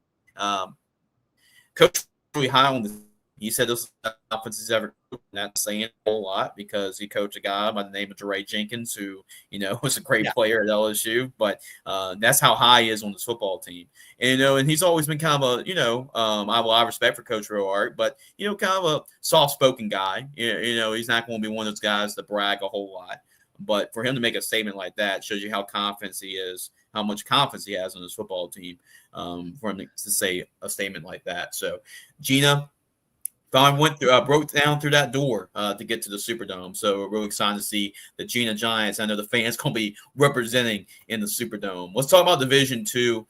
Speaker 1: Coach really high on this. He said this is the offense he's ever not saying a whole lot because he coached a guy by the name of DeRay Jenkins, who, was a great player at LSU, but that's how high he is on this football team. And, and he's always been kind of a, I have a lot of respect for Coach Roark, but, kind of a soft-spoken guy. He's not going to be one of those guys that brag a whole lot. But for him to make a statement like that shows you how confident he is, how much confidence he has on his football team for him to say a statement like that. So, Gina broke down through that door to get to the Superdome. So we're really excited to see the Gina Giants. I know the fans going to be representing in the Superdome. Let's talk about Division 2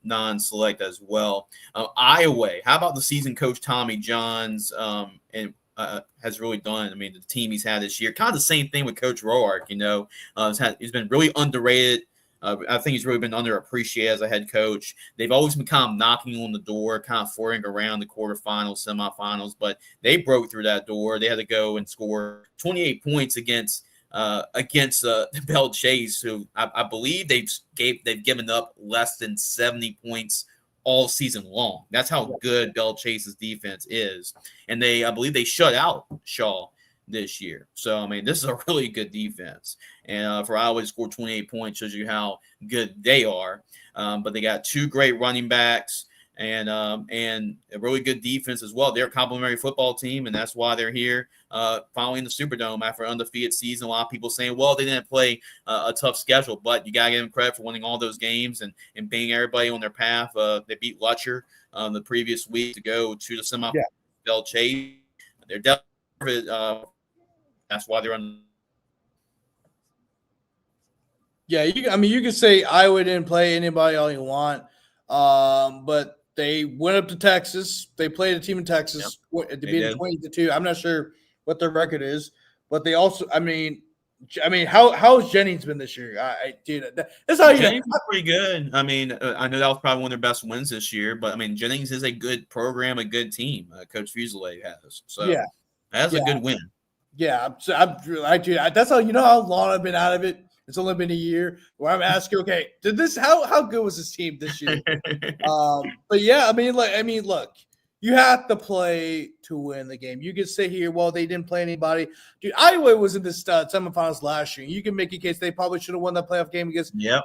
Speaker 1: non-select as well. Iowa, how about the season coach Tommy Johns has really done? I mean, the team he's had this year, kind of the same thing with Coach Roark, he's been really underrated. I think he's really been underappreciated as a head coach. They've always been kind of knocking on the door, kind of flirting around the quarterfinals, semifinals, but they broke through that door. They had to go and score 28 points against Bell Chase, who I believe they've given up less than 70 points all season long. That's how good Bell Chase's defense is, and I believe they shut out Shaw this year. So, I mean, this is a really good defense. And for Iowa to score 28 points shows you how good they are. But they got two great running backs and a really good defense as well. They're a complimentary football team, and that's why they're here following the Superdome after an undefeated season. A lot of people saying, well, they didn't play a tough schedule, but you got to give them credit for winning all those games and being everybody on their path. They beat Lutcher the previous week to go to the semifinal. Bell Chase. They're definitely that's why they're on.
Speaker 2: Yeah, you can say Iowa didn't play anybody all you want, but they went up to Texas. They played a team in Texas to beat 20-2. I'm not sure what their record is, but they also, I mean, how's Jennings been this year? That's how
Speaker 1: Jennings is pretty good. I mean, I know that was probably one of their best wins this year, but I mean, Jennings is a good program, a good team. Coach Fuselier has, so that's a good win.
Speaker 2: Yeah, that's how you know how long I've been out of it. It's only been a year where I'm asking, okay, how good was this team this year? But yeah, I mean, look, you have to play to win the game. You can sit here, well, they didn't play anybody. Dude, Iowa was in the semifinals last year. You can make a case they probably should have won that playoff game against them last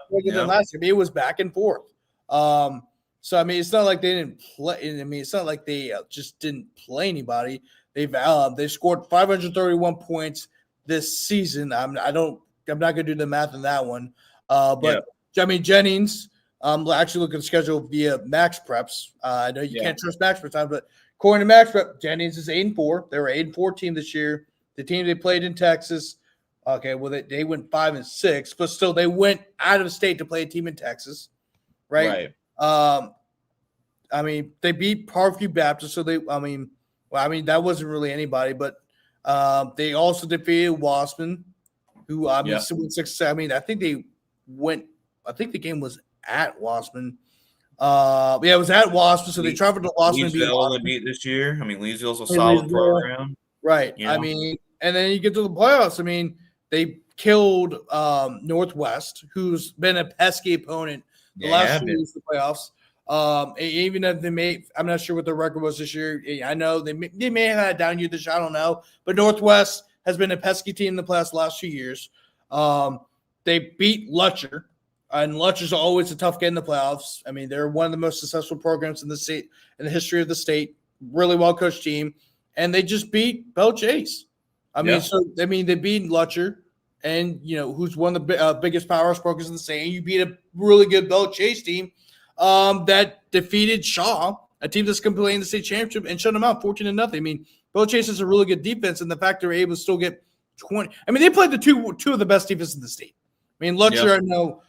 Speaker 2: year. I mean, it was back and forth. So I mean, it's not like they didn't play. I mean, it's not like they just didn't play anybody. They scored 531 points this season. I'm not gonna do the math on that one. But I mean, Jennings. Actually look at the schedule via Max Preps. I know you can't trust Max Preps time, but according to Max Prep, Jennings is 8-4. They were 8-4 team this year. The team they played in Texas. Okay, well they went 5-6, but still they went out of state to play a team in Texas, right? I mean, they beat Parkview Baptist, so that wasn't really anybody, but they also defeated Wassman, who went 6. I mean, I think the game was at Wassman. It was at Wassman, so they traveled to Wassman and beat Wassman.
Speaker 1: Beat this year. I mean, Leesville's a solid program.
Speaker 2: Right. You know? I mean, and then you get to the playoffs. I mean, they killed Northwest, who's been a pesky opponent the last 2 years of the playoffs. Even if I'm not sure what their record was this year. I know they may have had a down year this year. I don't know. But Northwest has been a pesky team in the last few years. They beat Lutcher, and Lutcher's always a tough get in the playoffs. I mean, they're one of the most successful programs in the state, in the history of the state. Really well coached team, and they just beat Bell Chase. They beat Lutcher, and who's one of the biggest powerhouse programs in the state. And you beat a really good Bell Chase team that defeated Shaw, a team that's competing in the state championship, and shut them out 14-0. I mean, Bell Chase has a really good defense, and the fact they're able to still get 20. I mean, they played the two of the best defenses in the state. I mean, Lutcher, I know,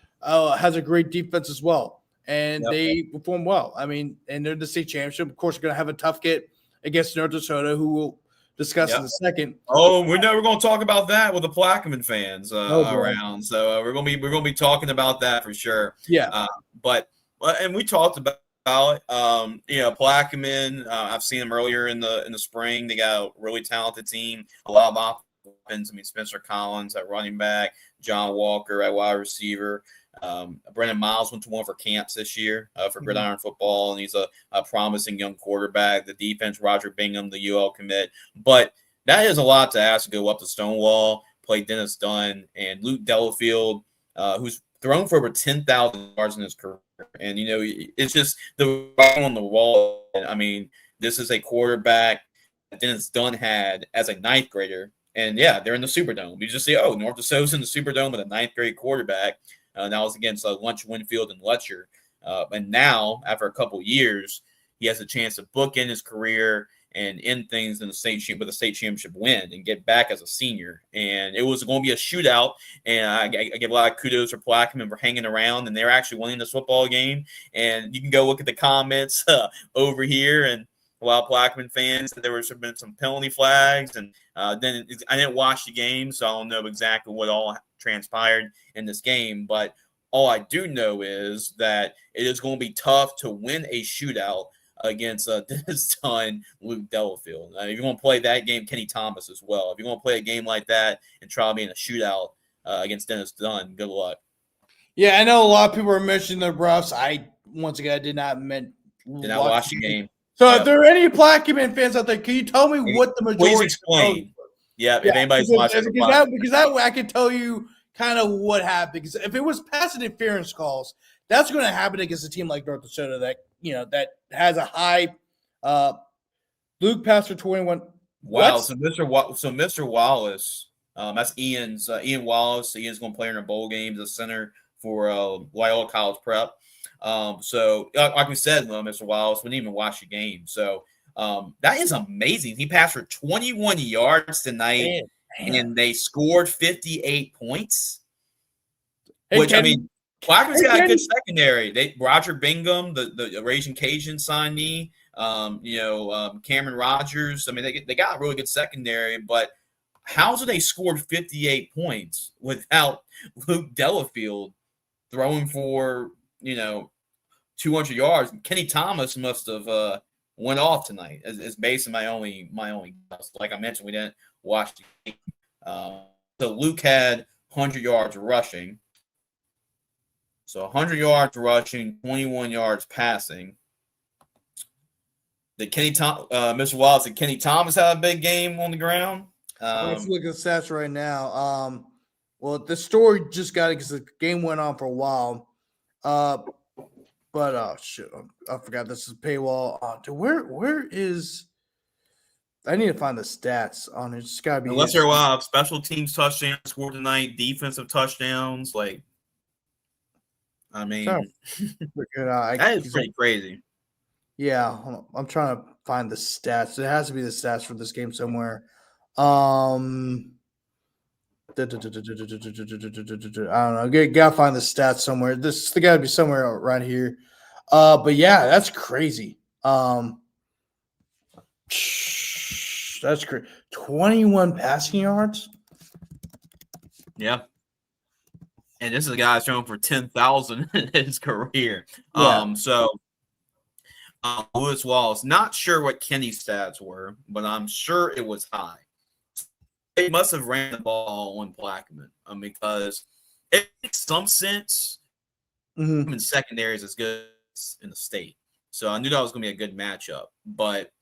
Speaker 2: has a great defense as well, and they perform well. I mean, and they're the state championship. Of course, they're going to have a tough get against North Dakota, who we'll discuss in a second.
Speaker 1: Oh, we're going to talk about that with the Plaquemine fans around. So we're going to be talking about that for sure.
Speaker 2: Yeah,
Speaker 1: and we talked about it. Plaquemine. I've seen them earlier in the spring. They got a really talented team. A lot of offense. I mean, Spencer Collins at running back, John Walker at wide receiver. Brendan Miles went to one of our camps this year for Gridiron Football, and he's a promising young quarterback. The defense, Roger Bingham, the UL commit. But that is a lot to ask to go up to Stonewall, play Dennis Dunn, and Luke Delafield, who's thrown for over 10,000 yards in his career. And, it's just the writing on the wall. I mean, this is a quarterback that Dennis Dunn had as a ninth grader. And, they're in the Superdome. You just see, North Dakota's in the Superdome with a ninth grade quarterback. That was against Lunch Winfield and Lutcher. And now, after a couple years, he has a chance to bookend his career and end things in the state with a state championship win and get back as a senior. And it was going to be a shootout. And I give a lot of kudos for Plaquemine for hanging around, and they're actually winning this football game. And you can go look at the comments over here. And a lot of Plaquemine fans, there was been some penalty flags. And then I didn't watch the game, so I don't know exactly what all transpired in this game. But all I do know is that it is going to be tough to win a shootout against Dennis Dunn, Luke Delafield. If you're going to play that game, Kenny Thomas as well. If you're going to play a game like that and try to be in a shootout against Dennis Dunn, good luck.
Speaker 2: Yeah, I know a lot of people are mentioning the refs. I did not
Speaker 1: watch the game.
Speaker 2: So if there are any Plaquemine fans out there, can you tell me what the majority?
Speaker 1: Please explain. If anybody's watching,
Speaker 2: because that way I can tell you kind of what happened. Because if it was pass interference calls, that's going to happen against a team like North Dakota that has a high. Luke passed for 21.
Speaker 1: Wow. So Mr. Wallace, that's Ian Wallace. Ian's going to play in a bowl game as a center for Loyola College Prep. So like we said, Mr. Wallace wouldn't even watch the game. So that is amazing. He passed for 21 yards tonight, and they scored 58 points. Plaquemine's got a good secondary. Roger Bingham, the Raging Cajun signee, Cameron Rogers. I mean, they got a really good secondary, but how did they scored 58 points without Luke Delafield throwing for 200 yards? Kenny Thomas must have went off tonight. Is basically my only guess. Like I mentioned, we didn't watch the game. So Luke had 100 yards rushing. So 100 yards rushing, 21 yards passing. Mr. Wallace, did Kenny Thomas have a big game on the ground?
Speaker 2: Let's look at the stats right now. Well, the story just got it because the game went on for a while. But oh shit, I forgot this is paywall. Where is? I need to find the stats on it. It's gotta be.
Speaker 1: Unless there are special teams touchdowns scored tonight, defensive touchdowns. Like, I mean, that is pretty crazy.
Speaker 2: Yeah, hold on. I'm trying to find the stats. There has to be the stats for this game somewhere. I don't know. Gotta find the stats somewhere. They gotta be somewhere around here. But yeah, that's crazy. That's crazy. 21 passing yards.
Speaker 1: Yeah. And this is a guy that's thrown for 10,000 in his career.
Speaker 2: Yeah.
Speaker 1: Lewis Wallace, not sure what Kenny's stats were, but I'm sure it was high. They must have ran the ball on Blackman because it makes some sense.
Speaker 2: Mm-hmm.
Speaker 1: In secondary is as good as in the state. So I knew that was going to be a good matchup. But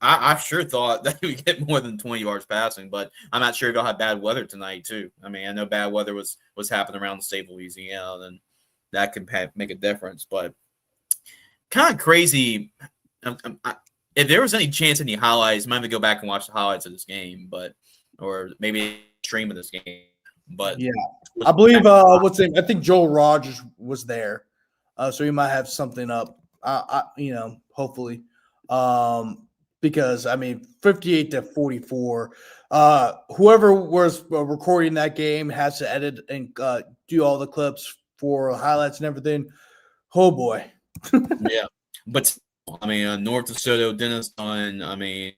Speaker 1: I sure thought that he would get more than 20 yards passing, but I'm not sure if y'all had bad weather tonight, too. I mean, I know bad weather was happening around the state of Louisiana, and that can make a difference. But kind of crazy. If there was any chance, any highlights, I might have to go back and watch the highlights of this game, or maybe stream of this game. But
Speaker 2: yeah, I believe I think Joel Rogers was there, so he might have something up. Hopefully, because I mean, 58-44. Whoever was recording that game has to edit and do all the clips for highlights and everything. Oh boy.
Speaker 1: Yeah, but I mean, North DeSoto, Dennis Dunn. I mean,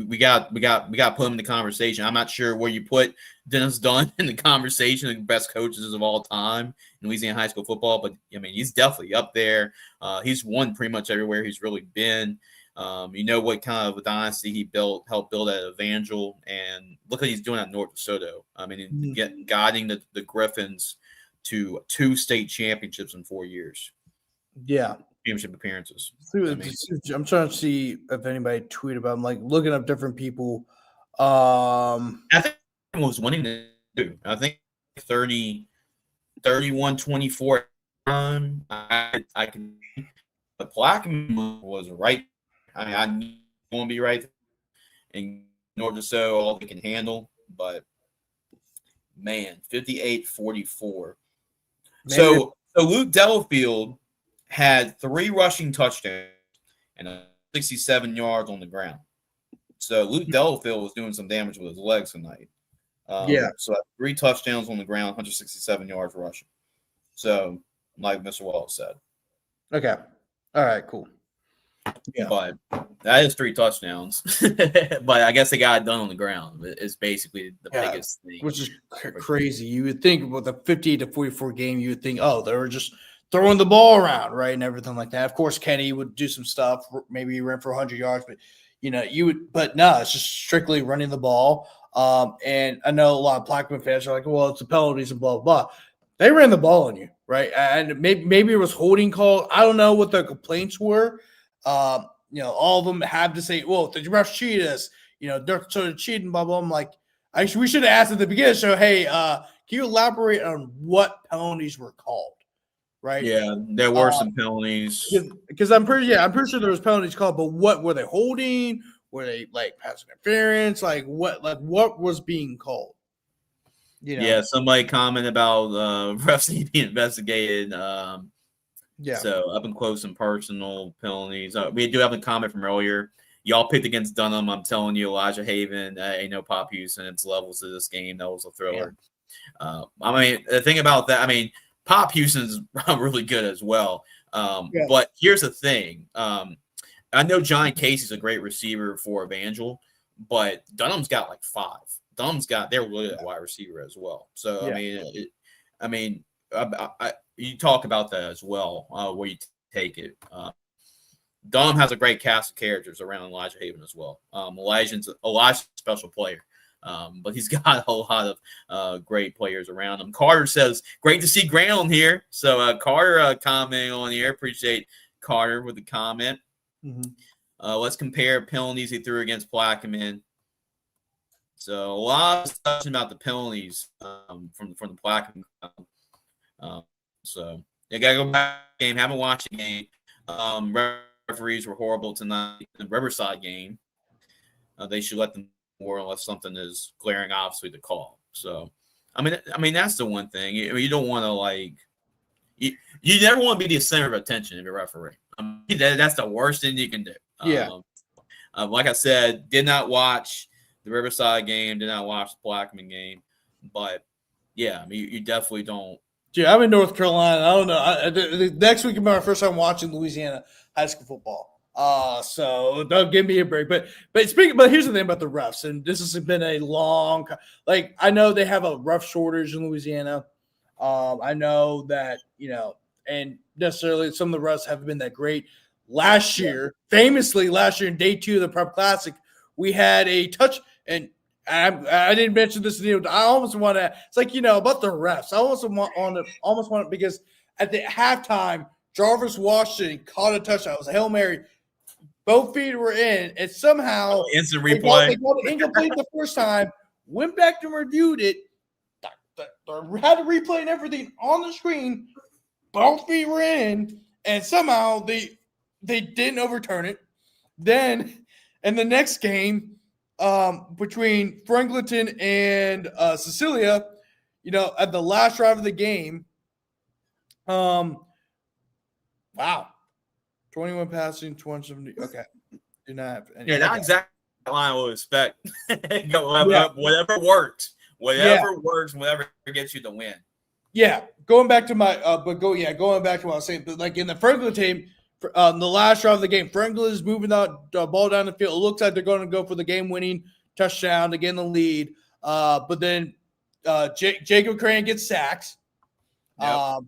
Speaker 1: we got to put him in the conversation. I'm not sure where you put Dennis Dunn in the conversation of the best coaches of all time in Louisiana high school football, but I mean, he's definitely up there. He's won pretty much everywhere he's really been. You know what kind of a dynasty he helped build at Evangel, and look what he's doing at North DeSoto. I mean, guiding the Griffins to 2 state championships in 4 years.
Speaker 2: Yeah.
Speaker 1: Championship appearances.
Speaker 2: I'm trying to see if anybody tweeted about him, like looking up different people. I
Speaker 1: think he was winning it too. I think 31-24 time. I can, but Blackman was right. I mean, I want to be right, and North DeSoto all they can handle, but man, 58-44. So Luke Delafield had 3 rushing touchdowns and 67 yards on the ground. So Luke Delafield was doing some damage with his legs tonight. So 3 touchdowns on the ground, 167 yards rushing. So, like Mr. Wallace said.
Speaker 2: Okay. All right, cool.
Speaker 1: Yeah. But that is 3 touchdowns. But I guess they got it done on the ground. It's basically the biggest thing.
Speaker 2: Which is crazy. You would think with a 58-44 game, you would think, oh, they were just throwing the ball around, right, and everything like that. Of course, Kenny would do some stuff. Maybe he ran for 100 yards, but but no, it's just strictly running the ball. And I know a lot of Blackman fans are like, well, it's the penalties and blah, blah, blah. They ran the ball on you, right? And maybe it was holding call. I don't know what the complaints were. All of them had to say, well, did you refs cheat us? They're sort of cheating, blah, blah. I'm like, we should have asked at the beginning. So, hey, can you elaborate on what penalties were called? Right.
Speaker 1: Yeah, there were some penalties.
Speaker 2: Because I'm pretty sure there was penalties called, but what were they holding? Were they like pass interference? Like what was being called?
Speaker 1: Yeah, somebody commented about refs need to be investigated. So up and close and personal penalties. We do have a comment from earlier. Y'all picked against Dunham. I'm telling you, Elijah Haven, ain't no Pop Houston. It's levels of this game. That was a thriller. Yeah. I mean, the thing about that, I mean, Pop Houston's really good as well. But here's the thing. I know John Casey's a great receiver for Evangel, but Dunham's got like 5. They're really a wide receiver as well. So, you talk about that as well, where you take it. Dunham has a great cast of characters around Elijah Haven as well. Elijah's a special player. But he's got a lot of great players around him. Carter says, great to see Grant on here. So Carter commenting on here. Appreciate Carter with the comment.
Speaker 2: Mm-hmm.
Speaker 1: Let's compare penalties he threw against Plaquemine. So a lot of discussion about the penalties from the Plaquemine. So you got to go back to the game. Haven't watched the game. Referees were horrible tonight in the Riverside game. They should let them more unless something is glaring obviously to call. So, I mean that's the one thing. You don't want to you never want to be the center of attention of your referee. That's the worst thing you can do.
Speaker 2: Yeah.
Speaker 1: Like I said, did not watch the Riverside game, did not watch the Plaquemine game, but yeah, I mean you definitely don't.
Speaker 2: Yeah, I'm in North Carolina. I don't know. Next week will be my first time watching Louisiana high school football. So don't give me a break. But here's the thing about the refs, and this has been a long, I know they have a rough shortage in Louisiana. I know that, and necessarily some of the refs haven't been that great. Famously last year in day 2 of the Prep Classic, we had a touch, and I didn't mention this. I almost want to. It's about the refs. I almost want because at the halftime, Jarvis Washington caught a touchdown. It was a Hail Mary. Both feet were in, and somehow
Speaker 1: instant replay.
Speaker 2: They called it incomplete the first time. Went back and reviewed it. Had to replay and everything on the screen. Both feet were in, and somehow they didn't overturn it. Then, in the next game, between Franklinton and Cecilia, at the last drive of the game, wow, 21 passing, 270. Okay, do not have any.
Speaker 1: Yeah, not exactly the line I would expect. Whatever works. Whatever works, whatever gets you the win.
Speaker 2: Yeah, going back to going back to what I was saying, but in the Franklin team, the last drive of the game, Franklin is moving the ball down the field. It looks like they're going to go for the game-winning touchdown to get in the lead. But then Jacob Crane gets sacked.
Speaker 1: Yep.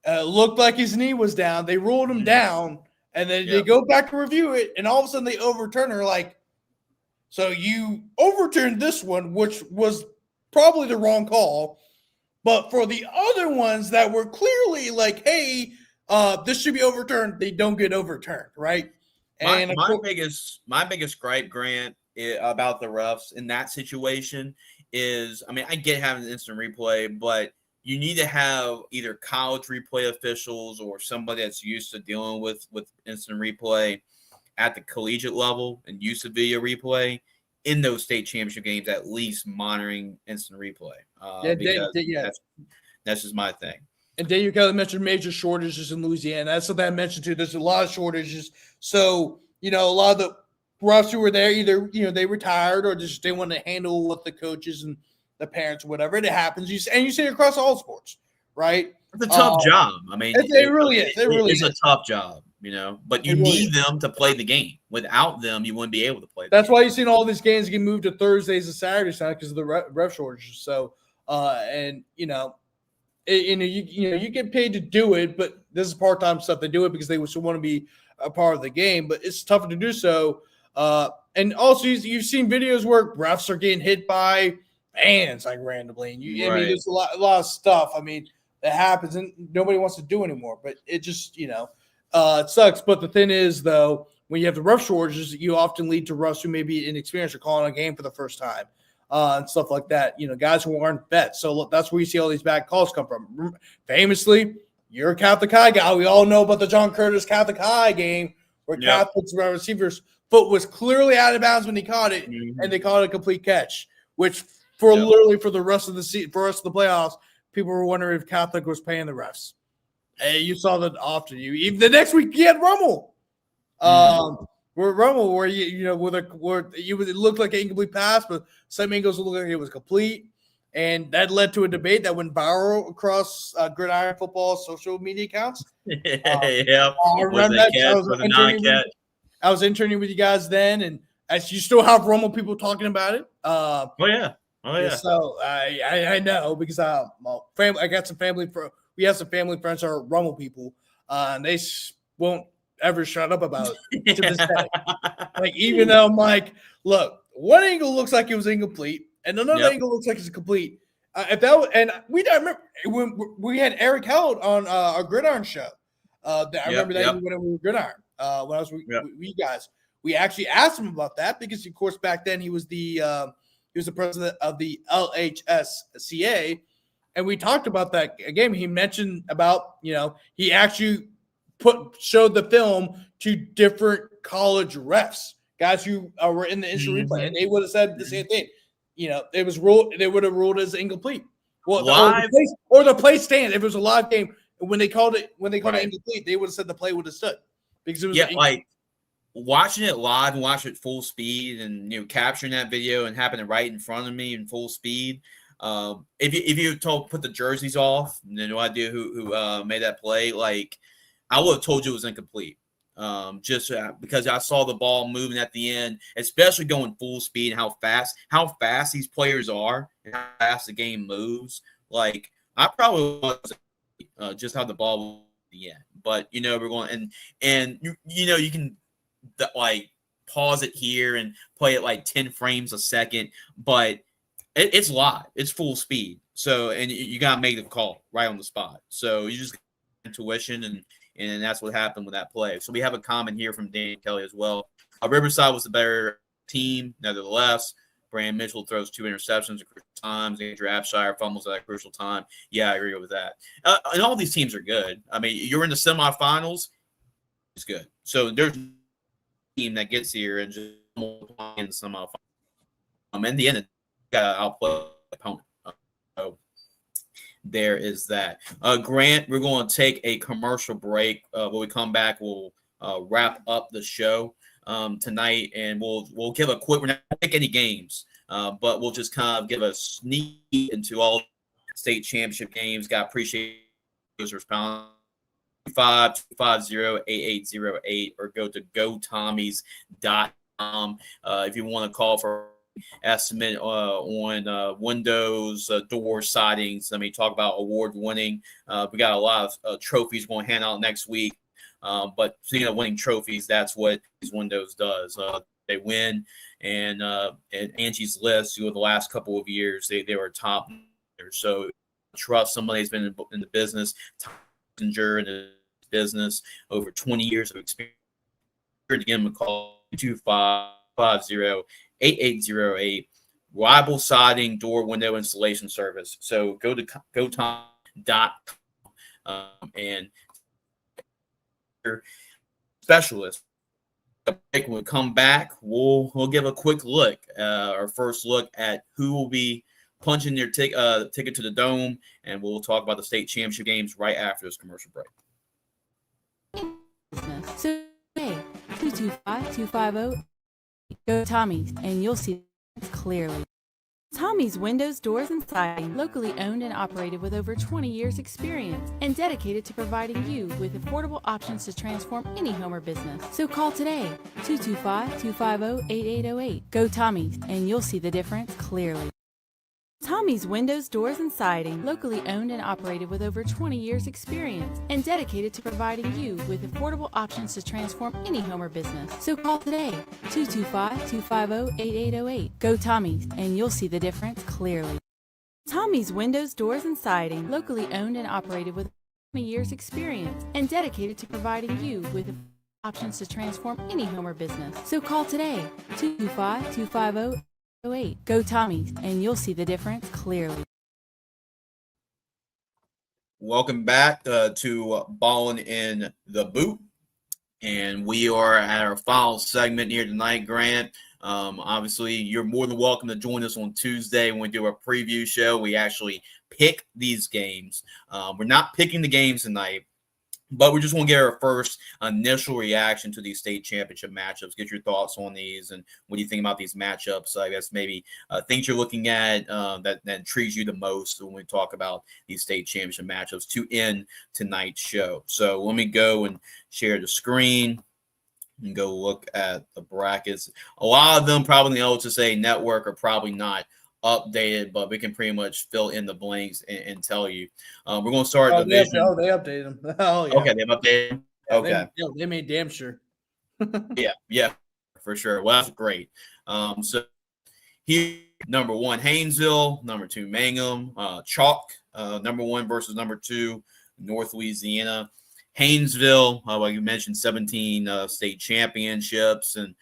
Speaker 2: It looked like his knee was down. They ruled him down, and then they go back to review it, and all of a sudden they overturn her. So you overturned this one, which was probably the wrong call. But for the other ones that were clearly hey, this should be overturned, they don't get overturned, right? And
Speaker 1: my biggest gripe, Grant, about the refs in that situation is, I get having an instant replay, but you need to have either college replay officials or somebody that's used to dealing with instant replay at the collegiate level and use of video replay in those state championship games, at least monitoring instant replay. That's just my thing.
Speaker 2: And Daniel Kelly mentioned major shortages in Louisiana. That's something I mentioned too. There's a lot of shortages. So, a lot of the refs who were there, either, they retired or just they want to handle with the coaches and the parents or whatever. It happens. You see it across all sports, right?
Speaker 1: It's a tough job.
Speaker 2: It really is. It really is
Speaker 1: a tough job, but you need them to play the game. Without them, you wouldn't be able to play.
Speaker 2: That's why you've seen all these games get moved to Thursdays and Saturdays now because of the ref shortages. So, you get paid to do it, but this is part-time stuff. They do it because they still want to be a part of the game, but it's tougher to do so. And also, you've seen videos where refs are getting hit by fans randomly, and there's a lot of stuff. That happens, and nobody wants to do anymore. But it just, it sucks. But the thing is, though, when you have the ref shortages, you often lead to refs who may be inexperienced or calling a game for the first time. And stuff like that, guys who aren't vets. So that's where you see all these bad calls come from. Famously, you're a Catholic High guy. We all know about the John Curtis Catholic High game where Catholic's receiver's foot was clearly out of bounds when he caught it, and they called it a complete catch. Which literally for the rest of the playoffs, people were wondering if Catholic was paying the refs. Hey, you saw that often. Even the next week, you had Rummel. Where it looked like an incomplete pass, but some angles looked like it was complete, and that led to a debate that went viral across Gridiron Football social media accounts.
Speaker 1: I
Speaker 2: remember that. I was interning with you guys then, and as you still have Rummel people talking about it.
Speaker 1: Oh yeah.
Speaker 2: So I know because I got some family. We have some family friends who are Rummel people, and they won't ever shut up about it to this day. Like, even though I'm like, look, one angle looks like it was incomplete, and another angle looks like it's complete. If that was, and I remember when we had Eric Held on our Gridiron show. I remember that even when we were Gridiron. When I was with you guys, we actually asked him about that because, of course, back then he was the president of the LHSAA, and we talked about that game. He mentioned about, he actually showed the film to different college refs, guys who were in the instant replay, and they would have said the same thing. It was ruled. They would have ruled as incomplete. Well, or the play stand. If it was a live game, when they called it incomplete, they would have said the play would have stood because it was
Speaker 1: like watching it live and watching it full speed and capturing that video and happening right in front of me in full speed. If you put the jerseys off, no idea who made that play, like I would have told you it was incomplete. Just because I saw the ball moving at the end, especially going full speed, and how fast these players are and how fast the game moves. Like I probably was just how the ball was at the end, but we're going and you can like pause it here and play it like 10 frames a second, but it's live, it's full speed. So and you gotta make the call right on the spot. So you just intuition and that's what happened with that play. So we have a comment here from Dan Kelly as well. Riverside was the better team, nevertheless. Brandon Mitchell throws 2 interceptions at crucial times. Andrew Abshire fumbles at a crucial time. Yeah, I agree with that. And all these teams are good. I mean, you're in the semifinals, it's good. So there's a team that gets here and just in the semifinals. In the end, you got to outplay the opponent. So there is that. Grant, we're going to take a commercial break. When we come back, we'll wrap up the show tonight, and we'll give a quick. We're not going to pick any games, but we'll just kind of give a sneak into all state championship games. Got to appreciate those responding. 550-8808 or go to gotommies.com if you want to call for estimate on windows, door sidings. Talk about award winning. We got a lot of trophies we're going to hand out next week. But speaking of winning trophies, that's what these windows does. They win, and Angie's List, the last couple of years, they were top. So trust somebody who's been in the business, in the business, over 20 years of experience. To give them a call, 2550-8808. Reliable siding, door, window installation service. So go to gotom.com and specialist. When we come back, we'll give a quick look, our first look at who will be punching their ticket to the Dome, and we'll talk about the state championship games right after this commercial break.
Speaker 8: So, hey, 225-250, go Tommy's, and you'll see it clearly. Tommy's Windows, Doors, and Siding, locally owned and operated with over 20 years experience and dedicated to providing you with affordable options to transform any home or business. So call today, 225-250-8808. Go Tommy's, and you'll see the difference clearly. Tommy's Windows, Doors, and Siding, locally owned and operated with over 20 years experience and dedicated to providing you with affordable options to transform any home or business. So call today, 225-250-8808. Go Tommy's, and you'll see the difference clearly. Tommy's Windows, Doors, and Siding, locally owned and operated with 20 years experience and dedicated to providing you with options to transform any home or business. So call today, 225-250-8808. Go Tommy's, and you'll see the difference clearly.
Speaker 1: Welcome back to Ballin In Da Boot, and we are at our final segment here tonight, Grant. Obviously, you're more than welcome to join us on Tuesday when we do our preview show. We actually pick these games. We're not picking the games tonight, but we just want to get our first initial reaction to these state championship matchups. Get your thoughts on these, and what do you think about these matchups? I guess maybe things you're looking at that intrigues you the most when we talk about these state championship matchups to end tonight's show. So let me go and share the screen and go look at the brackets. A lot of them probably on the LHSAA network are probably not updated, but we can pretty much fill in the blanks and tell you. We're going to start.
Speaker 2: They updated them. Oh, yeah.
Speaker 1: Okay, they've updated them. Okay.
Speaker 2: They made damn sure.
Speaker 1: Yeah, for sure. Well, that's great. So here, number 1, Haynesville, number 2, Mangum, Chalk, number 1 versus number 2, North Louisiana. Haynesville, like you mentioned, 17 state championships and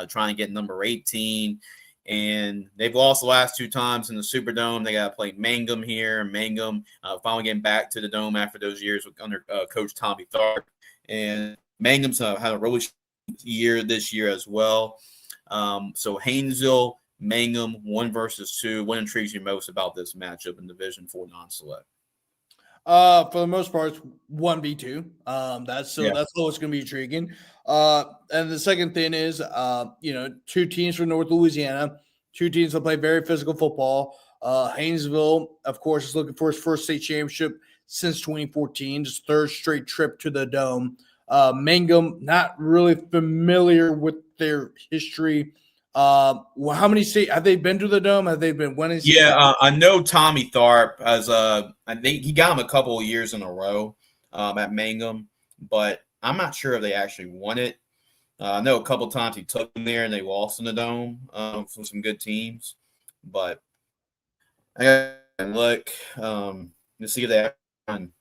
Speaker 1: trying to get number 18. And they've lost the last 2 times in the Superdome. They got to play Mangum here. Mangum finally getting back to the Dome after those years under Coach Tommy Tharp. And Mangum's had a really year this year as well. So Haynesville, Mangum, 1 versus 2. What intrigues you most about this matchup in Division 4 non-select?
Speaker 2: For the most part, it's 1v2. That's always going to be intriguing. And the second thing is, 2 teams from North Louisiana, 2 teams that play very physical football. Haynesville, of course, is looking for his first state championship since 2014, just 3rd straight trip to the Dome. Mangum, not really familiar with their history. How many state have they been to the Dome? Have they been winning?
Speaker 1: I know Tommy Tharp has I think he got him a couple of years in a row at Mangum, but I'm not sure if they actually won it. I know a couple of times he took them there and they lost in the Dome from some good teams, but I gotta look to see if they have won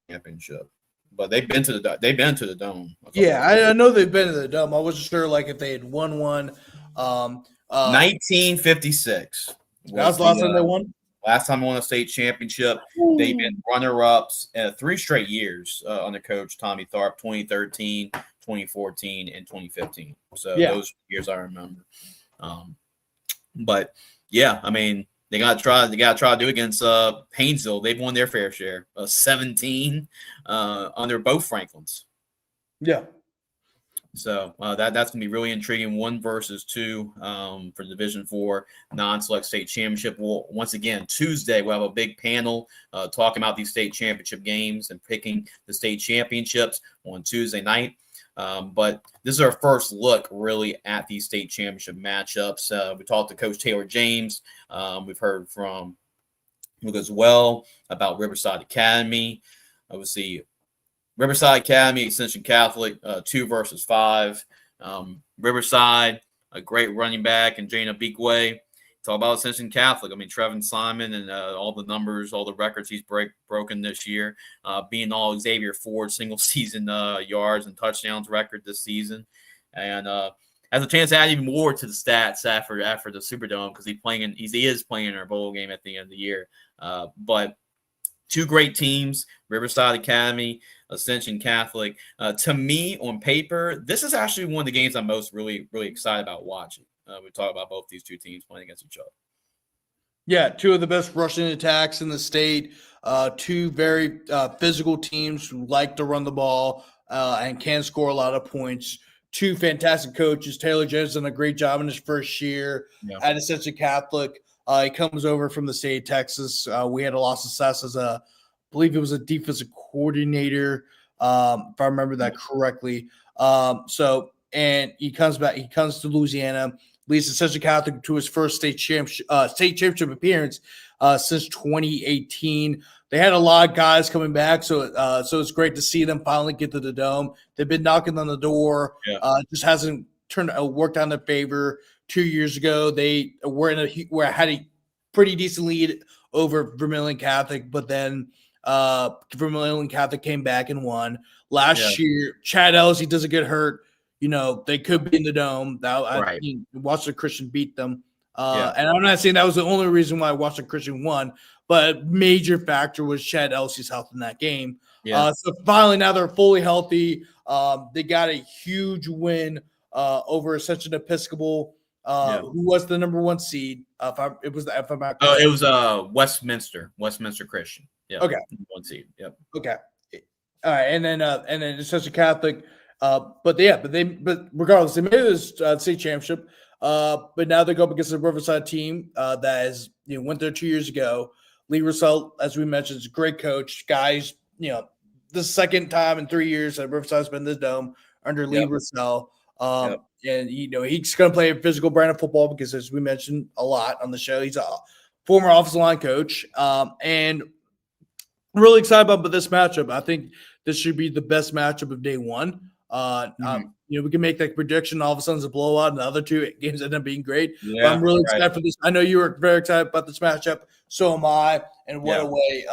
Speaker 1: championship. But they've been to the Dome.
Speaker 2: Yeah, I know they've been to the Dome. I wasn't sure if they had won one.
Speaker 1: 1956.
Speaker 2: That was the last time they won?
Speaker 1: Last time they won a state championship. They've been runner-ups 3 straight years under Coach Tommy Tharp, 2013, 2014, and 2015. So those years I remember. But yeah, I mean, they got to try to do against Haynesville. They've won their fair share, 17 under both Franklins.
Speaker 2: Yeah.
Speaker 1: So that's going to be really intriguing. 1 versus 2 for Division 4 non-select state championship. Once again, Tuesday we'll have a big panel talking about these state championship games and picking the state championships on Tuesday night. But this is our first look really at these state championship matchups. We talked to Coach Taylor James. We've heard from Luke as well about Riverside Academy. Obviously, Riverside Academy, Ascension Catholic, 2 versus 5. Riverside, a great running back, and Jana Beakway. Talk about Ascension Catholic. I mean, Trevin Simon and all the numbers, all the records he's broken this year, being all Xavier Ford single-season yards and touchdowns record this season. And has a chance to add even more to the stats after the Superdome because he is playing in our bowl game at the end of the year. But 2 great teams, Riverside Academy, Ascension Catholic. To me, on paper, this is actually one of the games I'm most really excited about watching. We talk about both these 2 teams playing against each other.
Speaker 2: Yeah, 2 of the best rushing attacks in the state. 2 very physical teams who like to run the ball and can score a lot of points. 2 fantastic coaches. Taylor Jones done a great job in his first year at Ascension Catholic. He comes over from the state of Texas. We had a lot of success as I believe it was a defensive coordinator, if I remember that correctly. And he comes back. He comes to Louisiana, leads Ascension Catholic to his first state championship appearance since 2018. They had a lot of guys coming back, so it's great to see them finally get to the Dome. They've been knocking on the door. Just hasn't worked out in their favor. 2 years ago, they had a pretty decent lead over Vermilion Catholic, but then Vermilion Catholic came back and won. Last year, Chad Elsey doesn't get hurt. They could be in the Dome. Washington Christian beat them. And I'm not saying that was the only reason why Washington Christian won, but a major factor was Chad Elsey's health in that game. So finally, now they're fully healthy. They got a huge win over Ascension Episcopal, who was the number 1 seed. It was
Speaker 1: Westminster Christian. Yeah.
Speaker 2: Okay.
Speaker 1: 1 seed. Yep.
Speaker 2: Okay. All right, and then Ascension Catholic. But regardless, they made this state championship. But now they go up against the Riverside team that went there 2 years ago. Lee Russell, as we mentioned, is a great coach. Guys, the second time in 3 years that Riverside's been in the Dome under Lee Russell. And he's going to play a physical brand of football because, as we mentioned a lot on the show, he's a former offensive line coach. And really excited about this matchup. I think this should be the best matchup of day one. We can make that prediction. All of a sudden, it's a blowout, and the other two games end up being great.
Speaker 1: Yeah,
Speaker 2: but I'm really excited for this. I know you were very excited about this matchup. So am I. And what a way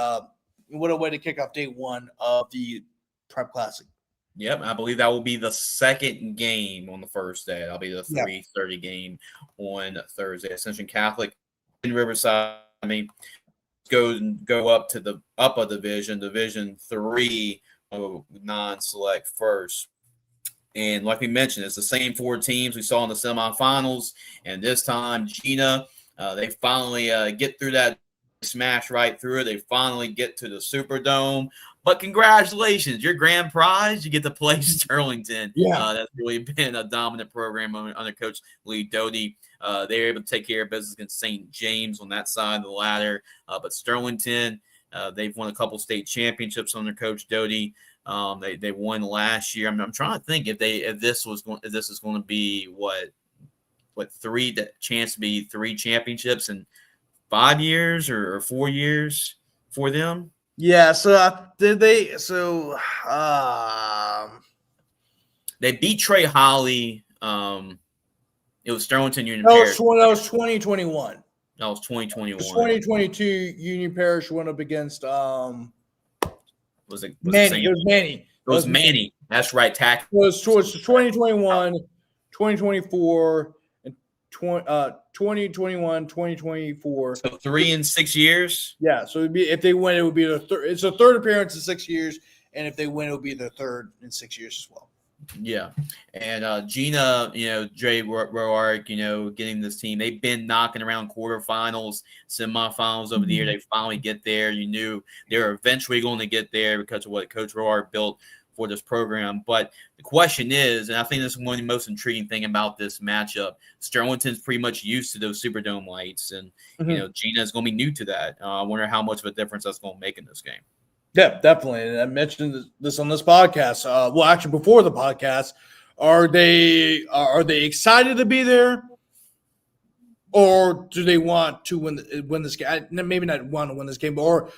Speaker 2: to kick off day one of the Prep Classic.
Speaker 1: Yep, I believe that will be the second game on the first day. That'll be the 3:30 game on Thursday. Ascension Catholic in Riverside. I mean, go up to the upper division, Division 3, non-select first. And like we mentioned, it's the same 4 teams we saw in the semifinals. And this time, Gina, they finally get through that, smash right through it. They finally get to the Superdome. But congratulations, your grand prize, you get to play Sterlington. That's really been a dominant program under Coach Lee Doty. They were able to take care of business against St. James on that side of the ladder. But Sterlington, they've won a couple state championships under Coach Doty. They won last year. I'm trying to think if this is going to be what chance to be 3 championships in 5 years or 4 years for them.
Speaker 2: Yeah. So did they? So
Speaker 1: they beat Trey Holly. It was Sterlington Union
Speaker 2: Parish.
Speaker 1: Parish.
Speaker 2: That was 2021.
Speaker 1: That was 2021.
Speaker 2: 2022 Union Parish went up against
Speaker 1: Was it
Speaker 2: Manny. It was Manny.
Speaker 1: It was Manny. That's right.
Speaker 2: It was 2021, 2024, and 2021, 2024.
Speaker 1: So 3 in 6 years.
Speaker 2: Yeah. So it'd be, if they win, it would be their third. It's a third appearance in 6 years, and if they win, it would be their third in 6 years as well.
Speaker 1: Yeah. And Gina, Dre Roark, getting this team. They've been knocking around quarterfinals, semifinals over the year. They finally get there. You knew they were eventually going to get there because of what Coach Roark built for this program. But the question is, and I think this is one of the most intriguing thing about this matchup, Sterlington's pretty much used to those Superdome lights. And, Gina is going to be new to that. I wonder how much of a difference that's going to make in this game.
Speaker 2: Yeah, definitely. And I mentioned this on this podcast. Actually, before the podcast, are they excited to be there, or do they want to win this game? Maybe not want to win this game, but or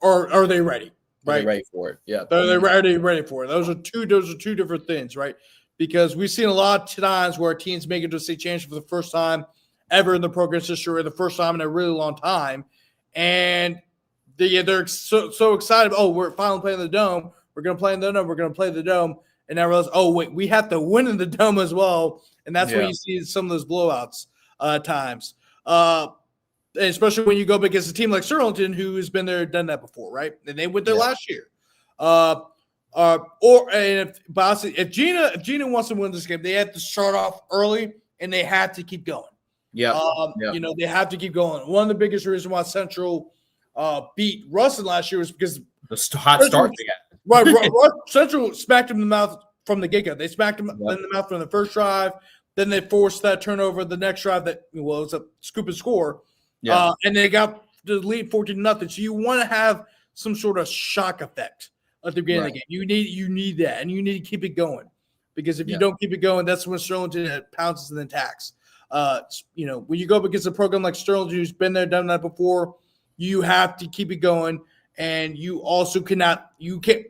Speaker 2: are they ready? Right,
Speaker 1: they're ready for it. Yeah,
Speaker 2: they're ready for it. Those are two different things, right? Because we've seen a lot of times where teams make it to state championship for the first time ever in the program's history, or the first time in a really long time, and they're so excited. Oh, we're finally playing the Dome. We're going to play in the Dome. We're going to play the Dome. And now realize, oh, wait, we have to win in the Dome as well. And that's when you see some of those blowouts times. And especially when you go up against a team like Sterlington, who has been there, done that before, right? And they went there last year. If Gina wants to win this game, they have to start off early, and they have to keep going.
Speaker 1: Yeah.
Speaker 2: They have to keep going. One of the biggest reasons why Central beat Ruston last year was because
Speaker 1: the hot start they got.
Speaker 2: Right, Central smacked him in the mouth from the get-go. They smacked him in the mouth from the first drive. Then they forced that turnover the next drive it was a scoop and score. And they got the lead 14-0. So you want to have some sort of shock effect at the beginning of the game. You need that, and you need to keep it going. Because if you don't keep it going, that's when Sterlington pounces and attacks. When you go up against a program like Sterlington, who's been there, done that before, you have to keep it going, and you also cannot. You can't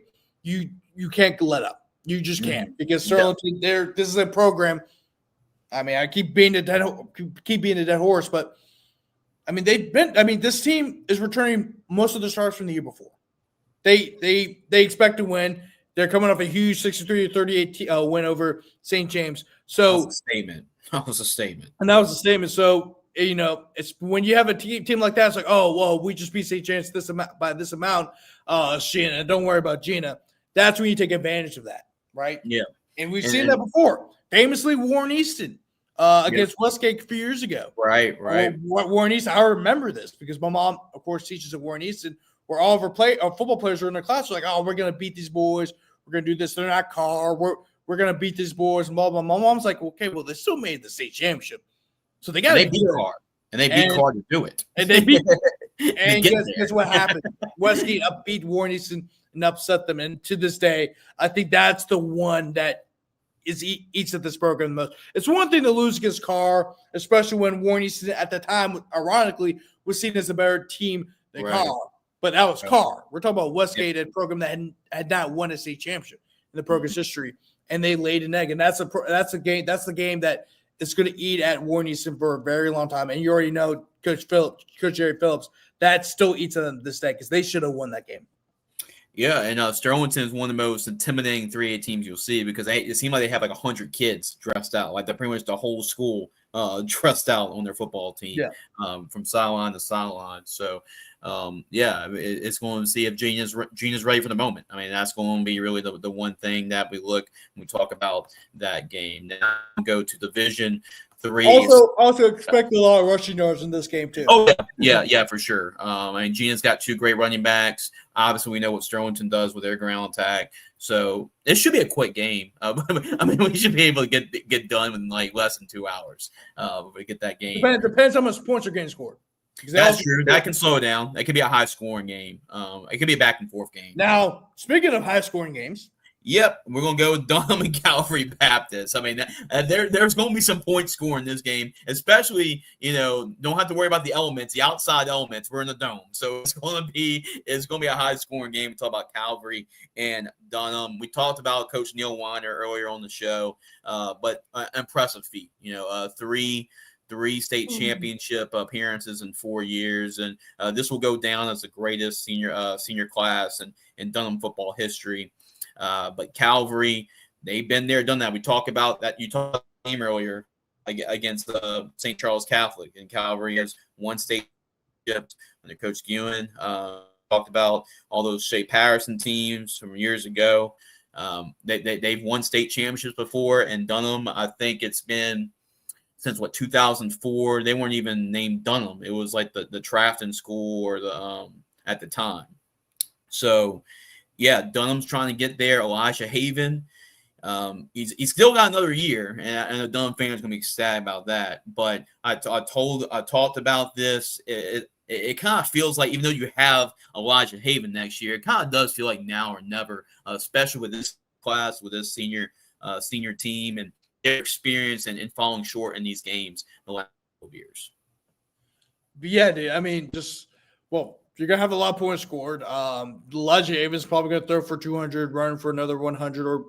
Speaker 2: let up. You just can't, because Sterlington. This is a program. I mean, I keep being a dead horse, but I mean this team is returning most of the stars from the year before. They expect to win. They're coming off a huge 63-38 win over St. James. So
Speaker 1: that was a statement.
Speaker 2: And that was a statement. So. It's when you have a team like that, it's like, oh, well, we just beat St. James by this amount. Gina, don't worry about Gina. That's when you take advantage of that, right? Yeah. And we've seen that before. Famously, Warren Easton against Westgate a few years ago.
Speaker 1: Right.
Speaker 2: Warren Easton, I remember this because my mom, of course, teaches at Warren Easton, where all of our football players are in their class. They're like, oh, we're going to beat these boys. We're going to do this. They're not car. We're going to beat these boys. And blah, blah. My mom's like, okay, well, they still made the state championship. So they got to beat Carr.
Speaker 1: And they beat Carr to do it.
Speaker 2: And they beat And guess what happened? Westgate beat Warren Easton and upset them. And to this day, I think that's the one that eats at this program the most. It's one thing to lose against Carr, especially when Warren Easton at the time, ironically, was seen as a better team than Carr. but that was Carr. We're talking about Westgate, a program that had not won a state championship in the program's history, and they laid an egg. And that's the game that is going to eat at Warren Easton for a very long time. And you already know Coach Jerry Phillips, that still eats at them this day because they should have won that game.
Speaker 1: Yeah, and Sterlington is one of the most intimidating 3A teams you'll see because it seems like they have like 100 kids dressed out, like they're pretty much the whole school dressed out on their football team, from sideline to sideline. So, it's going to see if Gina's ready for the moment. I mean, that's going to be really the one thing that we look when we talk about that game. Now go to Division 3.
Speaker 2: Also expect a lot of rushing yards in this game too.
Speaker 1: Oh yeah, for sure. I mean, Gina's got 2 great running backs. Obviously, we know what Sterlington does with their ground attack, so it should be a quick game. I mean, we should be able to get done in like less than 2 hours if we get that game.
Speaker 2: Depends how much points are getting scored.
Speaker 1: That's true. That can slow down. That could be a high-scoring game. It could be a back-and-forth game.
Speaker 2: Now, speaking of high-scoring games.
Speaker 1: Yep, we're going to go with Dunham and Calvary Baptist. I mean, there's going to be some point scoring in this game, especially, don't have to worry about the elements, the outside elements. We're in the dome. So it's going to be a high-scoring game. We talk about Calvary and Dunham. We talked about Coach Neil Weiner earlier on the show, but impressive feat. Three state championship appearances in 4 years, and this will go down as the greatest senior class in Dunham football history. But Calvary, they've been there, done that. We talked about that. You talked about the game earlier against St. Charles Catholic, and Calvary has won state championships under Coach Guin. Talked about all those Shea Patterson teams from years ago. They've won state championships before, and Dunham, I think it's been since 2004. They weren't even named Dunham. It was like the Trafton school or the at the time. So. Yeah, Dunham's trying to get there. Elijah Haven, he's still got another year, and the Dunham fans are going to be ecstatic about that. But I talked about this. It kind of feels like, even though you have Elijah Haven next year, it kind of does feel like now or never, especially with this class, with this senior team and their experience and falling short in these games the last couple of years.
Speaker 2: But yeah, dude. I mean, you're going to have a lot of points scored. Elijah Haven's probably going to throw for 200, run for another 100, or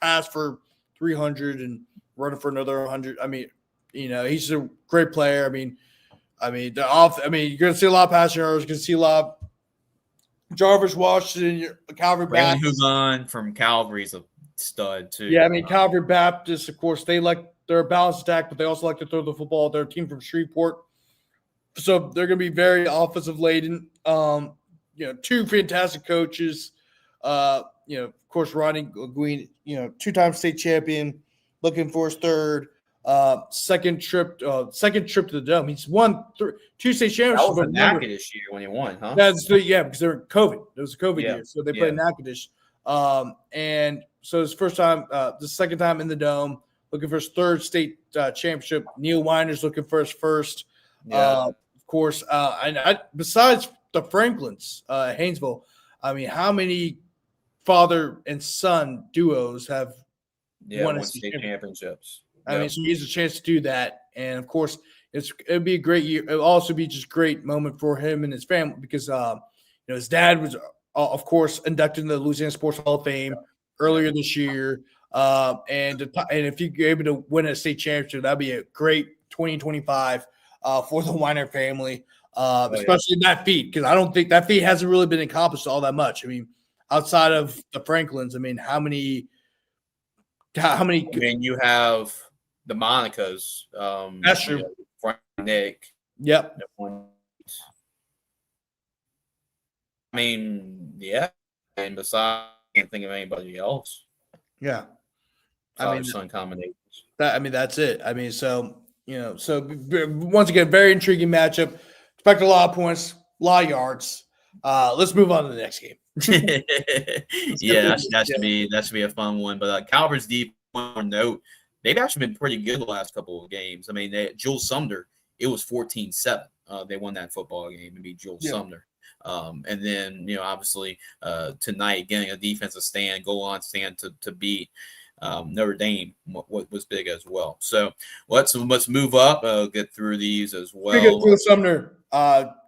Speaker 2: pass for 300 and run for another 100. I mean, he's a great player. I mean, you're going to see a lot of passing yards. You're going to see a lot of Jarvis Washington, Calvary
Speaker 1: Brandon
Speaker 2: Baptist.
Speaker 1: Hugon from Calvary's a stud too.
Speaker 2: Yeah, I mean, Calvary Baptist, of course, they're a balanced attack, but they also like to throw the football. They're a team from Shreveport. So they're going to be very offensive laden. 2 fantastic coaches. Of course, Ronnie Guin, 2-time state champion, looking for his third. Second trip to the Dome. He's won 2 state championships.
Speaker 1: That was Natchitoches year when he won, huh?
Speaker 2: Because they're in COVID. It was a COVID year, so they played Natchitoches. And so his first time, the second time in the Dome, looking for his third state championship. Neil Weiner's looking for his first.
Speaker 1: Yeah.
Speaker 2: Of course, besides the Franklins, Haynesville, I mean, how many father and son duos have won state championships? I mean, so he has a chance to do that, and of course, it'd be a great year. It'll also be just a great moment for him and his family because his dad was, of course, inducted into the Louisiana Sports Hall of Fame earlier this year, and if you're able to win a state championship, that'd be a great 2025. For the Weiner family, especially that feat, because I don't think that feat hasn't really been accomplished all that much. I mean, outside of the Franklins, I mean, how many? I mean,
Speaker 1: you have the Monicas.
Speaker 2: That's true.
Speaker 1: Frank, Nick.
Speaker 2: Yep.
Speaker 1: I mean, yeah. And besides, I can't think of anybody else.
Speaker 2: Yeah.
Speaker 1: I mean, some combinations.
Speaker 2: That's it. I mean, so. So once again, very intriguing matchup. Expect a lot of points, a lot of yards. Let's move on to the next game.
Speaker 1: that should be a fun one. But Calvert's deep one note, they've actually been pretty good the last couple of games. I mean, Jules Sumner, it was 14-7. They won that football game and beat Jules Sumner. And then obviously tonight getting a defensive stand, goal line stand to beat. Notre Dame was big as well. So let's move up. Get through these as well.
Speaker 2: Speaking of Sumner,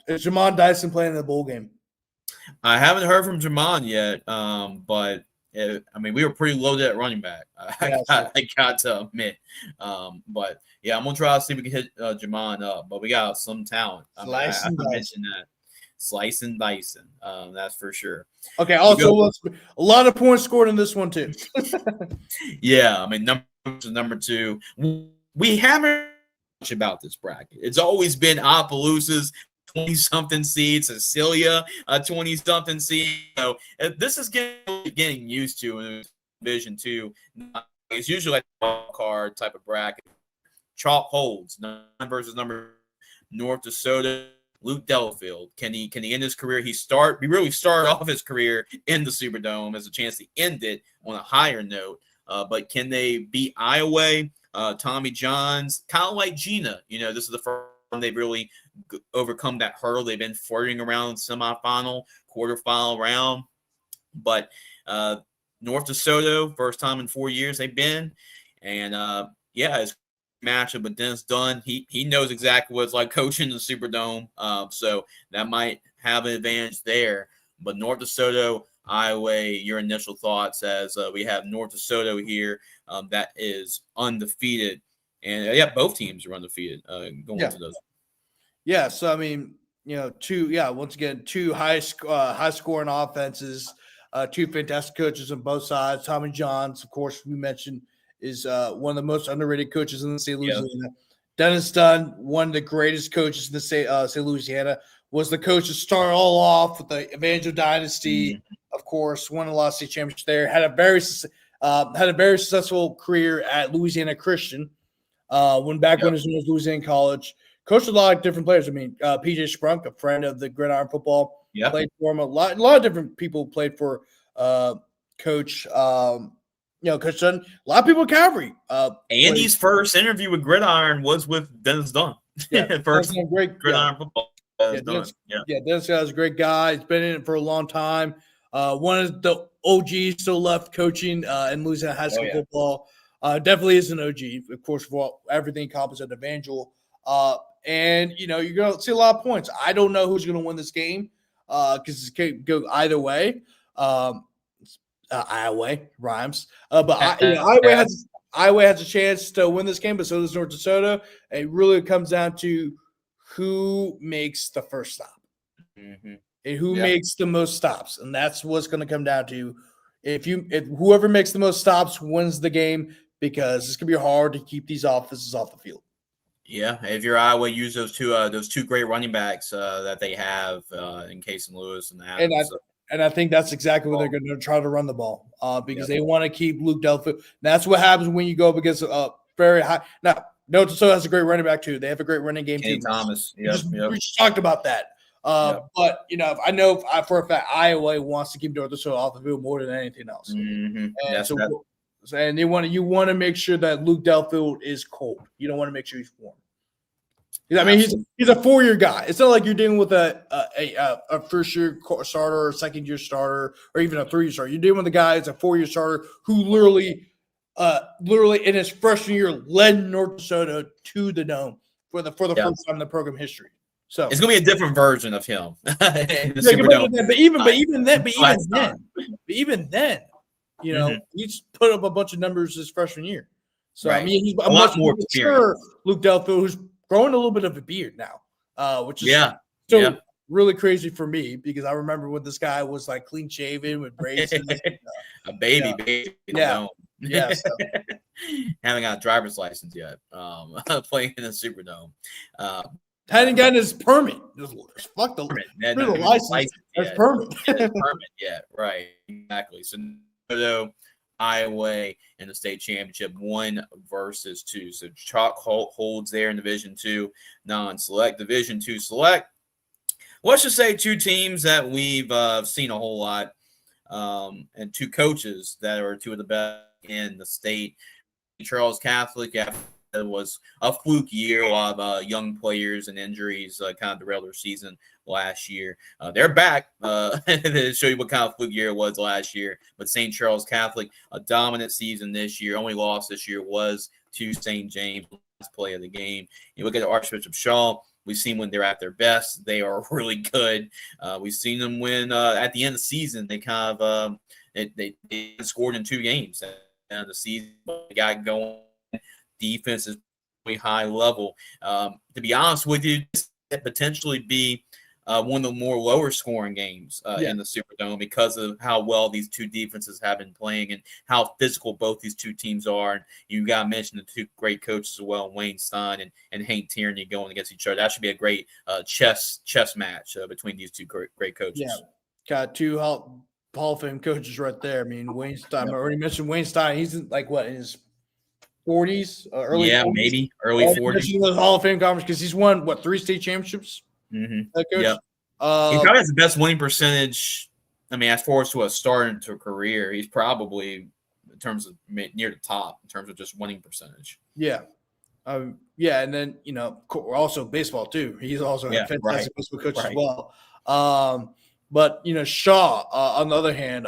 Speaker 2: is Jamon Dyson playing in the bowl game?
Speaker 1: I haven't heard from Jamon yet, but we were pretty loaded at running back. I got to admit, but yeah, I'm gonna try to see if we can hit Jamon up. But we got some talent. I mentioned that slice and dicing. That's for sure.
Speaker 2: Okay. Also, a lot of points scored in this one too.
Speaker 1: Yeah, number 2. We haven't much about this bracket. It's always been Opelousas, 20-something seed, Cecilia, 20-something seed. So this is getting used to in Division 2. It's usually like a wild card type of bracket. Chalk holds 9 versus number North DeSoto. Luke Delafield. Can he end his career? He really started off his career in the Superdome as a chance to end it on a higher note. But can they beat Iowa? Tommy Johns, kind of like Gina. This is the first time they've really overcome that hurdle. They've been flirting around semifinal, quarterfinal round. But North DeSoto, first time in 4 years they've been. And, his matchup with Dennis Dunn, he knows exactly what it's like coaching the Superdome. So that might have an advantage there. But North DeSoto, Iowa, your initial thoughts as we have North DeSoto here that is undefeated. And, both teams are undefeated going to those.
Speaker 2: Yeah, so, once again, two high-scoring offenses, 2 fantastic coaches on both sides. Tommy Johns, of course, we mentioned, is one of the most underrated coaches in the state of Louisiana. Yeah. Dennis Dunn, one of the greatest coaches in the state of Louisiana, was the coach that started all off with the Evangel Dynasty. Of course, won a lot of state championships there. Had a very successful career at Louisiana Christian. When it was Louisiana College, coached a lot of different players. PJ Sprunk, a friend of the Gridiron Football, played for him. A lot of different people played for Coach. Coach Dunn. A lot of people at Calvary.
Speaker 1: Andy's first interview with Gridiron was with Dennis Dunn.
Speaker 2: Yeah,
Speaker 1: first great Gridiron Football.
Speaker 2: Dennis is a great guy. He's been in it for a long time. One of the OGs still left coaching in Louisiana high school football. Definitely is an OG, of course, for everything accomplished at Evangel. And you're going to see a lot of points. I don't know who's going to win this game because it can go either way. Iowa rhymes. But Iowa has a chance to win this game, but so does North DeSoto. It really comes down to who makes the first stop. And who makes the most stops, and that's what's going to come down to. If whoever makes the most stops wins the game, because it's going to be hard to keep these offenses off the field.
Speaker 1: Yeah, if you're Iowa, use those two great running backs that they have in Case and Lewis and Adams.
Speaker 2: And I think that's exactly what they're going to try to run the ball because they want to keep Luke Delafield. That's what happens when you go up against a very high. Now, Notre Dame has a great running back too. They have a great running game
Speaker 1: Kenny
Speaker 2: too.
Speaker 1: Thomas.
Speaker 2: We just talked about that. But I know for a fact Iowa wants to keep North Dakota off the field more than anything else. And you want to make sure that Luke Delafield is cold. You don't want to make sure he's warm. He's a 4-year guy. It's not like you're dealing with a first-year starter or second-year starter or even a 3-year starter. You're dealing with a guy that's a 4-year starter who literally in his freshman year led North Dakota to the Dome for the first time in the program history. So
Speaker 1: it's going to be a different version of him.
Speaker 2: But even then, he's put up a bunch of numbers his freshman year. So he's a much more mature Luke Delafield, who's growing a little bit of a beard now, which is really crazy for me because I remember when this guy was like clean shaven with braids.
Speaker 1: A baby.
Speaker 2: So.
Speaker 1: Haven't got a driver's license yet. Playing in the Superdome.
Speaker 2: Hadn't gotten his permit. Fuck the license. That's permit.
Speaker 1: Right. Exactly. So Iowa in the state championship 1 versus 2. So chalk holds there in Division 2 non-select. Division 2 select. Let's just say 2 teams that we've seen a whole lot, and 2 coaches that are 2 of the best in the state. Charles Catholic, it was a fluke year. A lot of young players and injuries kind of derailed their season last year. They're back to show you what kind of fluke year it was last year. But St. Charles Catholic, a dominant season this year. Only loss this year was to St. James, last play of the game. You look at Archbishop Shaw, We've seen when they're at their best, they are really good. We've seen them when at the end of the season, they kind of they scored in 2 games at the end of the season. They got going. Defense is really high level. To be honest with you, this could potentially be one of the more lower scoring games in the Superdome because of how well these 2 defenses have been playing and how physical both these 2 teams are. And you got to mention the 2 great coaches as well, Wayne Stein and Hank Tierney going against each other. That should be a great chess match between these 2 great coaches.
Speaker 2: Yeah, got 2 Hall of Fame coaches right there. I mean, Wayne Stein. I already mentioned Wayne Stein. He's in, like in his 40s, early 40s?
Speaker 1: Maybe early 40s.
Speaker 2: The Hall of Fame conference because he's won 3 state championships. That coach.
Speaker 1: Yep. He probably has the best winning percentage. I mean, as far as to a start into a career, he's probably in terms of near the top in terms of just winning percentage.
Speaker 2: Yeah. And then also baseball too. He's also a fantastic baseball coach as well. But Shaw on the other hand,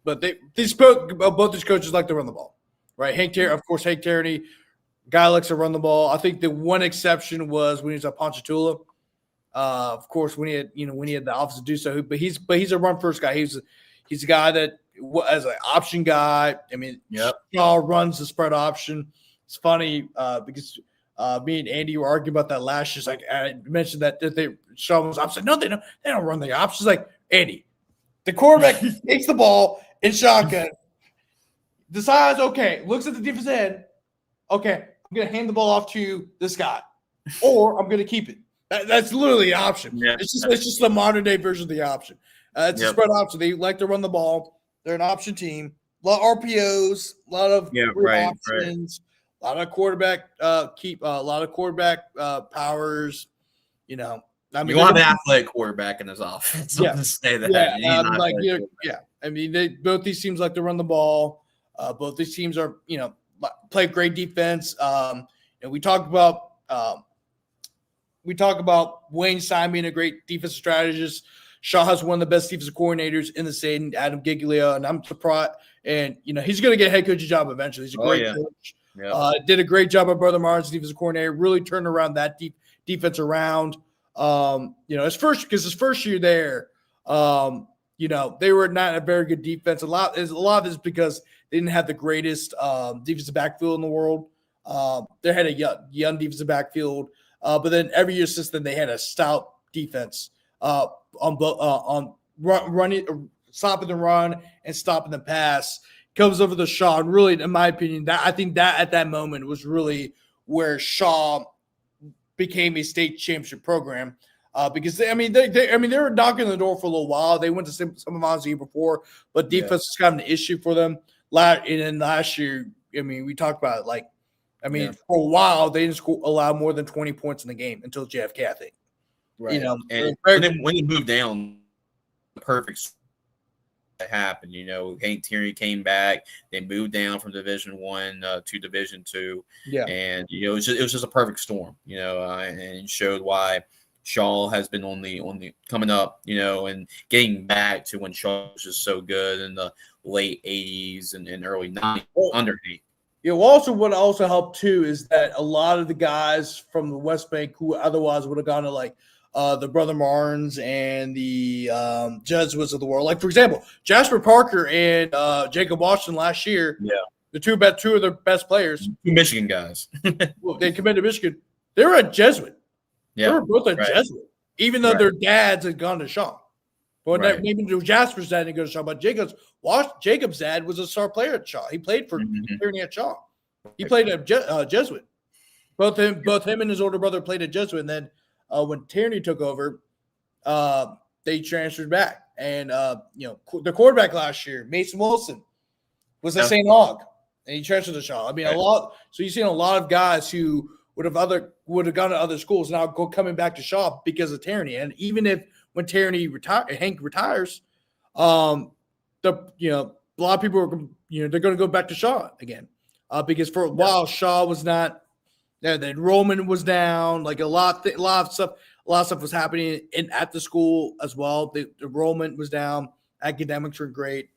Speaker 2: but both these coaches like to run the ball, right? Hank Tierney, guy likes to run the ball. I think the one exception was when he was at Ponchatoula. Of course, when he had the offense to do so, but he's a run first guy. He's a guy that as an option guy. I mean, Shaw runs the spread option. It's funny because me and Andy were arguing about that last year. Like I mentioned that Shaw was option. No, they don't run the options. Like Andy, the quarterback takes the ball in shotgun, decides looks at the defensive end. Okay, I'm gonna hand the ball off to this guy, or I'm gonna keep it. That's literally the option. Yeah. It's just the modern day version of the option. It's a spread option. They like to run the ball. They're an option team. A lot of RPOs, a lot of options, a lot of quarterback powers. I mean,
Speaker 1: you want an athletic quarterback in his offense. Say that.
Speaker 2: I mean, both these teams like to run the ball. Both these teams are play great defense. And we talk about Wayne Stein being a great defensive strategist. Shaw has one of the best defensive coordinators in the state, Adam Giglio, and I'm surprised. And he's going to get a head coaching job eventually. He's a great coach. Yeah. Did a great job at Brother Martin's defensive coordinator. Really turned around that defense around. His first year there, they were not a very good defense. A lot of this because they didn't have the greatest defensive backfield in the world. They had a young defensive backfield. But then every year since then, they had a stout defense on running, stopping the run and stopping the pass. Comes over the Shaw, and really, in my opinion, I think that at that moment was really where Shaw became a state championship program. Because they were knocking on the door for a little while. They went to Semifinals the year before, but defense was kind of an issue for them. And then last year, we talked about it. For a while, they didn't allow more than 20 points in the game until JFK, I think.
Speaker 1: Right. And when you move down, the perfect that happened. Hank Tierney came back. They moved down from Division I to Division II. Yeah. And it was just a perfect storm. And it showed why Shaw has been on the coming up. And getting back to when Shaw was just so good in the late 80s and early 90s, under 8.
Speaker 2: What also helped too is that a lot of the guys from the West Bank who otherwise would have gone to the Brother Martins and the Jesuits of the world, like for example, Jasper Parker and Jacob Washington last year. Yeah, the two of their best players,
Speaker 1: 2 Michigan guys.
Speaker 2: They committed to Michigan. They were a Jesuit. Yeah, they were both a Jesuit, even though their dads had gone to Shaw. But maybe Jasper's dad didn't go to Shaw, but Jacob's dad was a star player at Shaw. He played for Tierney at Shaw. He played at Jesuit. Both him and his older brother played at Jesuit. And then when Tierney took over, they transferred back. And the quarterback last year, Mason Wilson, was at St. Aug, and he transferred to Shaw. A lot. So you've seen a lot of guys who would have gone to other schools now coming back to Shaw because of Tierney. And even if when Hank retires, a lot of people are they're going to go back to Shaw again because for a while Shaw was not. The enrollment was down. Like a lot of stuff was happening at the school as well. The enrollment was down. Academics were great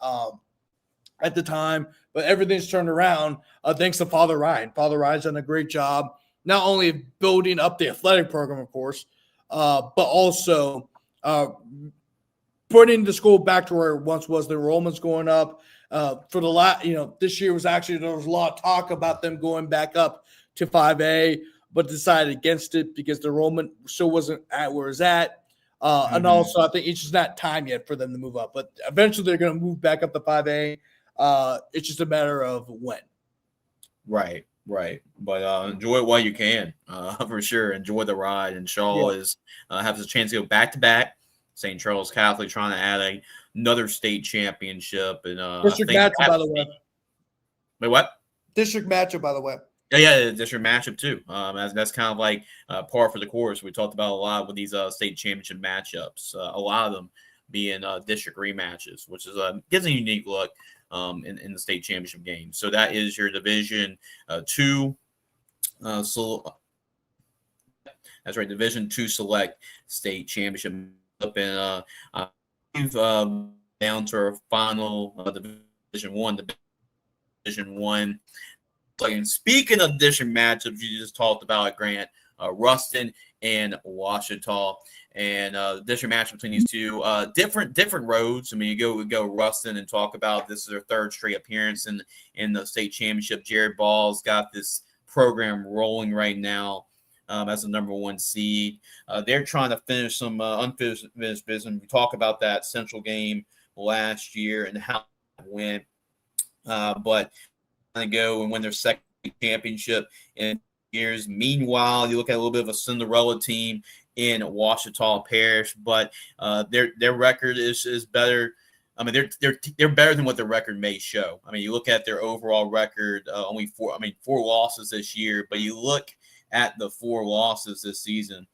Speaker 2: at the time, but everything's turned around thanks to Father Ryan. Father Ryan's done a great job not only building up the athletic program, of course, but also putting the school back to where it once was. The enrollment's going up. For the this year there was a lot of talk about them going back up to 5A, but decided against it because the enrollment still wasn't at where it's at. And also, I think it's just not time yet for them to move up. But eventually, they're going to move back up to 5A. It's just a matter of when.
Speaker 1: Right. But enjoy it while you can, for sure. Enjoy the ride. And Shaw has a chance to go back-to-back. St. Charles Catholic trying to add another state championship. And
Speaker 2: district matchup, by the way.
Speaker 1: Wait, what?
Speaker 2: District matchup, by the way.
Speaker 1: Yeah, district matchup too. That's kind of like par for the course. We talked about a lot with these state championship matchups. A lot of them being district rematches, which is gives a unique look in the state championship game. So that is your Division 2. That's right, Division 2 select state championship. And we've down to our final Division 1. Division 1. And speaking of district matchups, you just talked about Grant, Ruston and Ouachita, and district matchup between these two different roads. I mean, we go Ruston and talk about this is their third straight appearance in the state championship. Jared Ball's got this program rolling right now as the number 1 seed. They're trying to finish some unfinished business. We talk about that Central game last year and how it went, but to go and win their second championship in years. Meanwhile, you look at a little bit of a Cinderella team in Ouachita Parish, but their record is better. I mean, they're better than what their record may show. I mean, you look at their overall record, only 4 losses this year, but you look at the 4 losses this season.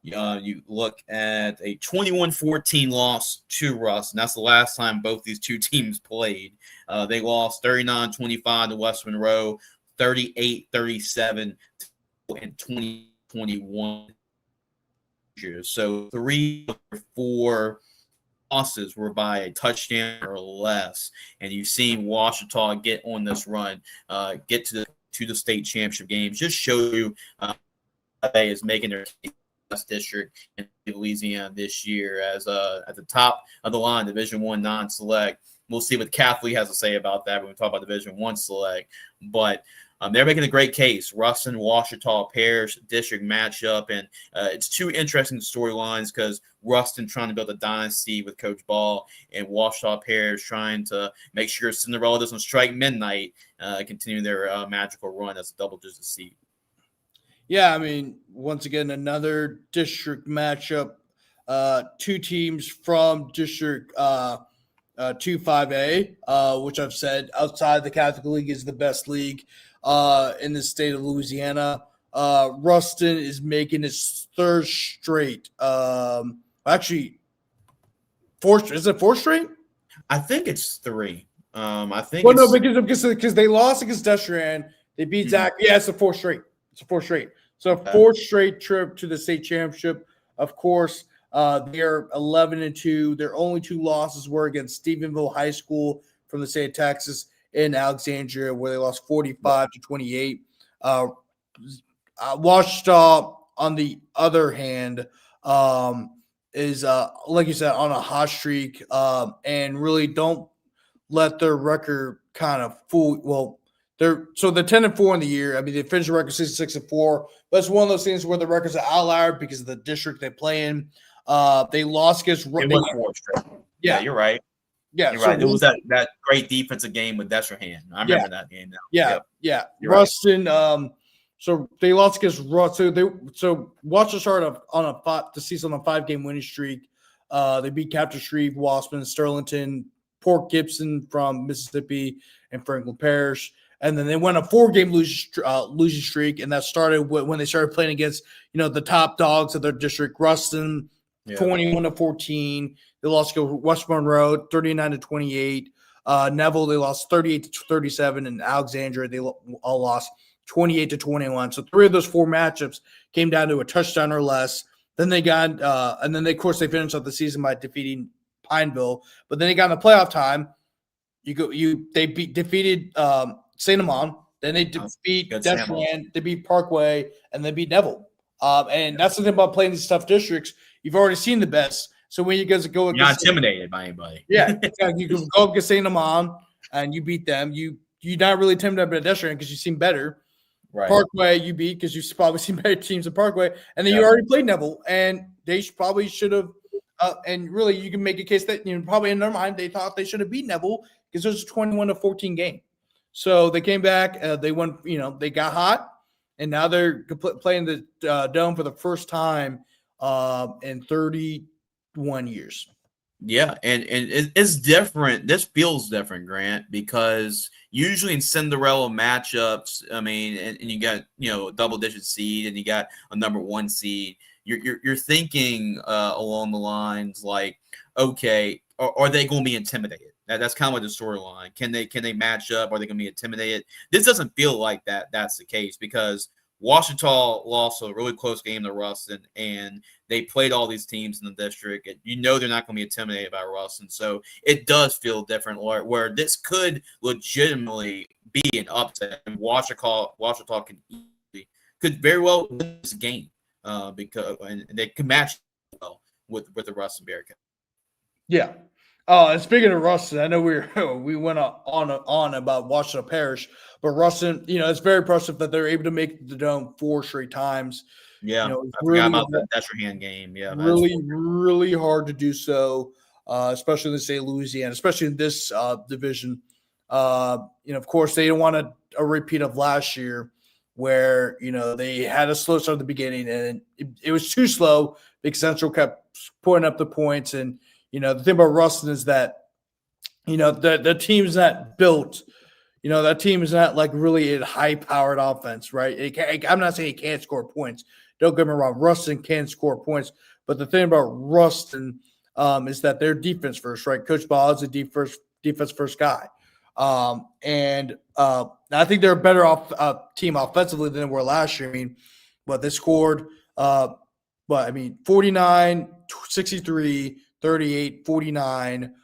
Speaker 1: You look at a 21-14 loss to Russ, and that's the last time both these two teams played. They lost 39-25 to West Monroe, 38-37 in 2021. So 3 or 4 losses were by a touchdown or less, and you've seen Ouachita get on this run, get to the state championship games. Just show you they is making their district in Louisiana this year as at the top of the line, Division 1 non-select. We'll see what Catholic has to say about that when we talk about Division 1 select. But they're making a great case. Ruston, Ouachita Parish district matchup, and it's 2 interesting storylines because Ruston trying to build a dynasty with Coach Ball, and Ouachita Parish trying to make sure Cinderella doesn't strike midnight, continue their magical run as a double-digit seed.
Speaker 2: Yeah, I mean, once again, another district matchup. 2 teams from District 2-5A, which I've said outside the Catholic League is the best league in the state of Louisiana. Ruston is making its 3rd straight. Actually, 4th. Is it 4th straight?
Speaker 1: I think it's 3. I think.
Speaker 2: Well, no, because they lost against Destrehan. They beat Zach. Yeah, it's a 4th straight. So 4th straight trip to the state championship. Of course, they're 11-2. Their only 2 losses were against Stephenville High School from the state of Texas in Alexandria, where they lost 45-28. Ouachita, on the other hand, is like you said, on a hot streak, and really don't let their record kind of fool. Well, they're 10-4 in the year. I mean, they finished the record 6-4, but it's one of those things where the record's an outlier because of the district they play in. They lost against.
Speaker 1: It was 4 straight. Yeah, you're right.
Speaker 2: Yeah,
Speaker 1: you're right. It was that great defensive game with Destrehan. I remember that game now.
Speaker 2: Yeah. Ruston. Right. So they lost against Ruston. So Ouachita started on the season on a 5-game winning streak. They beat Captain Shreve, Waspin, Sterlington, Port Gibson from Mississippi, and Franklin Parish. And then they went a 4-game losing streak, and that started when they started playing against the top dogs of their district. Ruston, 21-14. They lost to West Monroe, 39-28. Neville, they lost 38-37, and Alexandria, they all lost 28-21. So 3 of those 4 matchups came down to a touchdown or less. Then they got, and then of course they finished up the season by defeating Pineville. But then they got in the playoff time. They defeated St. Amand Then they beat
Speaker 1: good sample.
Speaker 2: Deschamps, they beat Parkway, and they beat Neville. And that's the thing about playing these tough districts. You've already seen the best. So when you guys go
Speaker 1: You're not
Speaker 2: against
Speaker 1: intimidated by anybody.
Speaker 2: yeah, exactly. You can go up against St. Amand and you beat them. You're not really intimidated by Deschamps because you've seen better.
Speaker 1: Right.
Speaker 2: Parkway you beat because you've probably seen better teams in Parkway. And then you already played Neville. And they probably should have and really you can make a case that probably in their mind they thought they should have beat Neville because it was a 21-14 game. So they came back, they won, they got hot, and now they're playing the Dome for the first time in 31 years.
Speaker 1: Yeah, and it's different. This feels different, Grant, because usually in Cinderella matchups, I mean, and you got a double-digit seed, and you got a number 1 seed. You're thinking along the lines like, okay, are they going to be intimidated? That's kind of like the storyline. Can they match up? Are they going to be intimidated? This doesn't feel like that's the case because Washita lost a really close game to Ruston, and they played all these teams in the district. And they're not going to be intimidated by Ruston. So it does feel different where this could legitimately be an upset. And Washita could very well win this game because they can match well with the Ruston Bearcats.
Speaker 2: Yeah. And speaking of Ruston, I know we went on about Washita Parish, but Ruston, it's very impressive that they're able to make the Dome 4 straight times.
Speaker 1: Yeah, I forgot about that Chachere game. Yeah,
Speaker 2: really hard to do so, especially in the state of Louisiana, especially in this division. Of course, they don't want a repeat of last year where they had a slow start at the beginning, and it was too slow because Central kept putting up the points. And the thing about Ruston is that, the team's not built. That team is not like really a high-powered offense, right? I'm not saying it can't score points. Don't get me wrong. Ruston can score points. But the thing about Ruston is that they're defense first, right? Coach Ball is a defense first guy. And I think they're a better team offensively than they were last year. I mean, they scored, 49, 63, 38, 49,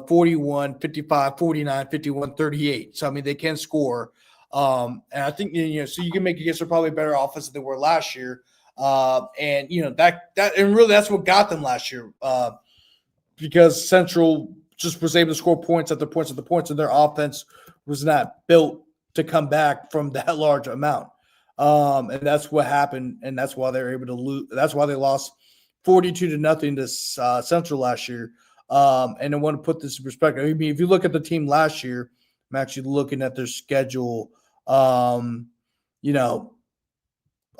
Speaker 2: 41, 55, 49, 51, 38. So, I mean, they can score. And I think, so you can make a guess they're probably better offense than they were last year. And really that's what got them last year because Central just was able to score points after points after points, and their offense was not built to come back from that large amount. And that's what happened, and that's why they were able to lose. That's why they lost 42-0 to Central last year. And I want to put this in perspective. I mean, if you look at the team last year, I'm actually looking at their schedule. Okay,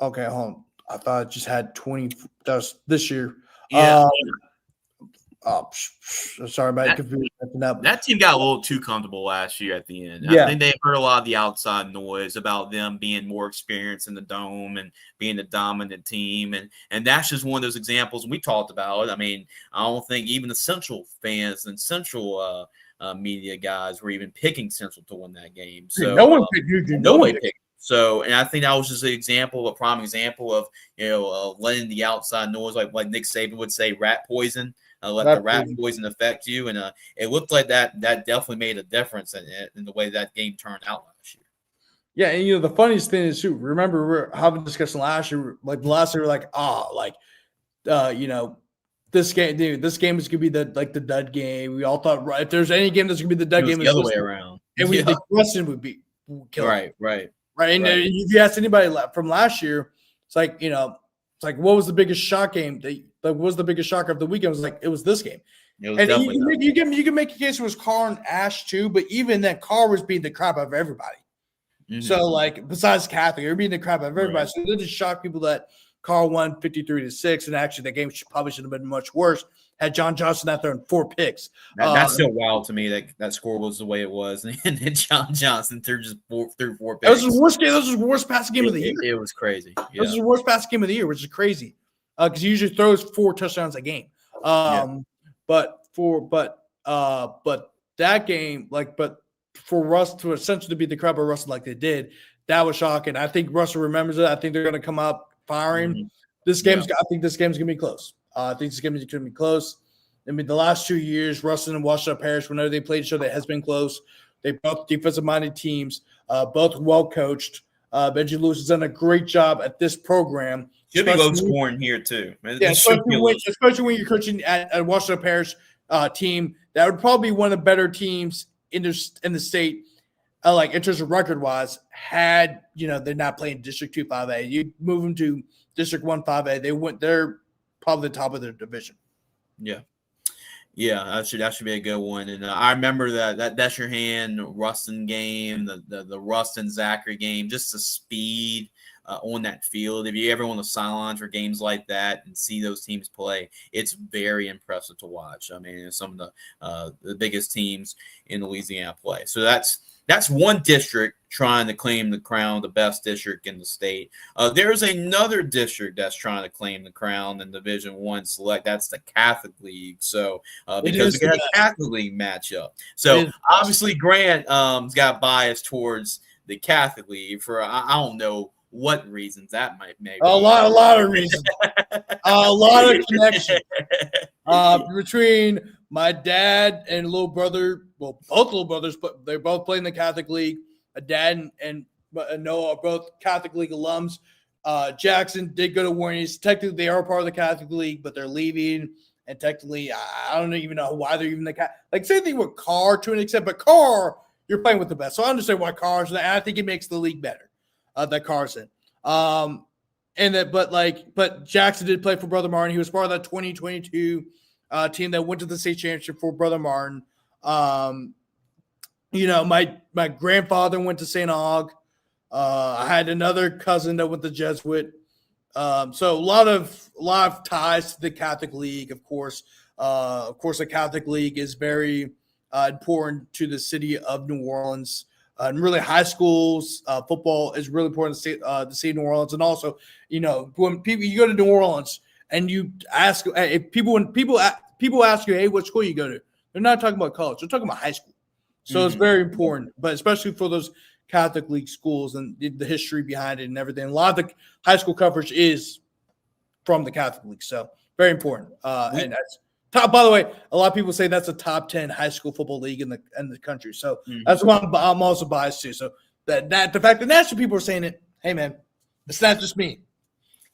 Speaker 2: hold on. I thought it just had 20. That was this year.
Speaker 1: Yeah.
Speaker 2: Sorry about confusion.
Speaker 1: That team got a little too comfortable last year at the end.
Speaker 2: Yeah.
Speaker 1: I think they heard a lot of the outside noise about them being more experienced in the Dome and being the dominant team. And that's just one of those examples we talked about. I mean, I don't think even the Central fans and Central media guys were even picking Central to win that game. So
Speaker 2: no one picked you.
Speaker 1: Nobody picked. So, and I think that was just a prime example of, letting the outside noise, like Nick Saban would say, rat poison. Let the rat poison affect you. And it looked like that definitely made a difference in the way that game turned out last year.
Speaker 2: Yeah, and the funniest thing is too, remember we were having a discussion last year, this game is gonna be the dud game. We all thought, right, if there's any game that's gonna be the dud game,
Speaker 1: the other way around.
Speaker 2: And we think Ruston would be killer. Right. And if you ask anybody from last year, it's like, what was the biggest shock game? What was the biggest shocker of the weekend? It was this game.
Speaker 1: It was
Speaker 2: and you can make a case it was Carr and Ash too, but even then, Carr was beating the crap out of everybody. Mm-hmm. So, besides Catholic, they're beating the crap out of everybody. Right. So it just shocked people that Carr won 53-6, and actually that game probably should have been much worse had John Johnson out there in 4 picks.
Speaker 1: That's still wild to me that score was the way it was, and then John Johnson threw 4 picks.
Speaker 2: That was his worst game. That was his worst passing game of the year.
Speaker 1: It was crazy. Yeah.
Speaker 2: That was his worst passing game of the year, which is crazy because he usually throws 4 touchdowns a game. But that game, but for Russ to essentially beat the crap out of Russell like they did, that was shocking. I think Russell remembers it. I think they're going to come out firing. Mm-hmm. I think this game's going to be close. I think this game is going to be close. I mean, the last 2 years, Ruston and Washita Parish, whenever they played each other, it has been close. They both defensive-minded teams. both well coached. Benji Lewis has done a great job at this program.
Speaker 1: Should be low scoring here too.
Speaker 2: Yeah, especially when you're coaching at Washington Parish team, that would probably be one of the better teams in the state, like in terms of record wise. Had they're not playing District 2 5A, you move them to District 1 5A, they're probably the top of their division.
Speaker 1: Yeah. Yeah, that should be a good one. And I remember that's your hand Ruston game, the Ruston Zachary game, just the speed on that field. If you ever want to sideline for games like that and see those teams play, it's very impressive to watch. I mean, some of the biggest teams in Louisiana play. So that's one district trying to claim the crown, the best district in the state. There's another district that's trying to claim the crown in Division I Select. That's the Catholic League. So because we got a Catholic League matchup. So obviously Grant got bias towards the Catholic League for I don't know what reasons that might make.
Speaker 2: A lot of reasons. A lot of connections between my dad and little brother. Well, both little brothers, but they're both playing the Catholic League. A dad and Noah are both Catholic League alums. Jackson did go to Warnies. Technically, they are part of the Catholic League, but they're leaving. And technically, I don't even know why they're even the Catholic. Like, same thing with Carr to an extent, but Carr, you're playing with the best. So I understand why Carr's there, and I think it makes the league better that Carr's in. But Jackson did play for Brother Martin. He was part of that 2022 team that went to the state championship for Brother Martin. My grandfather went to St. Aug. I had another cousin that went to Jesuit. So a lot of ties to the Catholic League, of course. The Catholic League is very important to the city of New Orleans. And really, high schools football is really important to the state of New Orleans. And also, when you go to New Orleans and you ask if people ask you, hey, what school you go to? They're not talking about college. They're talking about high school. So It's very important, but especially for those Catholic League schools and the history behind it and everything. A lot of the high school coverage is from the Catholic League. So very important. And that's top. By the way, a lot of people say that's a top 10 high school football league in the country. So that's why I'm also biased too. So that the fact that national people are saying it, hey man, it's not just me.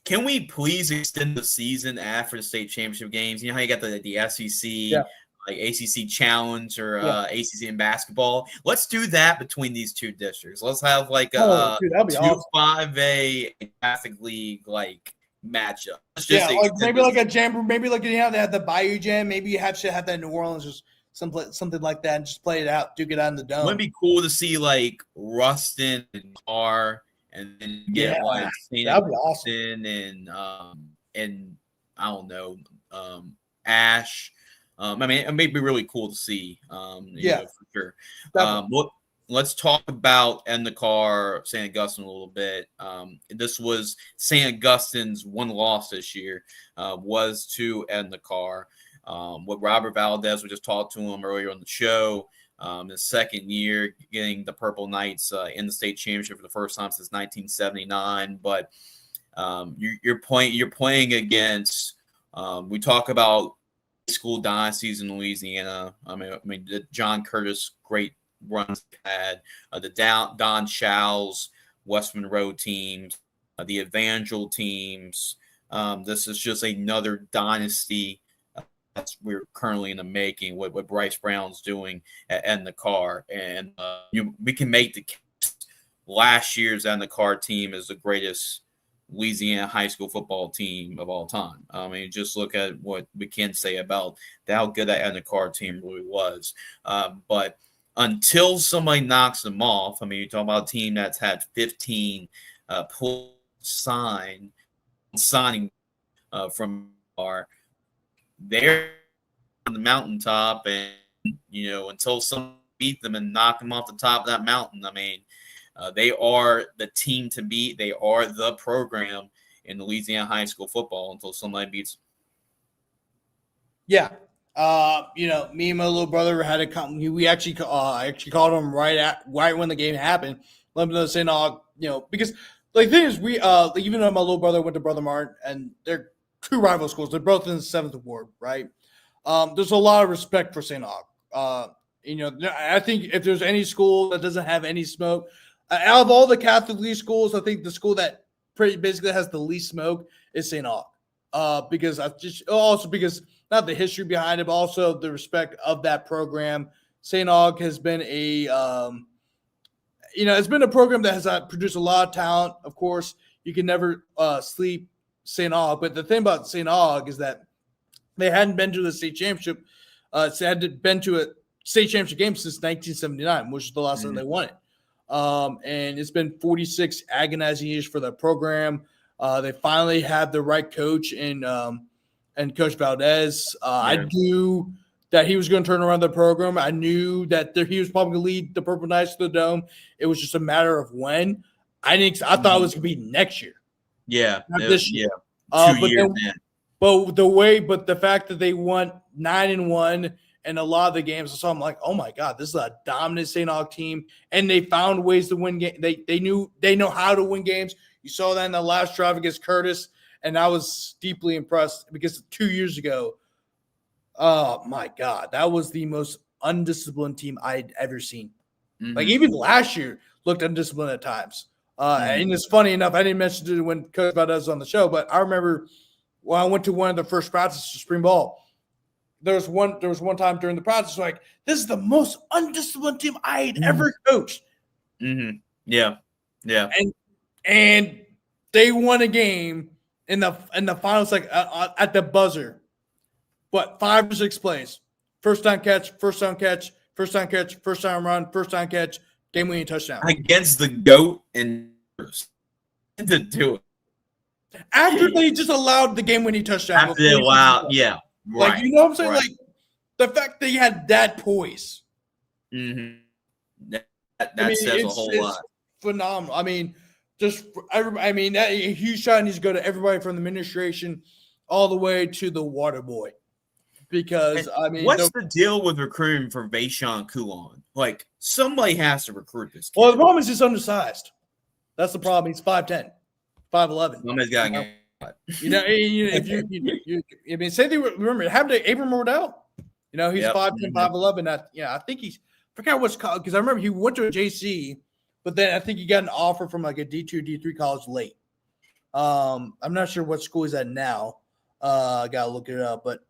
Speaker 1: Can we please extend the season after the state championship games? You know how you got the SEC, like ACC Challenge or ACC in basketball? Let's do that between these two districts. Let's have like a 2-5A Catholic League like matchup.
Speaker 2: Maybe like a jam, maybe like they have the Bayou Jam. Maybe you should have that in New Orleans or something like that, and just play it out, duke it out in the dome.
Speaker 1: Wouldn't it be cool to see like Ruston and Carr, and then get like St. Augustine and I don't know, Ash. I mean, it may be really cool to see. For sure. Let's talk about Endicott, St. Augustine a little bit. This was St. Augustine's one loss this year, was to Endicott. With Robert Valdez, we just talked to him earlier on the show. His second year getting the Purple Knights in the state championship for the first time since 1979. But you're playing against. We talk about school dynasties in Louisiana. I mean, the John Curtis great runs had, the Don Shaw's West Monroe teams, the Evangel teams. This is just another dynasty we're currently in the making. What Bryce Brown's doing at Endicott, and we can make the case last year's Endicott team is the greatest Louisiana high school football team of all time. I mean, just look at what we can say about how good that Endicott team really was. But until somebody knocks them off, I mean, you're talking about a team that's had 15 signing from they're on the mountaintop, and until someone beat them and knock them off the top of that mountain, I mean, they are the team to beat. They are the program in Louisiana high school football until somebody beats.
Speaker 2: Yeah. Me and my little brother had a company. We actually called him right when the game happened. Let me know saying, because the thing is, we even though my little brother went to Brother Martin, and they're two rival schools, they're both in the 7th ward, right? There's a lot of respect for St. Aug. I think if there's any school that doesn't have any smoke, Out of all the Catholic League schools, I think the school that basically has the least smoke is St. Aug. Because not the history behind it, but also the respect of that program. St. Aug has been it's been a program that has produced a lot of talent. Of course, you can never sleep St. Aug, but the thing about St. Aug is that they hadn't been to the state championship. Hadn't been to a state championship game since 1979, which is the last time they won it. And it's been 46 agonizing years for the program. They finally had the right coach in Coach Valdez. I knew that he was going to turn around the program. I knew that he was probably going to lead the Purple Knights to the Dome. It was just a matter of when. I thought it was going to be next year.
Speaker 1: Yeah,
Speaker 2: not this year.
Speaker 1: 2 years in.
Speaker 2: But the fact that they won 9-1 in a lot of the games, so I'm like, oh my God, this is a dominant St. Aug team, and they found ways to win games. They know how to win games. You saw that in the last drive against Curtis, and I was deeply impressed because 2 years ago, oh my God, that was the most undisciplined team I'd ever seen. Like even last year looked undisciplined at times. And it's funny enough, I didn't mention it when Coach Valdez was on the show, but I remember when I went to one of the first practices for spring ball. There was one time during the practice, like, this is the most undisciplined team I had ever coached.
Speaker 1: Yeah.
Speaker 2: And they won a game in the finals, like at the buzzer. But 5 or 6 plays. First down catch, first down catch, first down catch, first down run, first down catch, game-winning touchdown.
Speaker 1: Against the GOAT and to do it.
Speaker 2: After they just allowed the game-winning touchdown.
Speaker 1: After they allowed, yeah.
Speaker 2: Like,
Speaker 1: right,
Speaker 2: you know what I'm saying?
Speaker 1: right.
Speaker 2: Like, the fact they had that poise.
Speaker 1: That says a whole lot.
Speaker 2: Phenomenal. I mean, that a huge shot needs to go to everybody from the administration all the way to the water boy. Because,
Speaker 1: what's the deal with recruiting for Vaishon Kulon? Like, somebody has to recruit this kid.
Speaker 2: Well, the problem is he's undersized. That's the problem. He's 5'10", 5'11".
Speaker 1: Somebody's got to
Speaker 2: same thing. Remember, it happened to Abram Wardell. He's 5'10", 5'11". I think I forgot what's called, because I remember he went to a JC, but then I think he got an offer from like a D2, D3 college late. I'm not sure what school he's at now. I gotta look it up, but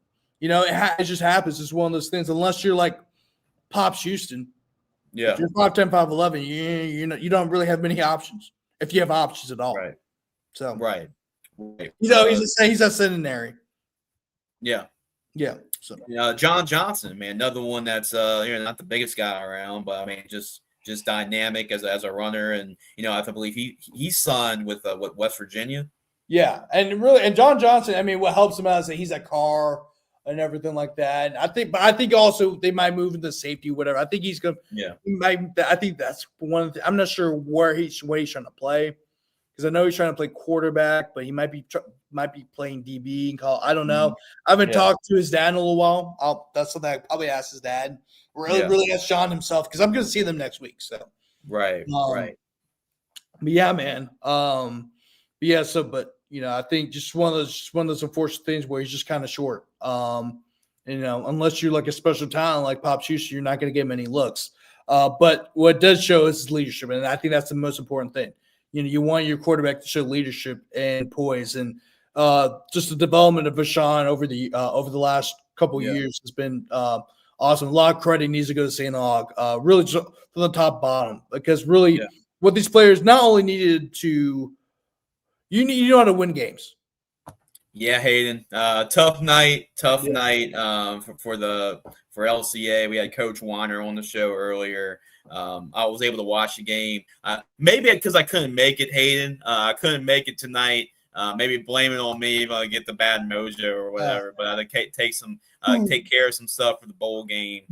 Speaker 2: it just happens. It's one of those things. Unless you're like Pops Houston, if you're 5'10", 5'11", you don't really have many options, if you have options at all.
Speaker 1: Right.
Speaker 2: So
Speaker 1: right.
Speaker 2: He's a centenary.
Speaker 1: Yeah.
Speaker 2: So
Speaker 1: John Johnson, man, another one that's not the biggest guy around, but I mean just dynamic as a runner, and I believe he signed with West Virginia.
Speaker 2: Yeah, and John Johnson, I mean, what helps him out is that he's a car and everything like that. And I think also they might move into safety, whatever. I think he's gonna. Yeah. I think that's one. I'm not sure where he's trying to play, because I know he's trying to play quarterback, but he might be playing DB and call. I don't know. I haven't talked to his dad in a little while. That's something I probably ask his dad. Really ask Sean himself, because I'm going to see them next week. So
Speaker 1: right.
Speaker 2: But yeah, man. I think just one of those unfortunate things where he's just kind of short. Unless you're like a special talent like Pops Houston, you're not going to get many looks. But what it does show is his leadership, and I think that's the most important thing. You want your quarterback to show leadership and poise, and just the development of Vaishon over the last couple years has been awesome. A lot of credit needs to go to St. Aug, really just from the top bottom, because really what these players not only needed to you know how to win games.
Speaker 1: Yeah, Hayden. Tough night for LCA. We had Coach Weiner on the show earlier. I was able to watch the game. Maybe because I couldn't make it, Hayden. I couldn't make it tonight. Maybe blame it on me if I get the bad mojo or whatever. But I take care of some stuff for the bowl game.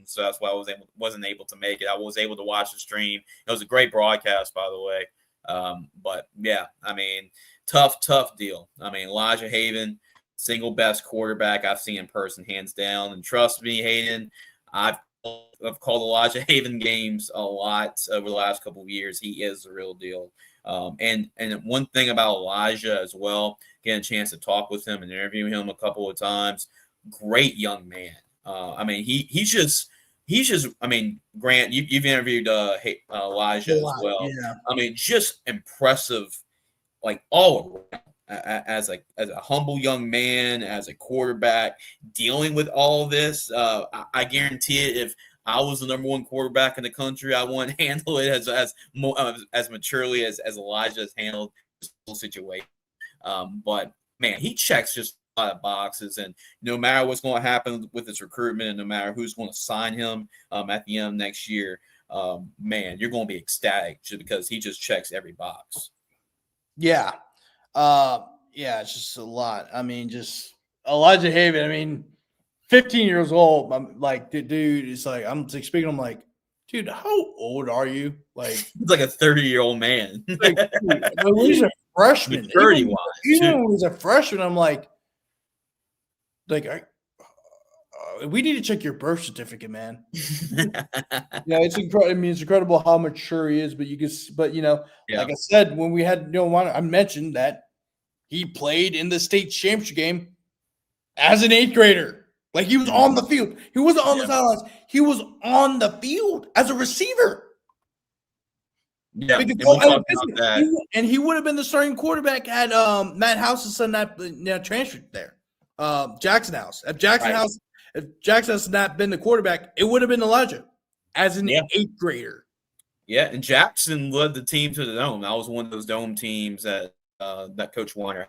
Speaker 1: So that's why I wasn't able to make it. I was able to watch the stream. It was a great broadcast, by the way. But yeah, I mean, tough deal. I mean, Elijah Haven, single best quarterback I've seen in person, hands down. And trust me, Hayden, I've called Elijah Haven games a lot over the last couple of years. He is the real deal. And one thing about Elijah as well, getting a chance to talk with him and interview him a couple of times, great young man. I mean, he he's just, I mean, Grant, you've interviewed Elijah as well.
Speaker 2: Yeah.
Speaker 1: I mean, just impressive, like all around. As a humble young man, as a quarterback, dealing with all this, I guarantee it. If I was the number one quarterback in the country, I wouldn't handle it as maturely as Elijah has handled this whole situation. But man, he checks just a lot of boxes, and no matter what's going to happen with his recruitment, and no matter who's going to sign him at the end of next year, man, you're going to be ecstatic just because he just checks every box.
Speaker 2: Yeah. Yeah, it's just a lot. I mean, just Elijah Haven, I mean, 15 years old. I'm like, dude, it's like, I'm speaking, I'm like, dude, how old are you? Like,
Speaker 1: he's like a 30-year-old man.
Speaker 2: Like, dude, when he's a freshman, even when he's a freshman, I'm like, we need to check your birth certificate, man. Yeah, it's incredible. I mean, it's incredible how mature he is. But like I said, when we had I mentioned that he played in the state championship game as an 8th grader. Like, he was on the field. He wasn't on the sidelines. He was on the field as a receiver.
Speaker 1: Yeah,
Speaker 2: and he would have been the starting quarterback had Matt House's son not transferred there. Jackson House. If Jackson House has not been the quarterback, it would have been Elijah as an 8th grader.
Speaker 1: Yeah, and Jackson led the team to the Dome. That was one of those Dome teams that Coach Weiner.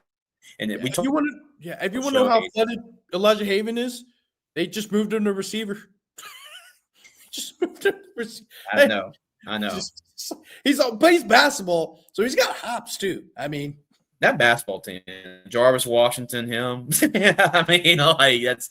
Speaker 1: And if you want to know how flooded Elijah Haven is, they just moved him to receiver.
Speaker 2: I know. He plays basketball, so he's got hops too. I mean,
Speaker 1: that basketball team, Jarvis Washington, him. I mean, like it's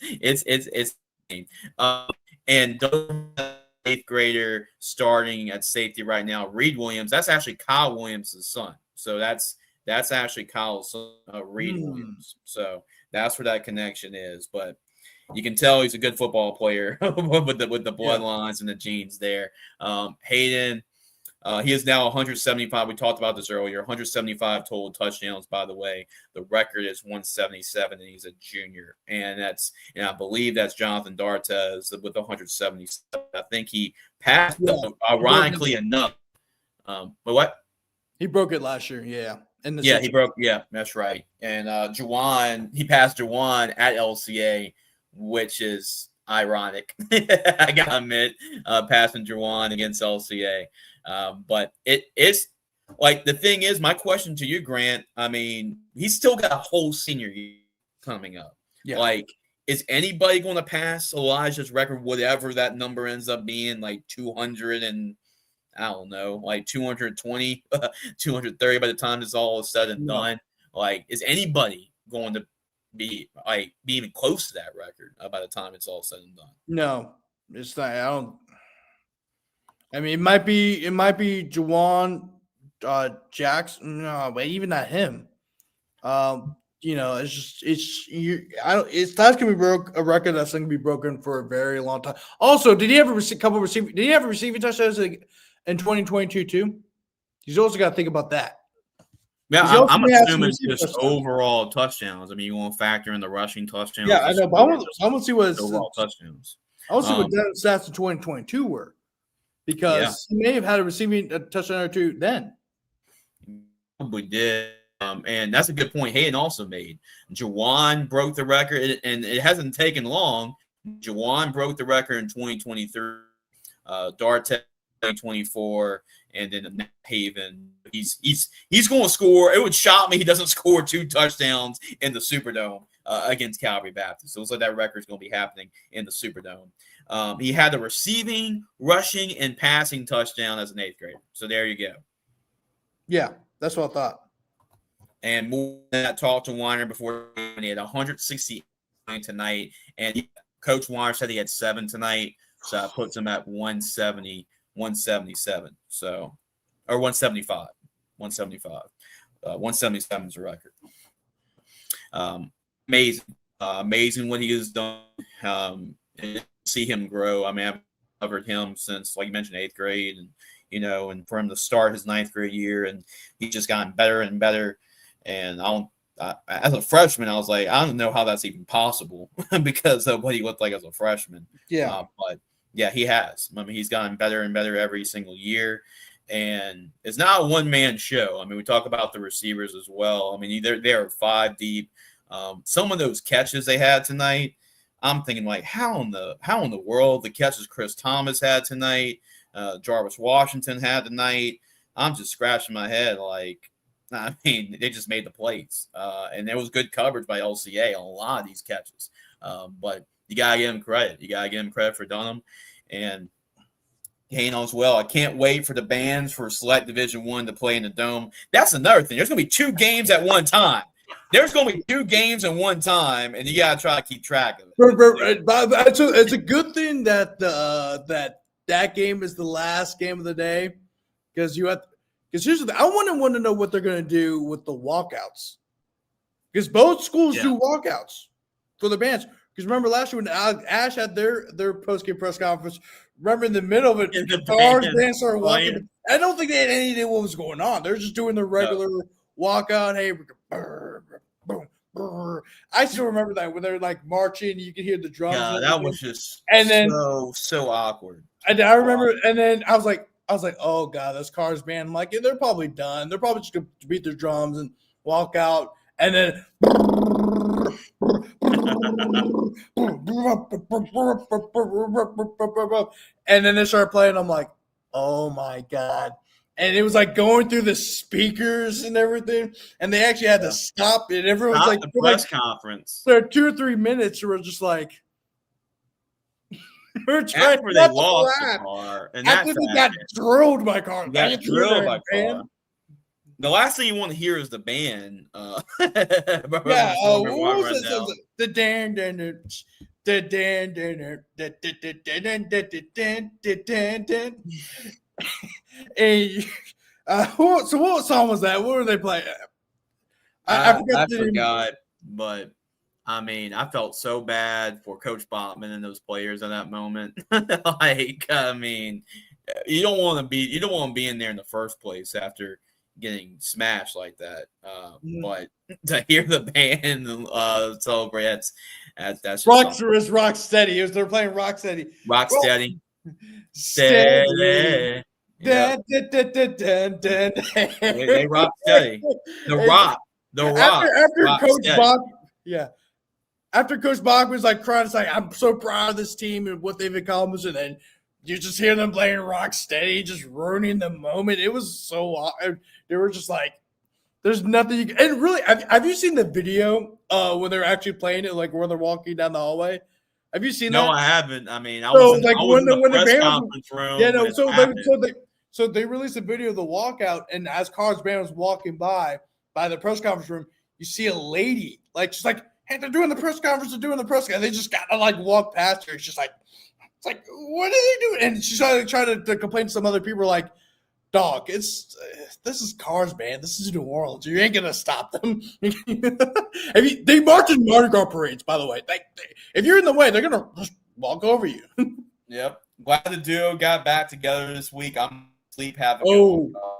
Speaker 1: and 8th grader starting at safety right now, Reed Williams. That's actually Kyle Williams' son. So that's actually Kyle's son, Reed Williams. So that's where that connection is. But you can tell he's a good football player with the bloodlines and the genes there. Hayden. He is now 175. We talked about this earlier. 175 total touchdowns, by the way. The record is 177, and he's a junior. And I believe that's Jonathan D'Artes with 177. I think he passed, ironically enough. But what?
Speaker 2: He broke it last year, yeah.
Speaker 1: He broke. Yeah, that's right. And Juwan, he passed Juwan at LCA, which is ironic. I gotta admit, passing Juwan against LCA. But it's like, the thing is, my question to you, Grant, I mean, he's still got a whole senior year coming up. Yeah. Like, is anybody going to pass Elijah's record, whatever that number ends up being, like 200 and I don't know, like 220, 230 by the time it's all said and done? Like, is anybody going to be even close to that record by the time it's all said and done?
Speaker 2: No, it's not. I mean, it might be Juwan Jackson. No, but even not him. It's not gonna be a record that's gonna be broken for a very long time. Also, did he have a receiving touchdowns in 2022 too? He's also got to think about that.
Speaker 1: Yeah, I'm assuming just overall touchdowns. I mean, you want to factor in the rushing touchdowns.
Speaker 2: Yeah, I know, but I want to see what
Speaker 1: overall touchdowns.
Speaker 2: I want to see what stats in 2022 were. Because he may have had a receiving touchdown or two then.
Speaker 1: Probably did. And that's a good point Hayden also made. Juwan broke the record, and it hasn't taken long. Juwan broke the record in 2023. D'Artes 2024, and then Haven. He's going to score. It would shock me he doesn't score 2 touchdowns in the Superdome against Calvary Baptist. So it looks like that record is going to be happening in the Superdome. He had the receiving, rushing, and passing touchdown as an 8th grader. So there you go.
Speaker 2: Yeah, that's what I thought.
Speaker 1: And more than that, talked to Weiner before. He had 169 tonight, and Coach Weiner said he had 7 tonight, so that puts him at 170, 177. So, or 175, 175. 177 is a record. Amazing what he has done. See him grow. I mean, I've covered him since, like you mentioned, 8th grade, and and for him to start his 9th grade year, and he's just gotten better and better. And as a freshman, I was like, I don't know how that's even possible because of what he looked like as a freshman.
Speaker 2: Yeah,
Speaker 1: but Yeah, he has. I mean, he's gotten better and better every single year. And it's not a one-man show. I mean, we talk about the receivers as well. I mean, they're 5 deep. Some of those catches they had tonight, I'm thinking like, how in the world the catches Chris Thomas had tonight, Jarvis Washington had tonight. I'm just scratching my head like, I mean, they just made the plays. And there was good coverage by LCA on a lot of these catches. But you got to give him credit. You got to give him credit for Dunham. And Kano as well. I can't wait for the bands for Select Division I to play in the Dome. That's another thing. There's going to be 2 games at one time. There's going to be 2 games in one time, and you got to try to keep track of it.
Speaker 2: It's a good thing that that game is the last game of the day, because here's the thing. I want to know what they're going to do with the walkouts, because both schools do walkouts for the bands. Because remember last year when Ash had their post-game press conference, remember in the middle of it, the bands started walking. I don't think they had any idea what was going on. They're just doing the regular walkout. Hey, boom, boom. I still remember that when they're like marching, you could hear the drums.
Speaker 1: Yeah, that was just so awkward.
Speaker 2: And I remember, and then I was like, oh god, those Cars band. I'm like, they're probably done. They're probably just gonna beat their drums and walk out, and then. And then they started playing. I'm like, oh my god. And it was like going through the speakers and everything. And they actually had to stop it. Everyone was like,
Speaker 1: the press conference.
Speaker 2: There 2 or 3 minutes where we're just like, we're trying
Speaker 1: after they lost the car. And
Speaker 2: after they got drilled by car.
Speaker 1: Got drilled by car. The last thing you want to hear is the band.
Speaker 2: What was it? The dan. So what song was that? What were they playing?
Speaker 1: I forgot, but I mean, I felt so bad for Coach Botman and those players in that moment. Like, I mean, you don't want to be in there in the first place after getting smashed like that. But to hear the band celebrate, that's
Speaker 2: Rock Steady. They're playing Rock Steady.
Speaker 1: Rock Steady. Steady.
Speaker 2: They
Speaker 1: rock steady. The Rock.
Speaker 2: After
Speaker 1: rock
Speaker 2: Coach
Speaker 1: steady.
Speaker 2: Bach, after Coach Bach was like crying, it's like, I'm so proud of this team and what they've accomplished, and then you just hear them playing Rock Steady, just ruining the moment. It was so they were just like, there's nothing you can, and really, have you seen the video when they're actually playing it, like when they're walking down the hallway? Have you seen that?
Speaker 1: No, I haven't. I mean, I was in the press conference room.
Speaker 2: Yeah, no. So they released a video of the walkout, and as Carr's band was walking by the press conference room, you see a lady, like, she's like, hey, they're doing the press conference, and they just gotta like walk past her. It's just like, what are they doing? And she's trying to complain to some other people, like, dog, this is Carr's band. This is New Orleans. You ain't gonna stop them. They march in Mardi Gras parades, by the way. If you're in the way, they're gonna just walk over you.
Speaker 1: Yep. Glad the duo got back together this week. I'm sleep having.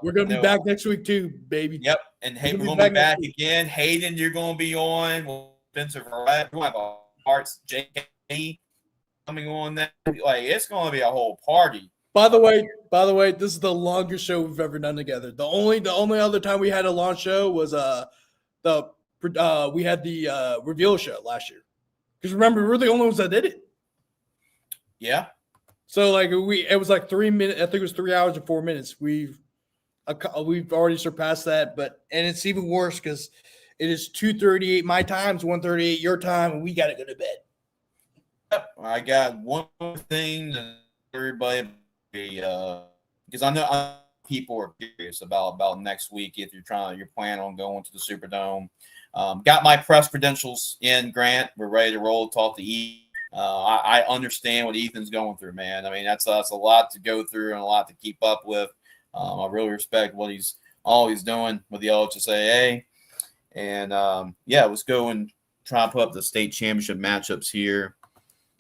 Speaker 2: We're gonna be back next week too, baby.
Speaker 1: Yep. And hey, we're gonna be back again. Hayden, you're gonna be on. Spencer Verrett. We're gonna have Arts JK coming on. That like it's gonna be a whole party.
Speaker 2: By the way, this is the longest show we've ever done together. The only other time we had a long show was we had the reveal show last year. Because remember, we're the only ones that did it.
Speaker 1: Yeah.
Speaker 2: So like it was like 3 minutes. I think it was 3 hours and 4 minutes. We've already surpassed that, and it's even worse because it is 2:38 my time, it's 1:38 your time, and we got to go to bed.
Speaker 1: Yep. I got one more thing to everybody. Because I know people are curious about next week if you're planning on going to the Superdome. Got my press credentials in, Grant. We're ready to roll. Talk to Ethan. I understand what Ethan's going through, man. I mean, that's a lot to go through and a lot to keep up with. I really respect what he's always doing with the LHSAA. And let's go and try and put up the state championship matchups here